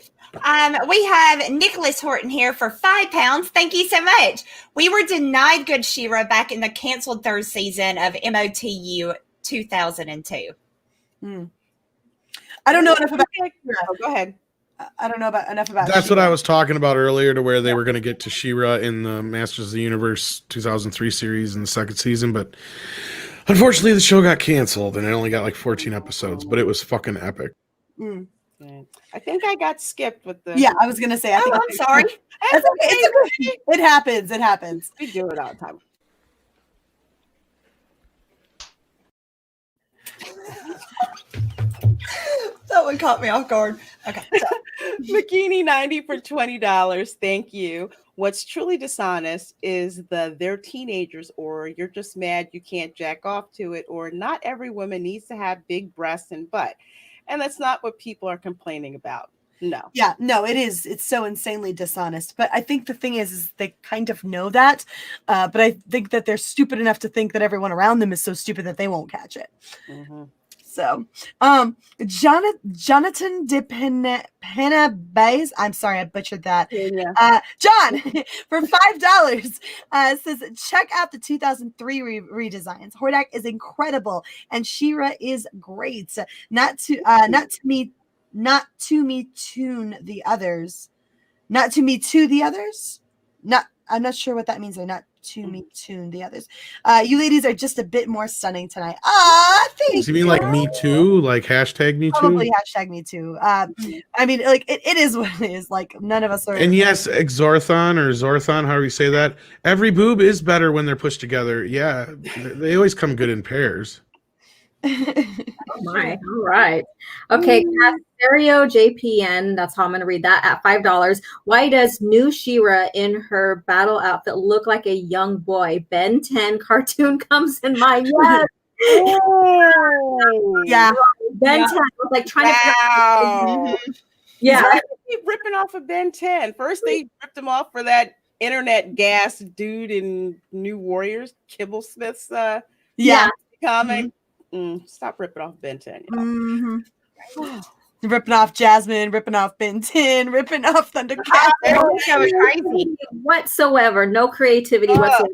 We have Nicholas Horton here for £5. Thank you so much. We were denied good She-Ra back in the canceled third season of MOTU 2002. I don't know enough about Oh, go ahead. I don't know enough about That's She-Ra. what I was talking about earlier, to where they were going to get to She-Ra in the Masters of the Universe 2003 series in the second season, but unfortunately the show got canceled and it only got like 14 episodes, but it was fucking epic. I think I got skipped with the. Yeah, I was gonna say. I'm sorry. It's okay. It's okay. It happens. It happens. We do it all the time. That one caught me off guard. Okay. Bikini 90 for $20. Thank you. What's truly dishonest is they're teenagers, or you're just mad you can't jack off to it, or not every woman needs to have big breasts and butt. And that's not what people are complaining about. No. Yeah, no, it is. It's so insanely dishonest. But I think the thing is they kind of know that. But I think that they're stupid enough to think that everyone around them is so stupid that they won't catch it. Mm-hmm. So, Jonathan de Penabays, I'm sorry, I butchered that. Yeah. John, for $5, says, check out the 2003 redesigns. Hordak is incredible, and She-Ra is great. Not to me tune the others. Not to me to the others. I'm not sure what that means. They're not to me tune the others. You ladies are just a bit more stunning tonight. Thanks. Do you mean like me too? Like hashtag me too? Probably hashtag me too. I mean, like it is what it is. Like none of us are. And yes, Zorthon, however you say that. Every boob is better when they're pushed together. Yeah, they always come good in pairs. Oh my, all right. Okay, Stereo JPN, that's how I'm going to read that, at $5. Why does new She-Ra in her battle outfit look like a young boy? Ben 10 cartoon comes in mind. Yes. Yeah. Ben 10 was like trying to. Wow. Yeah. keep ripping off of Ben 10. First, they ripped him off for that internet gas dude in New Warriors, Kibblesmith's comic. Stop ripping off Ben 10. Ripping off Jasmine, ripping off Ben 10, ripping off Thundercat. Crazy whatsoever. No creativity whatsoever.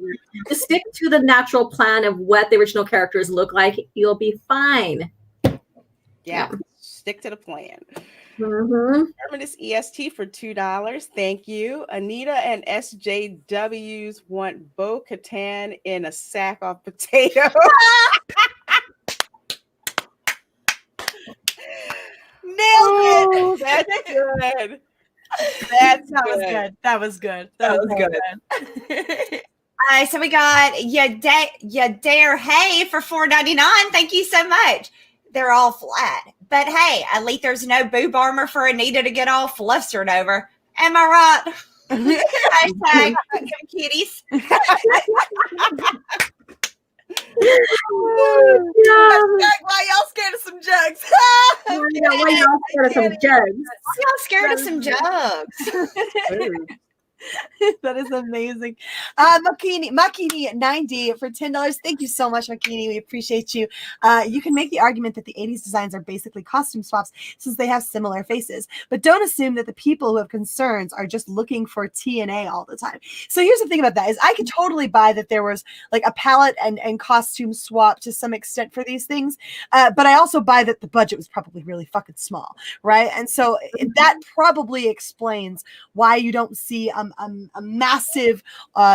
Just stick to the natural plan of what the original characters look like. You'll be fine. Yeah. Stick to the plan. Terminus EST for $2. Thank you. Anita and SJWs want Bo Katan in a sack of potatoes. Nailed it. That's good. That was good. So we got Ya Dare Hey for $4.99. Thank you so much. They're all flat. But hey, at least there's no boob armor for Anita to get all flustered over. Am I right? Hashtag kitties. Why y'all scared of some jugs? Why y'all scared of some jugs? Y'all scared of some jugs. That is amazing. Makini 90 for $10. Thank you so much, Makini. We appreciate you. You can make the argument that the 80s designs are basically costume swaps since they have similar faces, but don't assume that the people who have concerns are just looking for TNA all the time. So here's the thing about that is I could totally buy that there was like a palette and costume swap to some extent for these things, but I also buy that the budget was probably really fucking small, right? And so that probably explains why you don't see a massive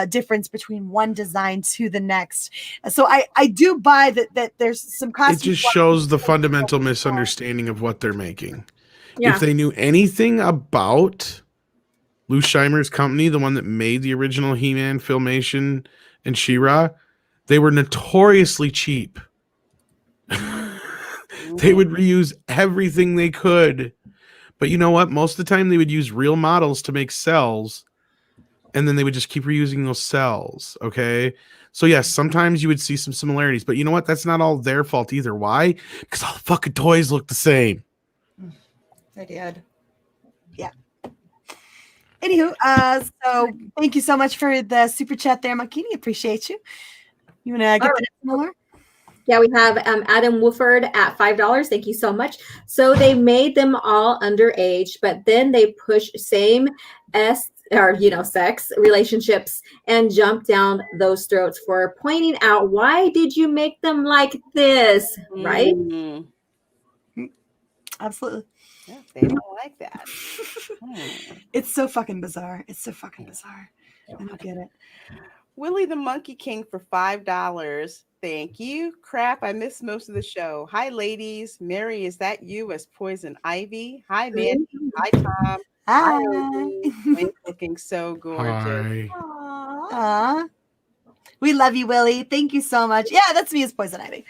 difference between one design to the next. So I do buy that there's some costume. It just shows the fundamental misunderstanding of what they're making. If they knew anything about Lou Scheimer's company, the one that made the original He-Man Filmation and She-Ra, they were notoriously cheap. They would reuse everything they could. But you know what? Most of the time they would use real models to make cells, and then they would just keep reusing those cells, okay? So yes, sometimes you would see some similarities, but you know what? That's not all their fault either. Why? Because all the fucking toys look the same. They did. Yeah. Anywho, so thank you so much for the super chat there, Makini. Appreciate you. You want to get the next one more? Yeah, we have Adam Wooford at $5. Thank you so much. So they made them all underage, but then they push same sex relationships and jump down those throats for pointing out, why did you make them like this? Right? Absolutely. Yeah, they don't like that. It's so fucking bizarre. I don't get it. Willie the Monkey King for $5. Thank you. Crap, I missed most of the show. Hi, ladies. Mary, is that you as Poison Ivy? Hi, Mandy. Hi, Tom. Hi. Wayne's looking so gorgeous. Aww. We love you, Willie. Thank you so much. Yeah, that's me as Poison Ivy.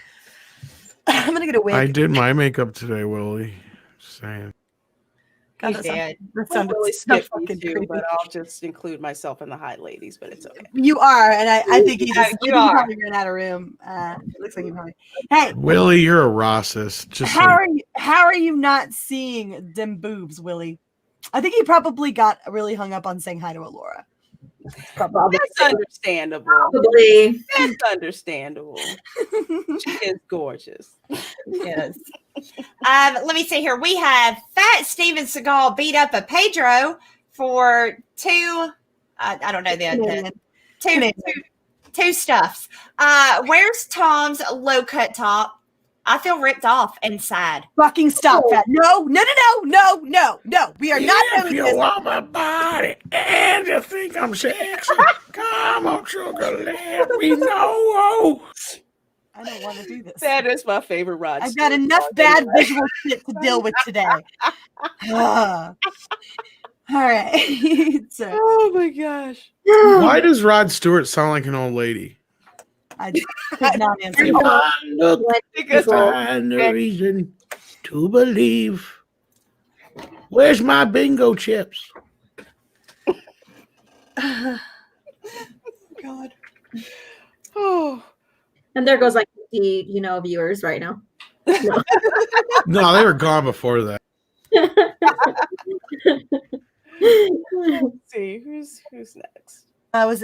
I'm gonna get a wig. I did my makeup today, Willie. Just saying. God, That sounds sounded really so skip me fucking too, creepy. but I'll just include myself in the high ladies, but it's okay. You are, and I think you just you are. probably ran out of room. It looks like you probably. Hey, Willie, you're a Rossist. Just how are you not seeing them boobs, Willie? I think he probably got really hung up on saying hi to Alora. That's understandable. Probably. That's understandable. She is gorgeous. Yes. Let me see here. We have Fat Steven Seagal beat up a Pedro for two. I don't know the two stuffs. Where's Tom's low cut top? I feel ripped off inside. Fucking stop that. No. We are not if doing you this. want my body and you think I'm sexy, come on, sugar, let me know. I don't want to do this. That is my favorite Rod. I've got enough bad visual shit to deal with today. All right. So, Oh my gosh. Why does Rod Stewart sound like an old lady? I could not answer. If I look Because find a reason to believe. Where's my bingo chips? God. oh, And there goes like 50, viewers right now. No. No, they were gone before that. Let's see who's next. I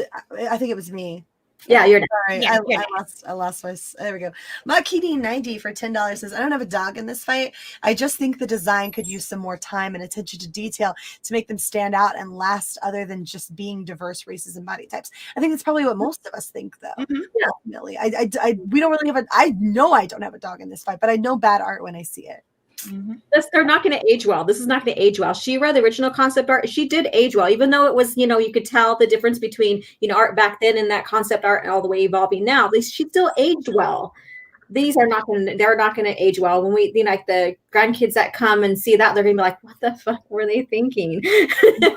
think it was me. Yeah, you're Sorry, Yeah, I lost my. There we go. Makini90 for $10 says, I don't have a dog in this fight. I just think the design could use some more time and attention to detail to make them stand out and last, other than just being diverse races and body types. I think that's probably what most of us think, though. Ultimately, we don't really have I know I don't have a dog in this fight, but I know bad art when I see it. They're not going to age well. This is not going to age well. She-Ra, the original concept art, she did age well, even though it was, you could tell the difference between, art back then and that concept art and all the way evolving now. At least she still aged well. These are not going to, they're not going to age well. When we, like the grandkids that come and see that, they're going to be like, what the fuck were they thinking? Kind of.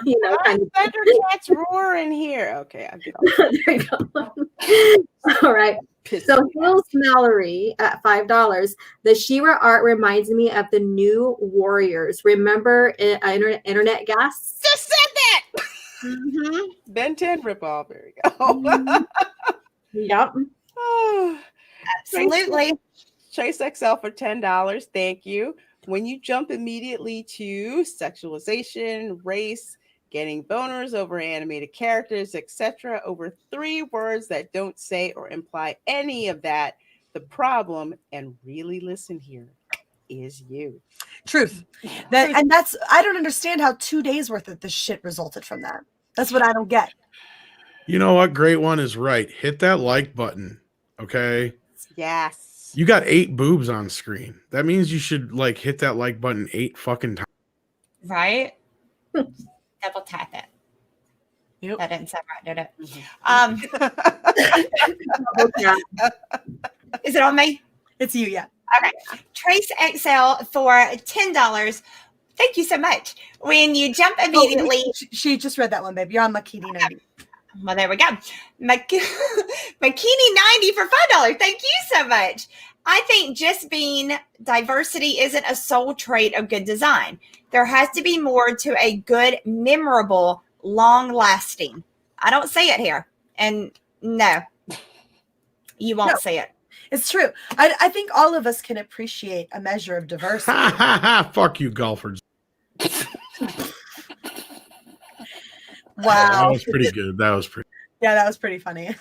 Thundercats roar in here. Okay, I'll get off. There you go. All right. So Hills Mallory at $5. The She-Ra art reminds me of the New Warriors. Remember Internet Gas? Just said that. Ben 10 ripoff. There we go. Yep. Oh, Absolutely. Trace XL for $10. Thank you. When you jump immediately to sexualization, race, getting boners over animated characters, etc., over 3 words that don't say or imply any of that, the problem, and really listen here, is you. Truth. That's I don't understand how 2 days worth of this shit resulted from that. That's what I don't get. You know what? Great one is right. Hit that like button. Okay. Yes. You got 8 boobs on screen. That means you should hit that like button 8 fucking times. Right? Double tap it. Yep. That didn't sound right, did it? Is it on me? It's you, yeah. Okay. Trace XL for $10. Thank you so much. When you jump immediately. She just read that one, babe. You're on Makini90. Well, there we go. Makini90 for $5. Thank you so much. I think just being diversity isn't a sole trait of good design. There has to be more to a good, memorable, long-lasting. I don't see it here. And no, you won't see it. It's true. I think all of us can appreciate a measure of diversity. Fuck you, golfers. Wow. That was pretty good. That was pretty. Yeah, that was pretty funny.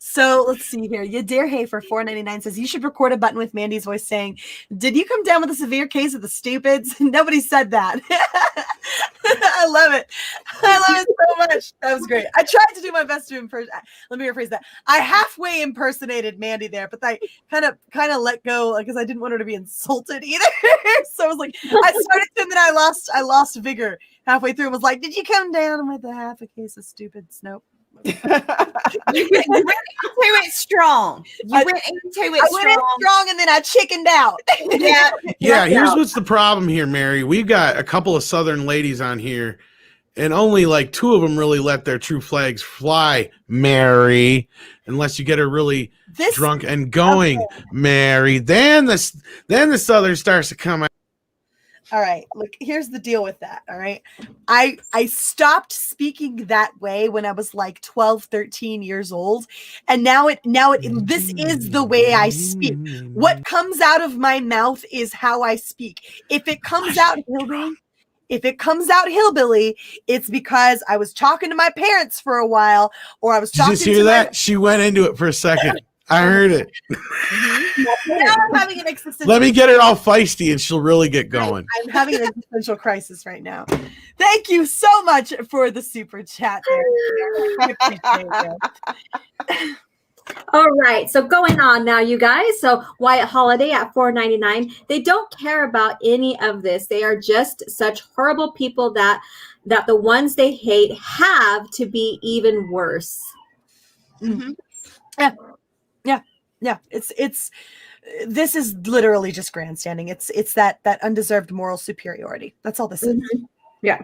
So let's see here. Yadir for $4.99 says, you should record a button with Mandy's voice saying, did you come down with a severe case of the stupids? Nobody said that. I love it. I love it so much. That was great. I tried to do my best to impersonate. Let me rephrase that. I halfway impersonated Mandy there, but I kind of let go because I didn't want her to be insulted either. So I was like, I started to, and then I lost vigor halfway through and was like, did you come down with a half a case of stupid Nope. You went into it strong. I went in strong and then I chickened out. Yeah, here's what's the problem here, Mary. We've got a couple of Southern ladies on here, and only 2 of them really let their true flags fly, Mary. Unless you get her really drunk and going, Mary. Then the Southern starts to come out. All right, look, here's the deal with that. All right. I stopped speaking that way when I was 12, 13 years old. And now this is the way I speak. What comes out of my mouth is how I speak. If it comes out hillbilly, it's because I was talking to my parents for a while, or I was talking Did you just hear that? She went into it for a second. I heard it. Now I'm having an existential. Let me get her all feisty and she'll really get going. I'm having an existential crisis right now. Thank you so much for the super chat. I appreciate it. All right, so going on now, you guys. So Wyatt Holiday at $4.99. They don't care about any of this. They are just such horrible people that the ones they hate have to be even worse. Mm-hmm. Yeah. It's this is literally just grandstanding. It's that undeserved moral superiority. That's all this is. Mm-hmm. Yeah.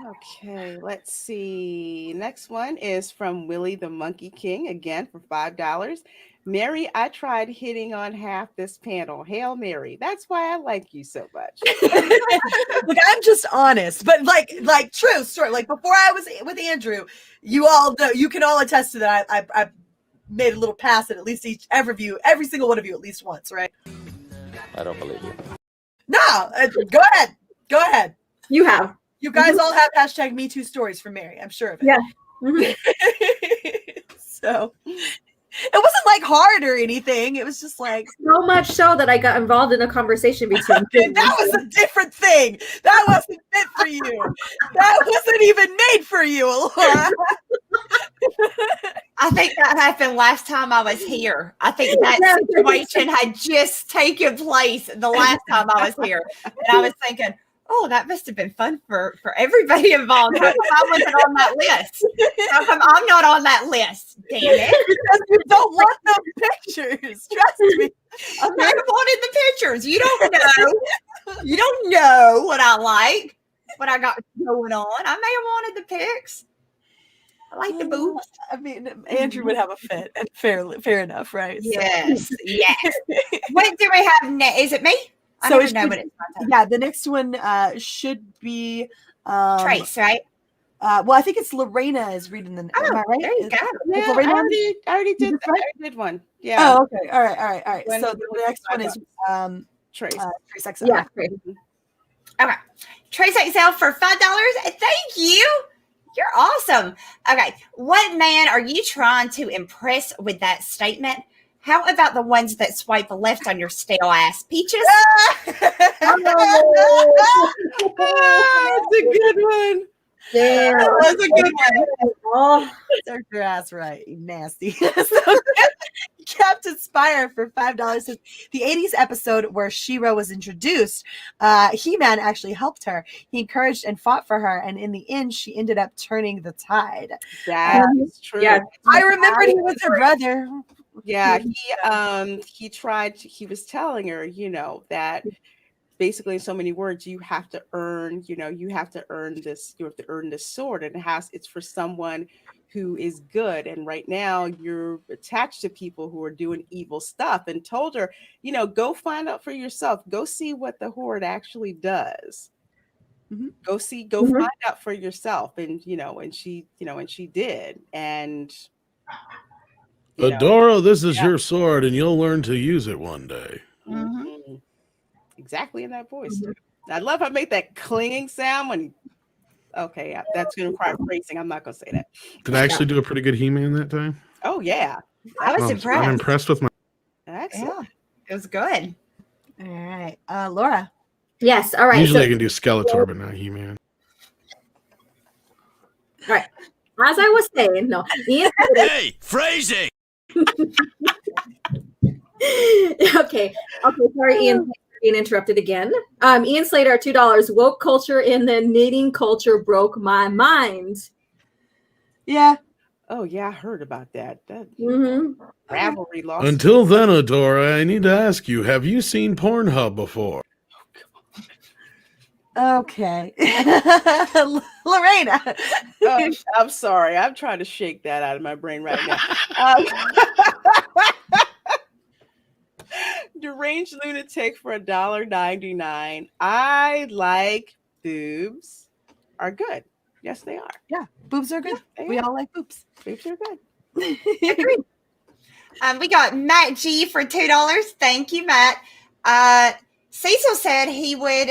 Okay, let's see. Next one is from Willie the Monkey King, again for $5. Mary, I tried hitting on half this panel. Hail Mary. That's why I like you so much. Look, I'm just honest, but like true story. Like before I was with Andrew, you all know, you can all attest to that. I made a little pass at least every single one of you at least once, right? I don't believe you. No, go ahead. Go ahead. You have. You guys all have hashtag Me Too stories for Mary. I'm sure of it. Yeah. Mhm. So it wasn't like hard or anything. It was just like So much so that I got involved in a conversation between that was a different thing. That wasn't meant for you. That wasn't even made for you, Laura. I think that happened last time I was here. I think that situation had just taken place the last time I was here. And I was thinking, oh, that must have been fun for everybody involved. How come I wasn't on that list? How come I'm not on that list? Damn it. Because you don't want the pictures. Trust me. I may have wanted the pictures. You don't know. You don't know what I like, what I got going on. I may have wanted the pics. I like the boobs. I mean, Andrew would have a fit, and fair enough, right? Yes, yes. What do we have next? Is it me? I So don't know what it's yeah, the next one should be Trace, right? Well, I think it's Lorena is reading the. Oh, am I right? there you go. Is Yeah, Lorena? I already did. did I already did one. Yeah. Oh, okay. All right. When- So the next one is Trace. Trace XL. Yeah. Great. Okay. Trace XL for $5. Thank you. You're awesome. Okay. What man are you trying to impress with that statement? How about the ones that swipe left on your stale ass? Peaches? That's a good one. Yeah. That's a good one. Oh, Serve your ass right, you nasty. So, Captain Spire for $5 says the 80s episode where She-Ra was introduced, He-Man actually helped her. He encouraged and fought for her, and in the end, she ended up turning the tide. That's true. yeah. I remembered he was her brother. Yeah, he was telling her, that basically in so many words, you have to earn this, you have to earn this sword, and it's for someone who is good. And right now you're attached to people who are doing evil stuff, and told her, go find out for yourself, go see what the Horde actually does. Go find out for yourself. And and she did. And Adora, this is your sword, and you'll learn to use it one day. Exactly in that voice. Too. I love how I make that clinging sound when. Okay, yeah, that's gonna require phrasing. I'm not gonna say that. Did I actually do a pretty good He-Man that time? Oh yeah, I was impressed. I'm impressed with my. excellent. It was good. All right. Laura. yes. All right. Usually So, I can do Skeletor, but not He-Man. all right. As I was saying, no. Ian, Hey, phrasing! okay. Sorry, Ian, for being interrupted again. Ian Slater, $2. Woke culture in the knitting culture broke my mind. Yeah. Oh yeah, I heard about that. That Mm-hmm. Ravelry lost. Until then, Adora, I need to ask you: have you seen Pornhub before? Okay. Lorena. Oh, I'm sorry. I'm trying to shake that out of my brain right now. Deranged lunatic for $1.99. I like boobs. Are good. Yes, they are. Yeah, boobs are good. They We are. all like boobs. Boobs are good. We got Matt G for $2. Thank you, Matt. Cecil said he would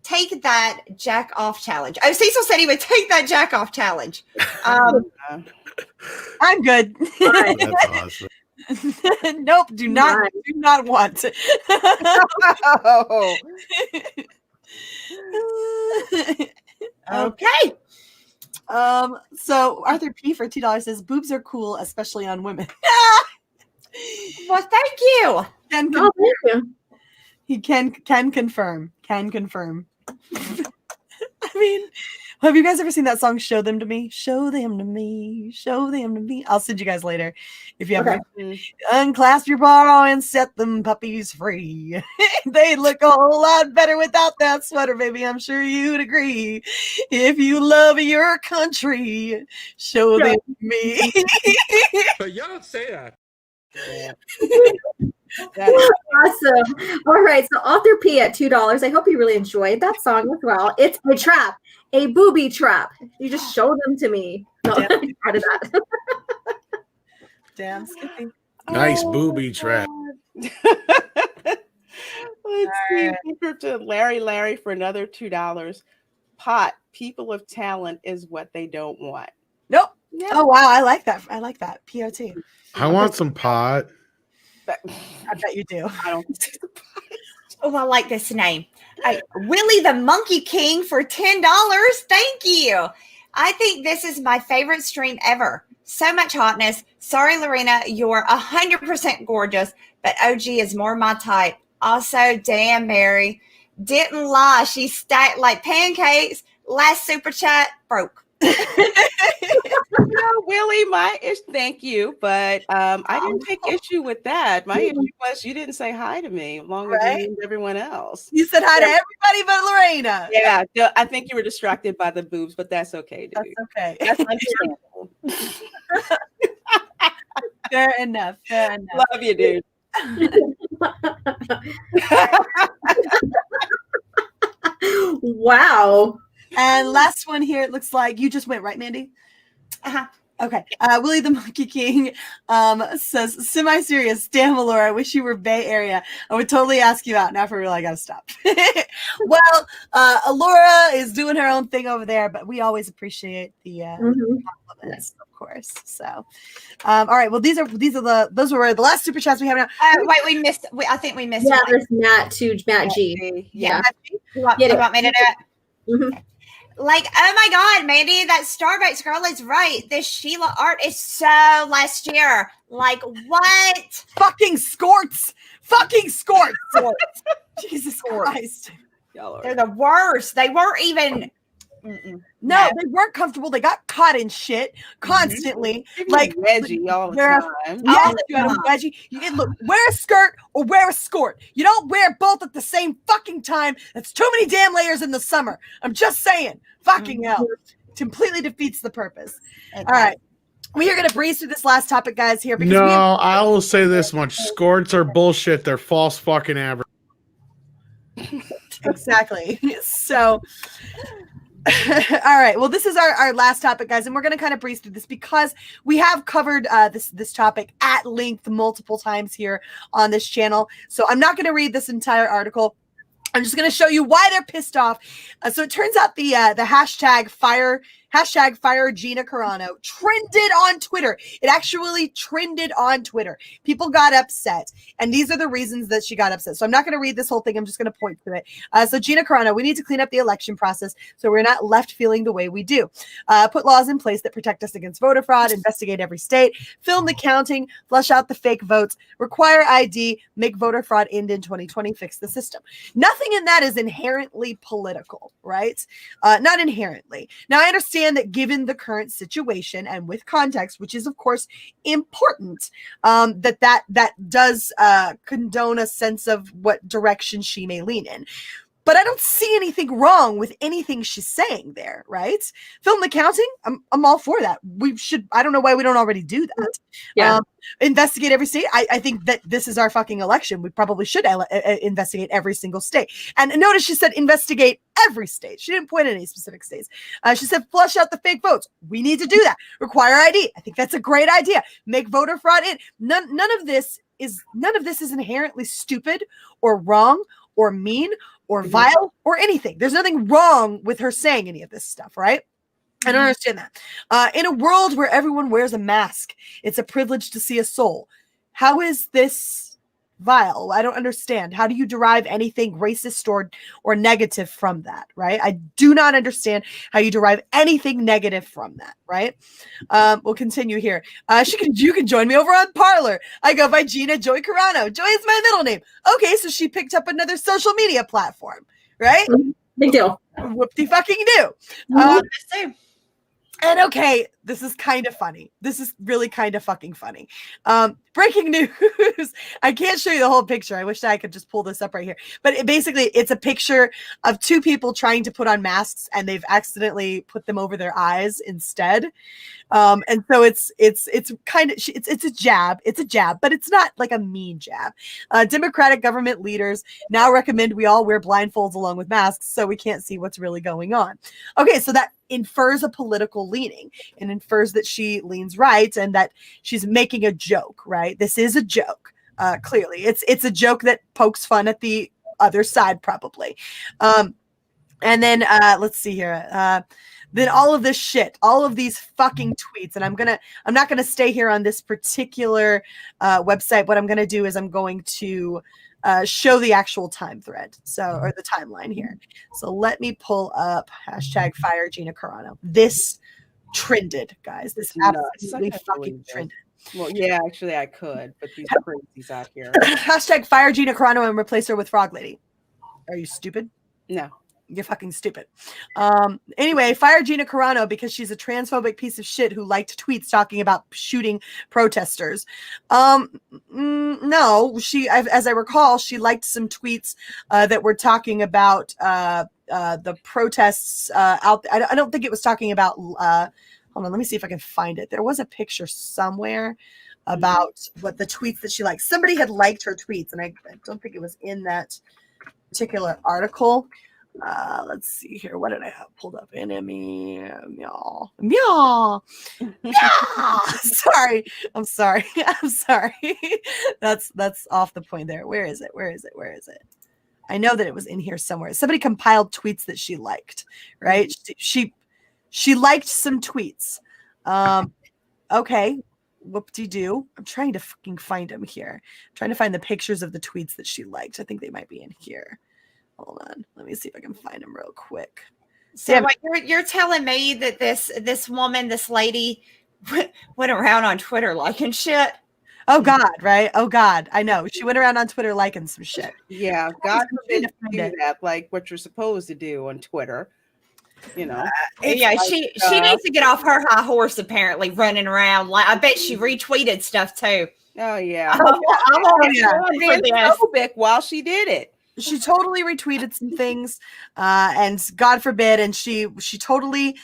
take that jack off challenge. Oh, Cecil said he would take that jack off challenge. I'm good. That's awesome. Nope, do not want. Oh. Okay. So Arthur P for $2 says boobs are cool, especially on women. Well, thank you. Can Oh, thank you. He can confirm. Can confirm. I mean, have you guys ever seen that song "Show Them to Me"? Show them to me. Show them to me. I'll send you guys later if you haven't. Unclasp your bra and set them puppies free. They look a whole lot better without that sweater, baby. I'm sure you'd agree. If you love your country, show them to me. But you don't say that. Awesome. All right. So Author P at $2. I hope you really enjoyed that song as well. It's a trap, a booby trap. You just show them to me. No, I'm proud of that. Damn, Skippy. Nice booby trap. Steve Cooper to Larry for another $2. Pot, people of talent is what they don't want. Nope. Yeah. Oh wow, I like that. I like that. POT. I want some pot. But I bet you do. I don't. Oh, I like this name. Willie the Monkey King for $10. Thank you. I think this is my favorite stream ever. So much hotness. Sorry, Lorena, you're 100% gorgeous, but OG is more my type. Also, damn, Mary. Didn't lie. She stacked like pancakes. Last super chat, broke. No, Willie, thank you, but I didn't take issue with that. My issue was you didn't say hi to me along with you and everyone else. You said hi to everybody but Lorena. Yeah, I think you were distracted by the boobs, but that's okay, dude. That's okay. That's understandable. Fair enough. Fair enough. Love you, dude. Wow. And last one here, it looks like you just went, right, Mandy? Uh-huh. Okay. Willie the Monkey King says, semi-serious, damn, Allura, I wish you were Bay Area. I would totally ask you out. Now for real, I gotta stop. Well, Allura is doing her own thing over there, but we always appreciate the compliments, of course. So, all right. Well, those were the last super chats we have now. Wait, I think we missed. Yeah, one. there's Matt too, Matt G. Yeah. You want me to do it? Mm-hmm. Like, oh my God, Mandy, that Starbucks girl is right. This Sheila art is so last year. Like, what? Fucking skorts. Jesus Christ. They're the worst. They weren't even. No, they weren't comfortable. They got caught in shit constantly. Like wedgie all the time. Yes, you had a wedgie. Look, wear a skirt or wear a skirt. You don't wear both at the same fucking time. That's too many damn layers in the summer. I'm just saying. Fucking hell. Completely defeats the purpose. Okay. All right. We are going to breeze through this last topic, guys, here. Because I will say this much. Skirts are bullshit. They're false fucking advertising. Exactly. So... all right. Well, this is our last topic, guys, and we're going to kind of breeze through this because we have covered this topic at length multiple times here on this channel. So I'm not going to read this entire article. I'm just going to show you why they're pissed off. So it turns out the hashtag fire Gina Carano trended on Twitter. It actually trended on Twitter. People got upset, and these are the reasons that she got upset. So I'm not going to read this whole thing. I'm just going to point to it. So Gina Carano, we need to clean up the election process so we're not left feeling the way we do. Put laws in place that protect us against voter fraud, investigate every state, film the counting, flush out the fake votes, require ID, make voter fraud end in 2020, fix the system. Nothing in that is inherently political, right? Not inherently. Now, I understand that given the current situation and with context, which is of course important, that does condone a sense of what direction she may lean in. But I don't see anything wrong with anything she's saying there, right? Film the counting, I'm all for that. We should, I don't know why we don't already do that. Yeah. Investigate every state. I think that this is our fucking election. We probably should investigate every single state. And notice she said investigate every state. She didn't point at any specific states. She said flush out the fake votes. We need to do that. Require ID. I think that's a great idea. Make voter fraud in. None of this is inherently stupid or wrong or mean or vile or anything. There's nothing wrong with her saying any of this stuff, right? I don't understand that. In a world where everyone wears a mask, it's a privilege to see a soul. How is this vile? I don't understand. How do you derive anything racist or negative from that, right? I do not understand how you derive anything negative from that, right? We'll continue here. You can join me over on Parler. I go by Gina Joy Carano. Joy is my middle name. Okay, so she picked up another social media platform, right? Big deal. Whoop-de-fucking-do. And okay, this is kind of funny. This is really kind of fucking funny. Breaking news. I can't show you the whole picture. I wish I could just pull this up right here. But it's a picture of two people trying to put on masks and they've accidentally put them over their eyes instead. And so it's a jab. It's a jab, but it's not like a mean jab. Democratic government leaders now recommend we all wear blindfolds along with masks so we can't see what's really going on. Okay, so that infers a political leaning and infers that she leans right and that she's making a joke, right? This is a joke. Clearly, it's a joke that pokes fun at the other side probably. And then let's see here. Then all of this shit, all of these fucking tweets, and I'm not gonna stay here on this particular website. What I'm gonna do is I'm going to show the actual time thread, or the timeline here. So let me pull up hashtag fire Gina Carano. This trended, guys. This absolutely fucking trended. Well, yeah, actually I could, but these crazies out here. Hashtag fire Gina Carano and replace her with Frog Lady. Are you stupid? No. You're fucking stupid. Anyway, fire Gina Carano because she's a transphobic piece of shit who liked tweets talking about shooting protesters. No, as I recall, she liked some tweets that were talking about the protests out there. I don't think it was talking about. Hold on, let me see if I can find it. There was a picture somewhere about what the tweets that she liked. Somebody had liked her tweets, and I don't think it was in that particular article. Let's see here. What did I have pulled up? Enemy. Meow. Meow. Meow. Sorry. I'm sorry. That's off the point there. Where is it? I know that it was in here somewhere. Somebody compiled tweets that she liked, right? She liked some tweets. Okay. Whoop-de-doo. I'm trying to fucking find them here. I'm trying to find the pictures of the tweets that she liked. I think they might be in here. Hold on. Let me see if I can find them real quick. So what you're telling me that this woman, this lady went around on Twitter liking shit? Oh God, right? Oh God. I know. She went around on Twitter liking some shit. Yeah, God forbid you do that, like what you're supposed to do on Twitter. You know. Yeah, she needs to get off her high horse, apparently, running around. Like I bet she retweeted stuff too. Oh yeah. I'm on this while she did it. She totally retweeted some things, and God forbid, and she totally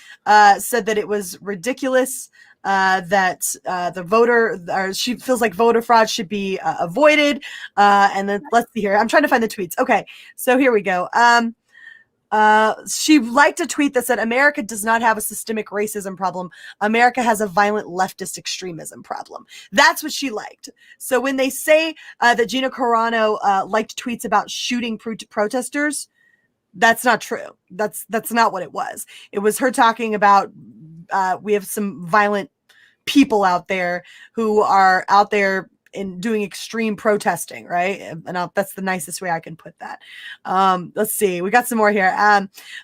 said that it was ridiculous that the voter, or she feels like voter fraud should be avoided. And then let's see here. I'm trying to find the tweets. Okay, so here we go. She liked a tweet that said, America does not have a systemic racism problem. America has a violent leftist extremism problem. That's what she liked. So when they say that Gina Carano liked tweets about shooting protesters, that's not true. That's not what it was. It was her talking about we have some violent people out there who are out there in doing extreme protesting, right? And that's the nicest way I can put that. Let's see. We got some more here.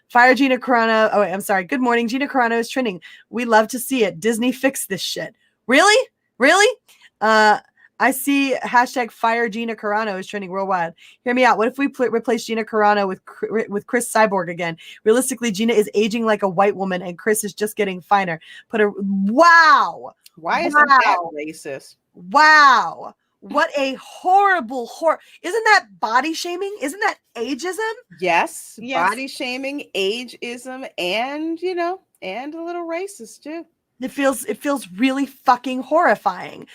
Fire Gina Carano. Oh, wait, I'm sorry. Good morning. Gina Carano is trending. We love to see it. Disney fixed this shit. Really? I see hashtag fire Gina Carano is trending worldwide. Hear me out. What if we replace Gina Carano with Chris Cyborg again? Realistically, Gina is aging like a white woman and Chris is just getting finer. Wow. Why is that racist? Wow. What a horrible Isn't that body shaming? Isn't that ageism? Yes. Body shaming, ageism, and and a little racist too. It feels really fucking horrifying.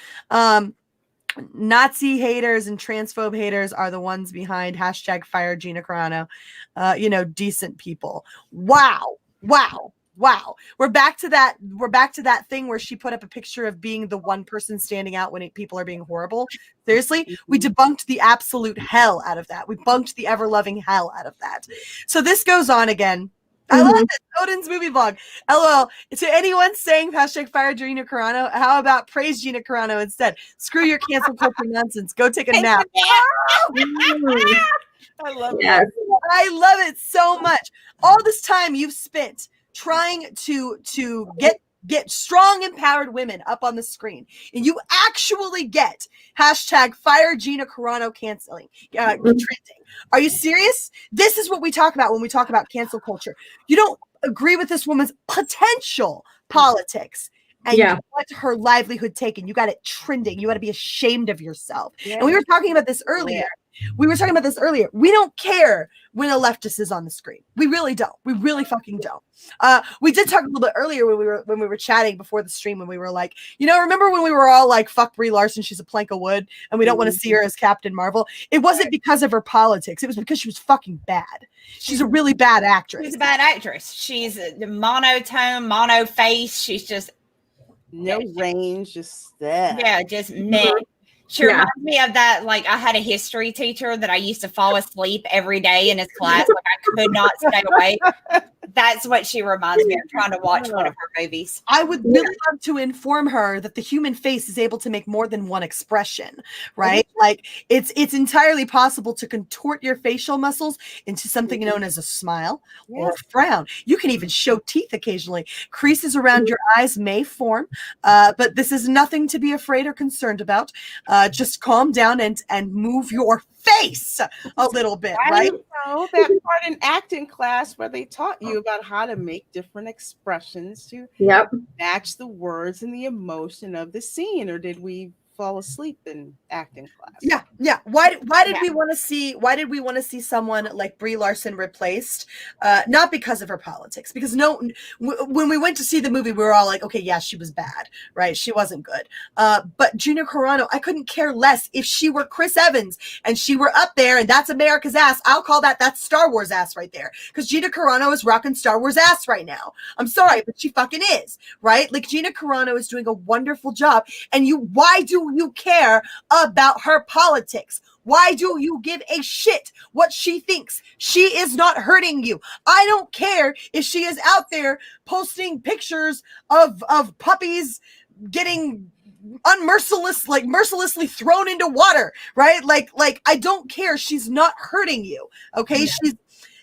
Nazi haters and transphobe haters are the ones behind hashtag fire Gina Carano. Decent people. Wow. We're back to that thing where she put up a picture of being the one person standing out when people are being horrible. Seriously, we debunked the absolute hell out of that. We bunked the ever-loving hell out of that. So this goes on again. I love it. Odin's movie vlog. LOL. To anyone saying hashtag fire Gina Carano, how about praise Gina Carano instead? Screw your cancel culture nonsense. Go take a nap. I love it. I love it so much. All this time you've spent trying to get strong, empowered women up on the screen, and you actually get hashtag fire Gina Carano canceling, trending. Are you serious? This is what we talk about when we talk about cancel culture. You don't agree with this woman's potential politics, and you want her livelihood taken. You got it trending. You got to be ashamed of yourself. Yeah. And we were talking about this earlier. We don't care when a leftist is on the screen. We really don't. We really fucking don't. We did talk a little bit earlier when we were chatting before the stream, when we were like, remember when we were all like, fuck Brie Larson, she's a plank of wood, and we don't want to see her as Captain Marvel. It wasn't because of her politics. It was because she was fucking bad. She's a really bad actress. She's a bad actress. She's the monotone, mono face. She's just no range, just that. Yeah, just meh. She reminds me of that. Like, I had a history teacher that I used to fall asleep every day in his class. Like, I could not stay awake. That's what she reminds me of, trying to watch one of her movies. I would really love to inform her that the human face is able to make more than one expression, right? Like, it's entirely possible to contort your facial muscles into something known as a smile or a frown. You can even show teeth occasionally. Creases around your eyes may form, but this is nothing to be afraid or concerned about. Just calm down and move your face a little bit, right? Know that part in acting class where they taught you about how to make different expressions to match the words and the emotion of the scene, or did we fall asleep in acting class? Yeah. Why did we want to see someone like Brie Larson replaced? Not because of her politics, because when we went to see the movie, we were all like, okay, yeah, she was bad, right? She wasn't good. But Gina Carano, I couldn't care less if she were Chris Evans and she were up there and that's America's ass. I'll call that's Star Wars ass right there, because Gina Carano is rocking Star Wars ass right now. I'm sorry, but she fucking is, right? Like, Gina Carano is doing a wonderful job, and why do you care about her politics? Why do you give a shit what she thinks? She is not hurting you. I don't care if she is out there posting pictures of puppies getting mercilessly thrown into water, right? Like I don't care. She's not hurting you. Okay. Yeah.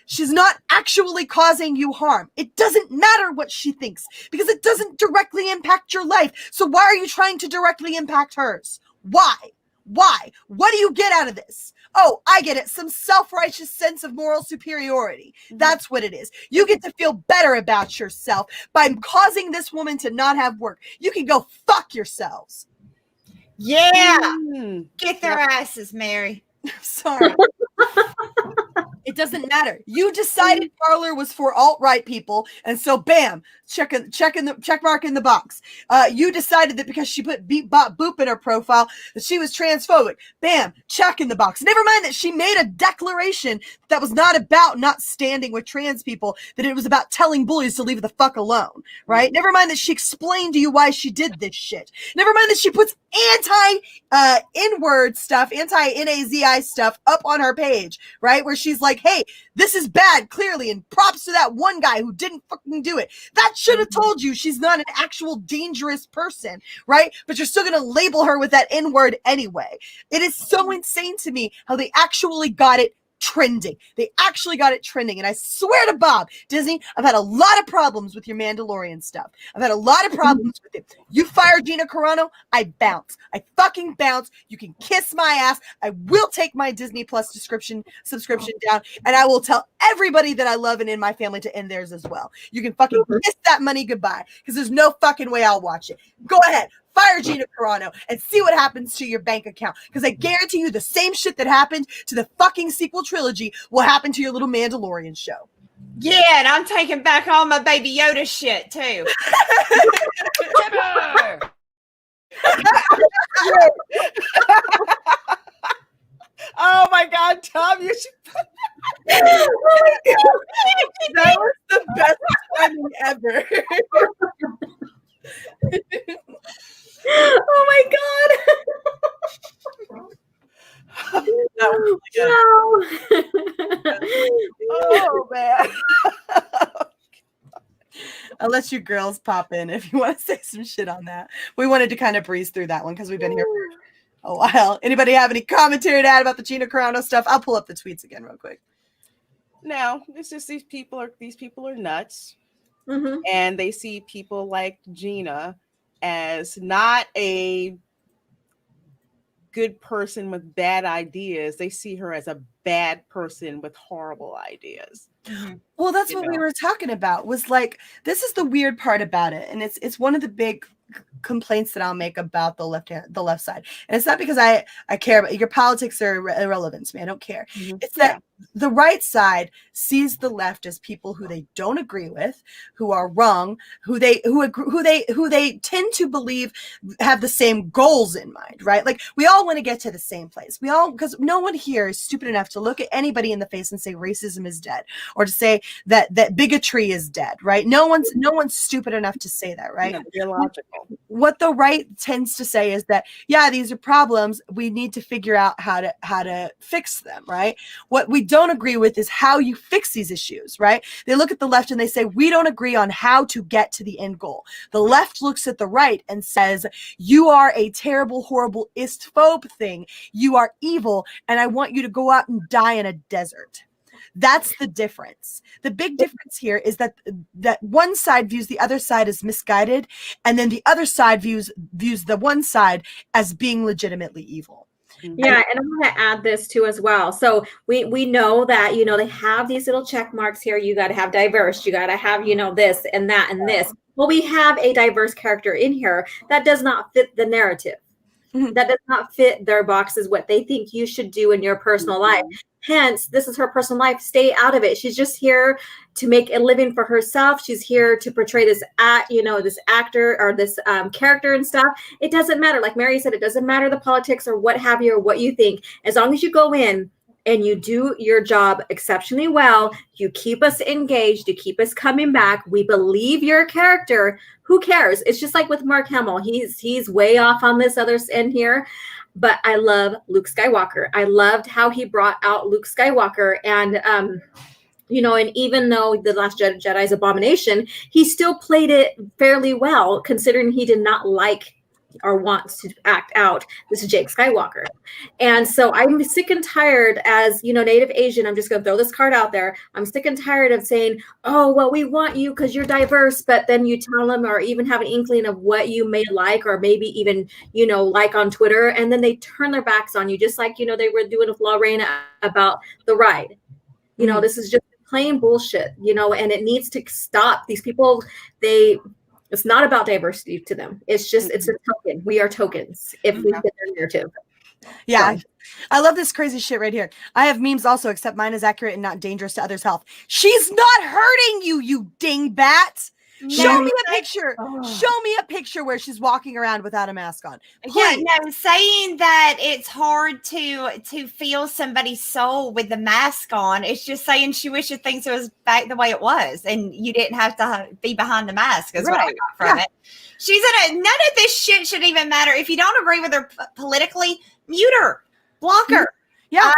She's not actually causing you harm. It doesn't matter what she thinks, because it doesn't directly impact your life. So why are you trying to directly impact hers? Why? What do you get out of this? Oh, I get it. Some self-righteous sense of moral superiority. That's what it is. You get to feel better about yourself by causing this woman to not have work. You can go fuck yourselves. Yeah. Get their asses, Mary. Sorry. It doesn't matter. You decided Parler was for alt-right people, and so bam, check mark in the box. You decided that because she put beep bop boop in her profile that she was transphobic. Bam, check in the box. Never mind that she made a declaration that was not about not standing with trans people, that it was about telling bullies to leave the fuck alone, right? Never mind that she explained to you why she did this shit. Never mind that she puts anti-N-word stuff, anti-NAZI stuff up on her page, right? Where she's like, hey, this is bad, clearly, and props to that one guy who didn't fucking do it. That should have told you she's not an actual dangerous person, right? But you're still going to label her with that N-word anyway. It is so insane to me how they actually got it trending. They actually got it trending. And I swear to Bob, Disney, I've had a lot of problems with your Mandalorian stuff. I've had a lot of problems with it. You fire Gina Carano, I bounce. I fucking bounce. You can kiss my ass. I will take my Disney Plus subscription down, and I will tell everybody that I love and in my family to end theirs as well. You can fucking kiss that money goodbye, because there's no fucking way I'll watch it. Go ahead. Fire Gina Carano and see what happens to your bank account. Because I guarantee you the same shit that happened to the fucking sequel trilogy will happen to your little Mandalorian show. Yeah, and I'm taking back all my Baby Yoda shit too. Oh my God, Tom, you should. That was the best timing ever. Oh my God. Oh man. I'll let you girls pop in if you want to say some shit on that. We wanted to kind of breeze through that one because we've been here for a while. Anybody have any commentary to add about the Gina Carano stuff? I'll pull up the tweets again real quick. No, it's just these people are nuts. And they see people like Gina as not a good person with bad ideas. They see her as a bad person with horrible ideas. Well, that's what we were talking about, was like, this is the weird part about it. And it's one of the big complaints that I'll make about the left side. And it's not because I care about your politics are irrelevant to me. I don't care. It's that the right side sees the left as people who they don't agree with, who are wrong, who they tend to believe have the same goals in mind, right? Like, we all want to get to the same place. Because no one here is stupid enough to look at anybody in the face and say racism is dead, or to say that bigotry is dead, right? No one's stupid enough to say that, right? Illogical. what the right tends to say is that, yeah, these are problems. We need to figure out how to fix them, right? What we don't agree with is how you fix these issues, right? They look at the left and they say, we don't agree on how to get to the end goal. The left looks at the right and says, you are a terrible, horrible istphobe thing. You are evil, and I want you to go out and die in a desert. That's the difference. The big difference here is that one side views the other side as misguided, and then the other side views the one side as being legitimately evil. Yeah, and I want to add this too as well. So we know that, you know, they have these little check marks here. You got to have diverse. You got to have, you know, this and that and this. Well, we have a diverse character in here that does not fit the narrative. That does not fit their boxes, what they think you should do in your personal life. Hence, this is her personal life. Stay out of it. She's just here to make a living for herself. She's here to portray this this actor or this character and stuff. It doesn't matter. Like Mary said, it doesn't matter the politics or what have you or what you think. As long as you go in and you do your job exceptionally well, you keep us engaged, you keep us coming back. We believe your character. Who cares? It's just like with Mark Hamill. He's way off on this other end here. But I love Luke Skywalker. I loved how he brought out Luke Skywalker. And, and even though The Last Jedi's abomination, he still played it fairly well, considering he did not like or wants to act out this Jake Skywalker. And so I'm sick and tired as, Native Asian, I'm just going to throw this card out there. I'm sick and tired of saying, oh, well, we want you because you're diverse, but then you tell them or even have an inkling of what you may like or maybe even, like on Twitter. And then they turn their backs on you, just like, they were doing with Lorraine about the ride. This is just plain bullshit, and it needs to stop. These people, it's not about diversity to them. It's just, it's a token. We are tokens if we fit their narrative. Yeah. So. I love this crazy shit right here. I have memes also, except mine is accurate and not dangerous to others' health. She's not hurting you, you dingbat. Show me a picture. Show me a picture where she's walking around without a mask on. Please. Yeah, no, saying that it's hard to feel somebody's soul with the mask on. It's just saying she wishes things was back the way it was, and you didn't have to be behind the mask. Is what I got from it. She's none of this shit should even matter. If you don't agree with her politically, mute her, block her. Yeah,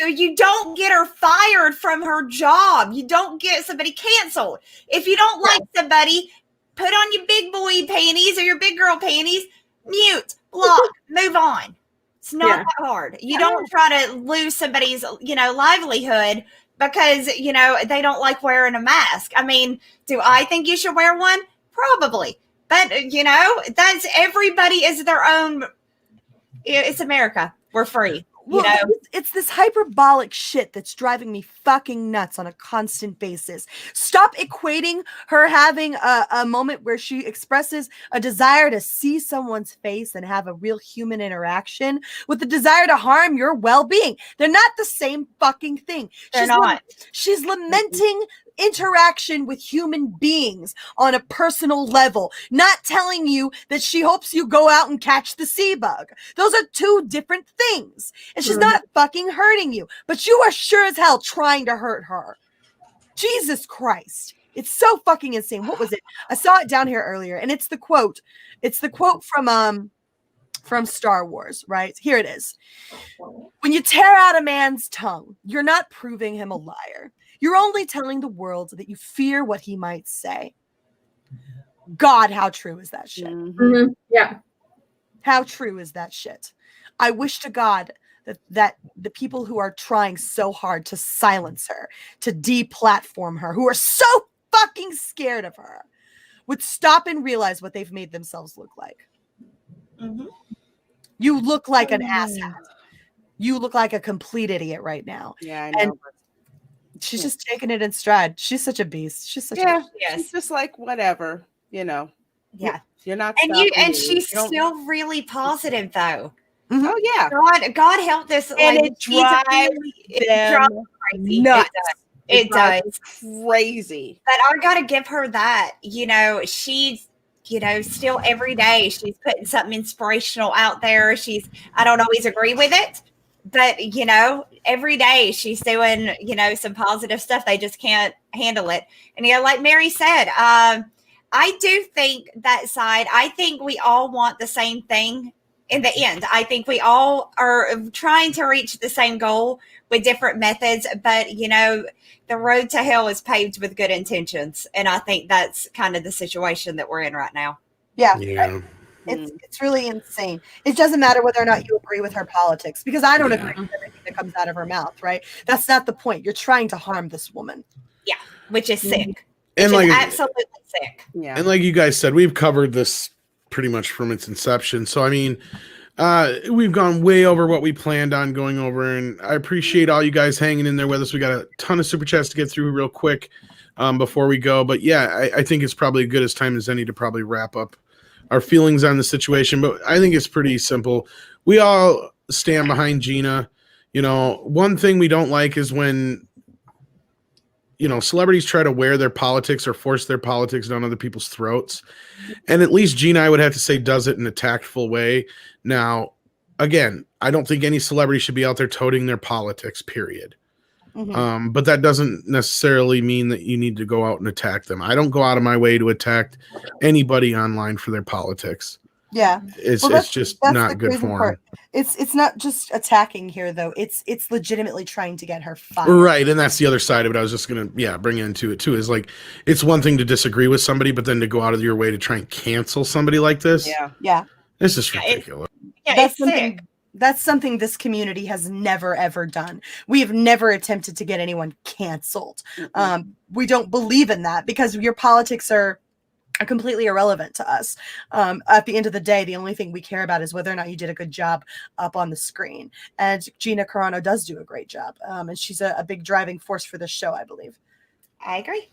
you don't get her fired from her job. You don't get somebody canceled. If you don't like somebody, put on your big boy panties or your big girl panties, mute, block, move on. It's not that hard. You don't try to lose somebody's, livelihood because, they don't like wearing a mask. I mean, do I think you should wear one? Probably. But, that's everybody is their own. It's America. We're free. Well, it's this hyperbolic shit that's driving me fucking nuts on a constant basis. Stop equating her having a moment where she expresses a desire to see someone's face and have a real human interaction with the desire to harm your well-being. They're not the same fucking thing. They're not. She's lamenting interaction with human beings on a personal level, not telling you that she hopes you go out and catch the sea bug. Those are two different things. And she's not fucking hurting you, but you are sure as hell trying to hurt her. Jesus Christ. It's so fucking insane. What was it? I saw it down here earlier, and it's the quote. It's the quote from Star Wars, right? Here it is. When you tear out a man's tongue, you're not proving him a liar. You're only telling the world that you fear what he might say. God, how true is that shit? Mm-hmm. Yeah. How true is that shit? I wish to God that the people who are trying so hard to silence her, to deplatform her, who are so fucking scared of her, would stop and realize what they've made themselves look like. Mm-hmm. You look like an asshat. You look like a complete idiot right now. Yeah, I know. And she's just taking it in stride. She's such a beast. She's such a She's just like whatever, Yeah. You're not she's still really positive though. Mm-hmm. Oh yeah. God help this. And it drives them crazy. Nuts. It does. Crazy. But I gotta give her that. She's still every day she's putting something inspirational out there. I don't always agree with it. But, every day she's doing, some positive stuff. They just can't handle it. And, like Mary said, I do think that side, I think we all want the same thing in the end. I think we all are trying to reach the same goal with different methods, but you know, the road to hell is paved with good intentions. And I think that's kind of the situation that we're in right now. Yeah. Yeah. It's really insane. It doesn't matter whether or not you agree with her politics, because I don't agree with everything that comes out of her mouth, right? That's not the point. You're trying to harm this woman. Yeah, which is sick. And Which like is absolutely sick. Yeah. And like you guys said, we've covered this pretty much from its inception. So I mean, we've gone way over what we planned on going over, and I appreciate all you guys hanging in there with us. We got a ton of super chats to get through real quick before we go. But yeah, I think it's probably as good as time as any to probably wrap up our feelings on the situation. But I think it's pretty simple. We all stand behind Gina. You know, one thing we don't like is when, you know, celebrities try to wear their politics or force their politics down other people's throats. And at least Gina, I would have to say, does it in a tactful way. Now, again, I don't think any celebrity should be out there toting their politics, period. But that doesn't necessarily mean that you need to go out and attack them. I don't go out of my way to attack anybody online for their politics. Yeah, It's just not good for them. It's not just attacking here, though. It's legitimately trying to get her fired. Right, and that's the other side of it. I was just gonna bring into it too. Is like, it's one thing to disagree with somebody, but then to go out of your way to try and cancel somebody like this. Yeah. It's just ridiculous. That's something this community has never ever done. We have never attempted to get anyone canceled. We don't believe in that, because your politics are completely irrelevant to us. At the end of the day, the only thing we care about is whether or not you did a good job up on the screen. And Gina Carano does do a great job. And she's a big driving force for this show, I believe. I agree.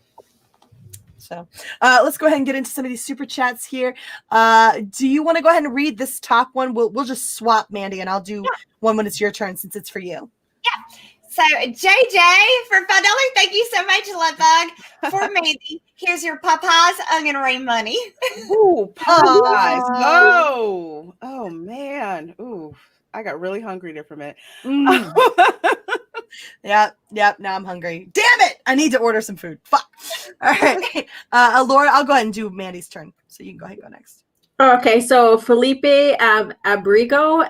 So let's go ahead and get into some of these super chats here. Do you want to go ahead and read this top one? We'll just swap, Mandy, and I'll do one when it's your turn, since it's for you. Yeah. So JJ for $5, thank you so much, Lovebug. For Mandy, here's your Popeyes onion ring money. Ooh, Popeyes. Oh man. Ooh, I got really hungry there for a minute. Yep. Now I'm hungry. Damn it! I need to order some food. Fuck. All right, Laura, I'll go ahead and do Mandy's turn, so you can go ahead and go next. Okay, so Felipe Abrigo.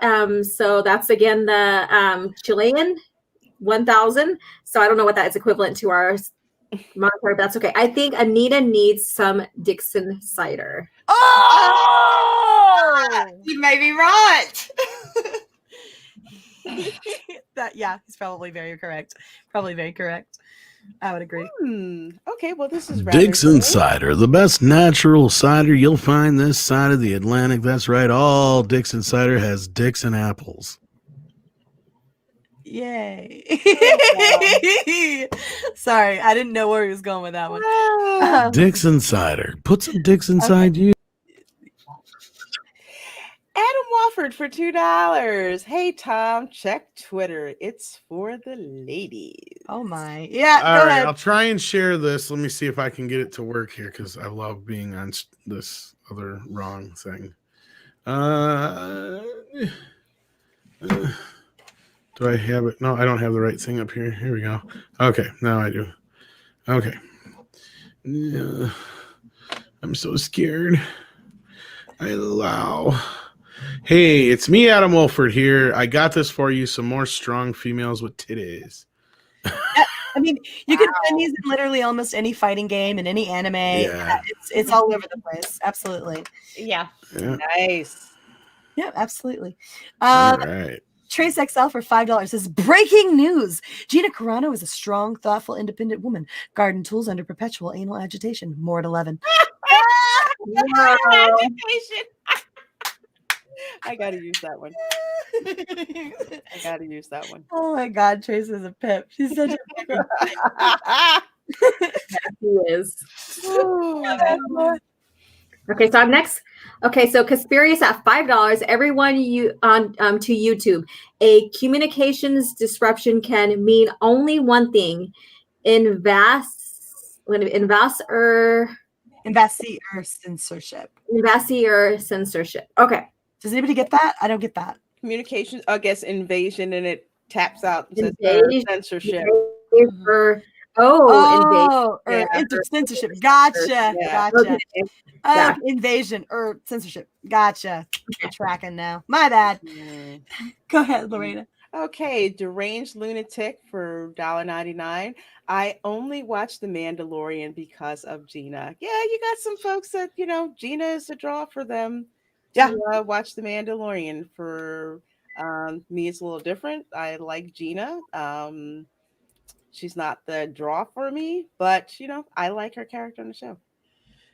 So that's again the Chilean 1,000. So I don't know what that is equivalent to our monetary, but that's okay. I think Anita needs some Dixon cider. Oh, you may be right. He's probably very correct. I would agree. Okay, well, this is Dixon cider, the best natural cider you'll find this side of the Atlantic. That's right. All Dixon cider has Dixon apples. Yay. Sorry, I didn't know where he was going with that one. Dixon cider. Put some Dixon inside you. Adam Wofford for $2. Hey, Tom, check Twitter. It's for the ladies. Oh, my. Yeah, All go right, ahead. I'll try and share this. Let me see if I can get it to work here, because I love being on this other wrong thing. Do I have it? No, I don't have the right thing up here. Here we go. Okay, now I do. Okay. I'm so scared. I allow. Hey, it's me, Adam Wolford here. I got this for you. Some more strong females with titties. I mean, you can find these in literally almost any fighting game and any anime. Yeah. It's all over the place. Absolutely. Yeah. Nice. Yeah, absolutely. All right. Trace XL for $5 says, breaking news. Gina Carano is a strong, thoughtful, independent woman. Garden tools under perpetual anal agitation. More at 11. I gotta use that one. Oh my God, Trace is a pip. She's such a pip. He is. Okay, so I'm next. Okay, so Conspiracy at $5. Everyone to YouTube. A communications disruption can mean only one thing: Invasive censorship. Invasive censorship. Okay. Does anybody get that? I don't get that. Communication, I guess, invasion, and it taps out and says Invasion, censorship. invasion. censorship. Gotcha. Yeah. Gotcha. Yeah. Invasion or censorship. Gotcha. I'm tracking now. My bad. Go ahead, Lorena. Okay, deranged lunatic for $1.99. I only watch The Mandalorian because of Gina. Yeah, you got some folks that Gina is a draw for them. Yeah. To, watch The Mandalorian. For me, it's a little different. I like Gina. She's not the draw for me, but I like her character on the show.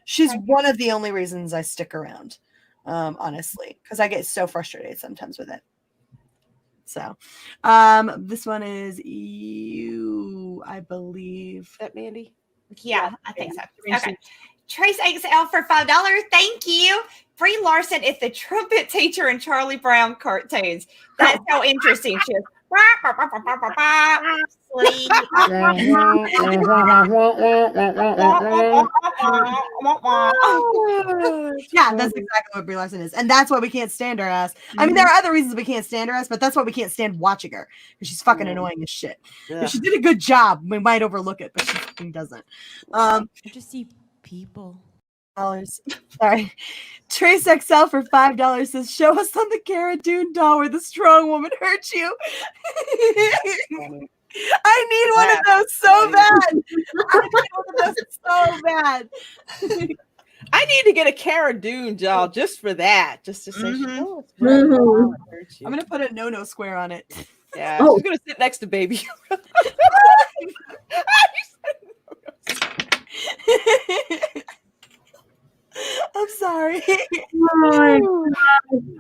She's one of the only reasons I stick around, honestly, because I get so frustrated sometimes with it. So, this one is you, I believe. That Mandy? Yeah, I think so. Okay. Trace XL for $5. Thank you. Brie Larson is the trumpet teacher in Charlie Brown cartoons. That's so interesting. She is sleep. Yeah, that's exactly what Brie Larson is. And that's why we can't stand her ass. I mean, there are other reasons we can't stand her ass, but that's why we can't stand watching her. Because she's fucking annoying as shit. Yeah. If she did a good job, we might overlook it, but she fucking doesn't. Just see people. Sorry. Trace XL for $5 says, show us on the Cara Dune doll where the strong woman hurt you. I need one of those so bad. I need one of those so bad. I need to get a Cara Dune doll just for that. Just to say, oh, it's I'm going to put a no-no square on it. Yeah, she's going to sit next to baby. I'm sorry.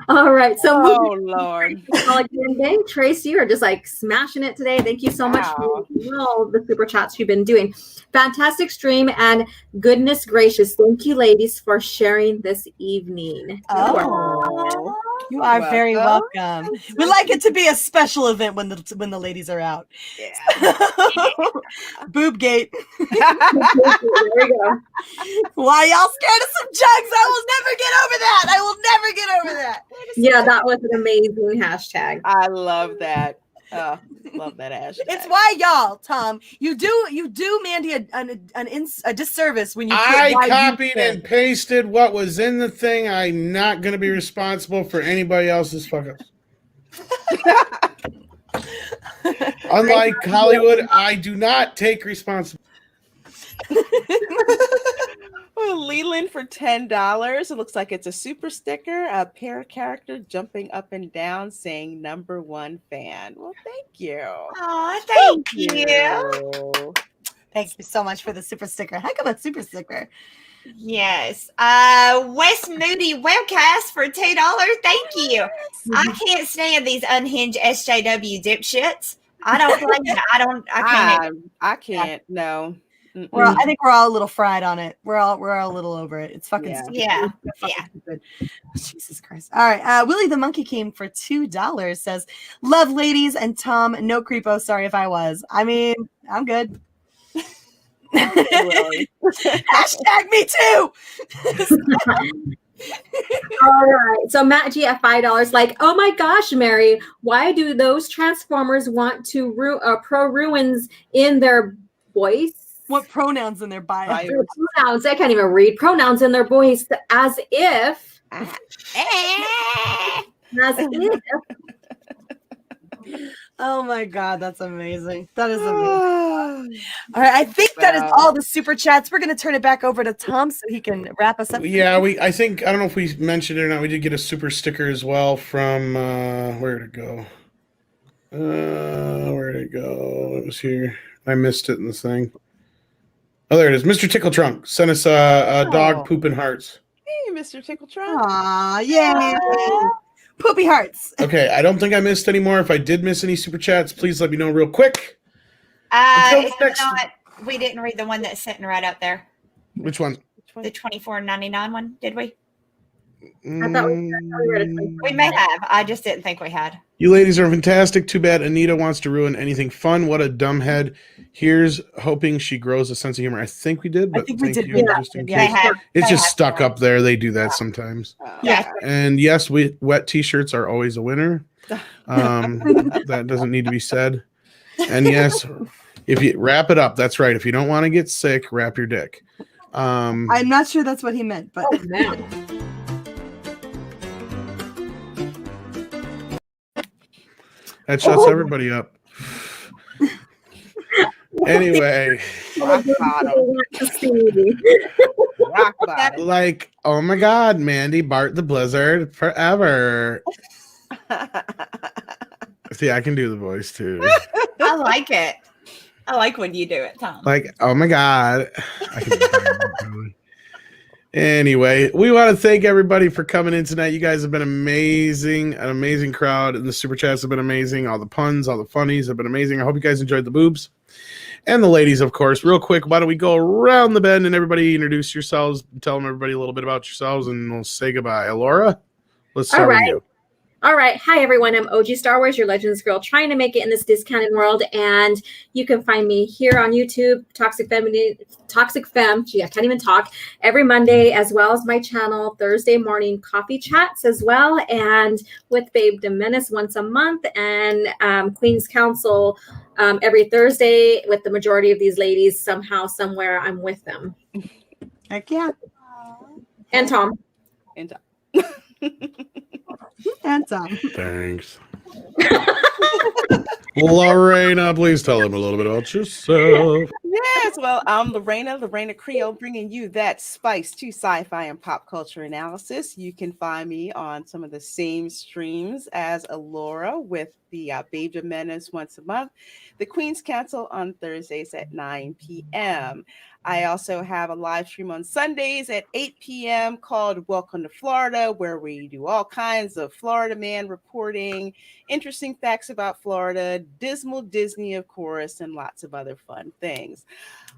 All right. So, Lord. Again, Trace, you are just like smashing it today. Thank you so much for all the super chats you've been doing. Fantastic stream, and goodness gracious, thank you, ladies, for sharing this evening. Oh, you are very welcome. We like it to be a special event when the ladies are out. Yeah. Boobgate. There we go. Why y'all scared of some jugs? I will never get over that. I will never get over that. Yeah, that was an amazing hashtag. I love that. Love that hashtag. It's why y'all, Tom, you do Mandy a disservice when you. I copied and pasted what was in the thing. I'm not going to be responsible for anybody else's fuck ups. Unlike Hollywood, I do not take responsibility. Leland for $10. It looks like it's a super sticker, a pair character jumping up and down saying #1 fan. Well, thank you. Oh, thank you. Thank you so much for the super sticker. Heck of a super sticker. Yes. Wes Moody webcast for $2. Thank you. I can't stand these unhinged SJW dipshits. I don't blame you. I can't. No. Well, I think we're all a little fried on it. We're all a little over it. It's fucking stupid. Yeah. Stupid. Jesus Christ. All right. Willie the Monkey King for $2 says, love ladies and Tom, no creepo. Sorry if I was. I mean, I'm good. Hashtag me too. All right. So Matt G at $5, like, oh my gosh, Mary, why do those Transformers want to pro ruins in their voice? What pronouns in their bio? Pronouns. I can't even read pronouns in their voice, as if. As if. Oh my God, that's amazing. That is amazing. All right, I think that is all the super chats. We're going to turn it back over to Tom so he can wrap us up. Yeah, I think, I don't know if we mentioned it or not, we did get a super sticker as well from, where'd it go? Where'd it go? It was here. I missed it in the thing. Oh, there it is. Mr. Tickle Trunk sent us a dog pooping hearts. Hey, Mr. Tickle Trunk. Aw, yeah. Poopy hearts. Okay, I don't think I missed any more. If I did miss any super chats, please let me know real quick. We didn't read the one that's sitting right up there. Which one? The $24.99 one, did we? I thought we read it. We may have. I just didn't think we had. You ladies are fantastic. Too bad Anita wants to ruin anything fun. What a dumbhead. Here's hoping she grows a sense of humor. I think we did, but thank you. Just in case. It's just stuck up there. They do that sometimes. Yeah. And yes, wet t-shirts are always a winner. That doesn't need to be said. And yes, If you wrap it up, that's right. If you don't want to get sick, wrap your dick. I'm not sure that's what he meant, but that shuts everybody up. Anyway, Rock bottom. Rock bottom. like, oh my God, Mandy, Bart the Blizzard, forever. See, I can do the voice too. I like it. I like when you do it, Tom. Like, oh my God. I can do that. Anyway, we want to thank everybody for coming in tonight. You guys have been amazing, an amazing crowd, and the super chats have been amazing. All the puns, all the funnies have been amazing. I hope you guys enjoyed the boobs. And the ladies, of course. Real quick, why don't we go around the bend and everybody introduce yourselves, tell them everybody a little bit about yourselves, and we'll say goodbye. Laura, let's start with you. All right. Hi, everyone. I'm OG Star Wars, your Legends girl, trying to make it in this discounted world. And you can find me here on YouTube, Toxic Fem. Gee, I can't even talk. Every Monday, as well as my channel, Thursday morning coffee chats as well. And with Babe de Menace once a month. And Queen's Council every Thursday with the majority of these ladies. Somehow, somewhere, I'm with them. Heck yeah. And Tom. And Tom. And Tom. Thanks. Lorena, please tell them a little bit about yourself. Yes, well, I'm Lorena Creole, bringing you that spice to sci-fi and pop culture analysis. You can find me on some of the same streams as Alora with the Babe de Menace once a month, the Queen's Council on Thursdays at 9 p.m. I also have a live stream on Sundays at 8 p.m. called Welcome to Florida, where we do all kinds of Florida man reporting, interesting facts about Florida, dismal Disney, of course, and lots of other fun things.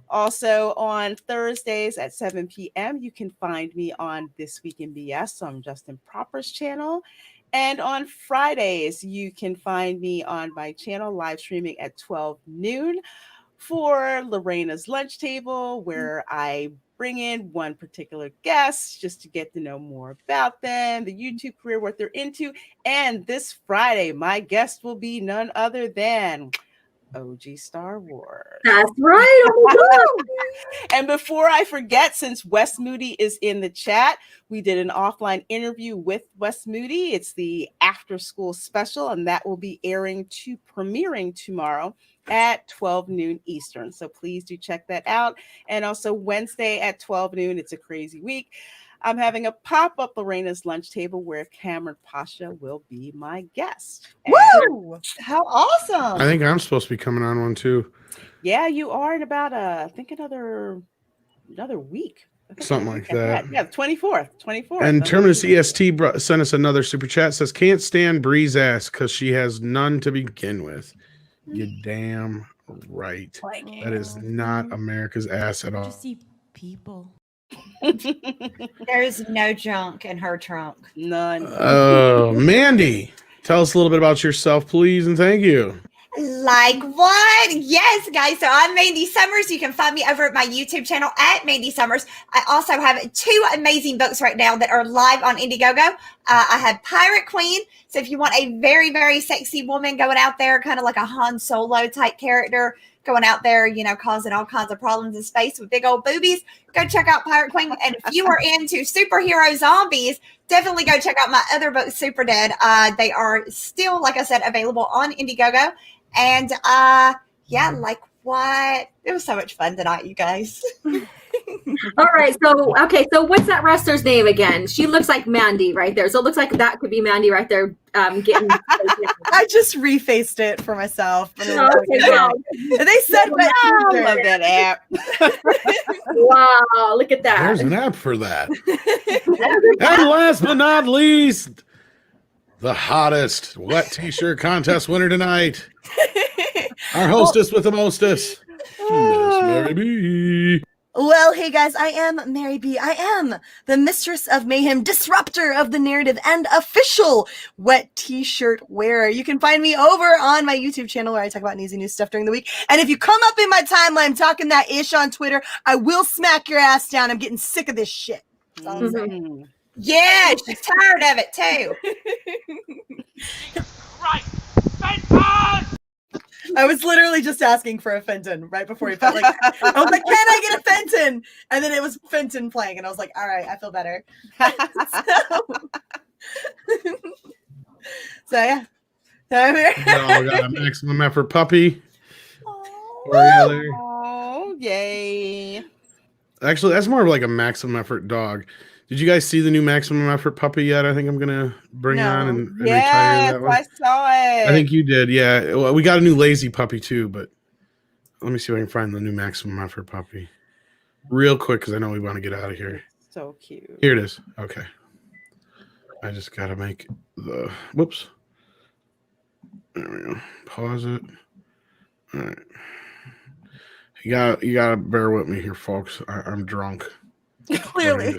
Also on Thursdays at 7 p.m., you can find me on This Week in BS on Justin Proper's channel. And on Fridays, you can find me on my channel live streaming at 12 noon for Lorena's Lunch Table, where I bring in one particular guest just to get to know more about them, the YouTube career, what they're into. And this Friday, my guest will be none other than OG Star Wars. That's right. Oh, and before I forget, since Wes Moody is in the chat, we did an offline interview with Wes Moody. It's the after school special, and that will be premiering tomorrow at 12 noon Eastern. So please do check that out. And also Wednesday at 12 noon, it's a crazy week, I'm having a pop-up Lorena's Lunch Table where Cameron Pasha will be my guest. Woo! How awesome. I think I'm supposed to be coming on one too. Yeah, you are in about I think another week. Something like that. Yeah, 24th. And Terminus EST sent us another super chat. Says, can't stand Bree's ass because she has none to begin with. You damn right. That is not America's ass at all. Just see people. There's no junk in her trunk. None. Oh, Mandy, tell us a little bit about yourself, please, and thank you. Like what? Yes, guys. So I'm Mandy Summers. You can find me over at my YouTube channel at Mandy Summers. I also have 2 amazing books right now that are live on Indiegogo. I have Pirate Queen. So if you want a very, very sexy woman going out there, kind of like a Han Solo type character, going out there, you know, causing all kinds of problems in space with big old boobies, go check out Pirate Queen. And if you are into superhero zombies, definitely go check out my other book, Super Dead. They are still, like I said, available on Indiegogo. And yeah, like what? It was so much fun tonight, you guys. All right. So what's that wrestler's name again? She looks like Mandy right there. So it looks like that could be Mandy right there. Getting. I just refaced it for myself. Okay, wow. They said, I love that app. Wow, look at that. There's an app for that. And last but not least, the hottest wet t-shirt contest winner tonight. Our hostess with the mostest, Miss Mary B. Well, hey guys, I am Mary B. I am the mistress of mayhem, disruptor of the narrative, and official wet t-shirt wearer. You can find me over on my YouTube channel where I talk about easy news stuff during the week. And if you come up in my timeline talking that ish on Twitter, I will smack your ass down. I'm getting sick of this shit. That's all I'm saying. Yeah, she's tired of it too. Right. I was literally just asking for a Fenton right before he felt like I was like, can I get a Fenton? And then it was Fenton playing, and I was like, all right, I feel better. So yeah. We all got a maximum effort puppy. Oh, yay. Actually, that's more of like a maximum effort dog. Did you guys see the new maximum effort puppy yet? I think I'm gonna bring on and retire that one. I saw it. I think you did. Yeah, well, we got a new lazy puppy too, but let me see if I can find the new maximum effort puppy real quick because I know we want to get out of here. So cute. Here it is. Okay, I just gotta make the whoops. There we go. Pause it. All right. You gotta bear with me here, folks. I'm drunk. Clearly.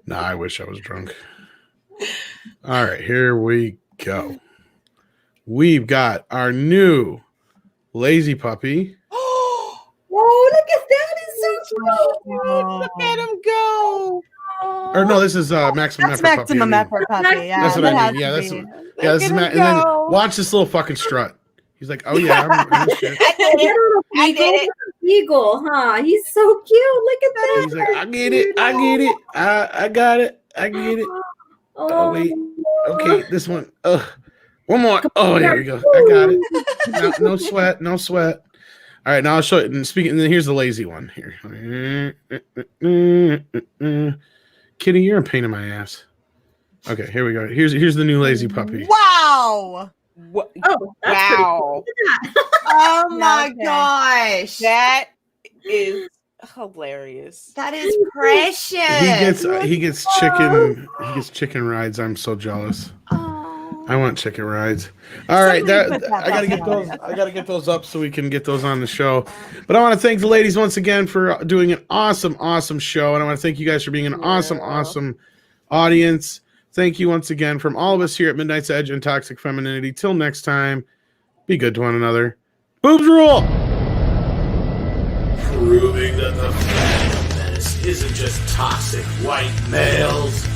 Nah, I wish I was drunk. All right, here we go. We've got our new lazy puppy. Oh, look at that! It's so cute. Look at him go. Or no, this is maximum That's effort maximum puppy. effort puppy. Yeah, That's what that I has mean. Yeah, to that's be. this is and then watch this little fucking strut. He's like, oh yeah, I'm shit. I did it. Eagle, huh? He's so cute. Look at that. He's like, I get it. I get it. I got it. I get it. Oh wait. Okay, this one. One more. Oh, there you go. I got it. No sweat. No sweat. All right, now I'll show it. And speaking, and then here's the lazy one here. Kitty, you're a pain in my ass. Okay, here we go. Here's the new lazy puppy. Wow. What? Oh, that's Wow. Oh my gosh. That is hilarious. That is precious. He gets chicken rides. I'm so jealous. I want chicken rides. All right, I gotta get those up so we can get those on the show. But I want to thank the ladies once again for doing an awesome show, and I want to thank you guys for being an awesome audience. Thank you once again from all of us here at Midnight's Edge and Toxic Femininity. Till next time, be good to one another. Boobs rule! Proving that the fandom menace isn't just toxic white males.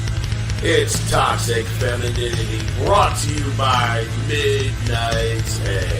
It's Toxic Femininity, brought to you by Midnight's Edge.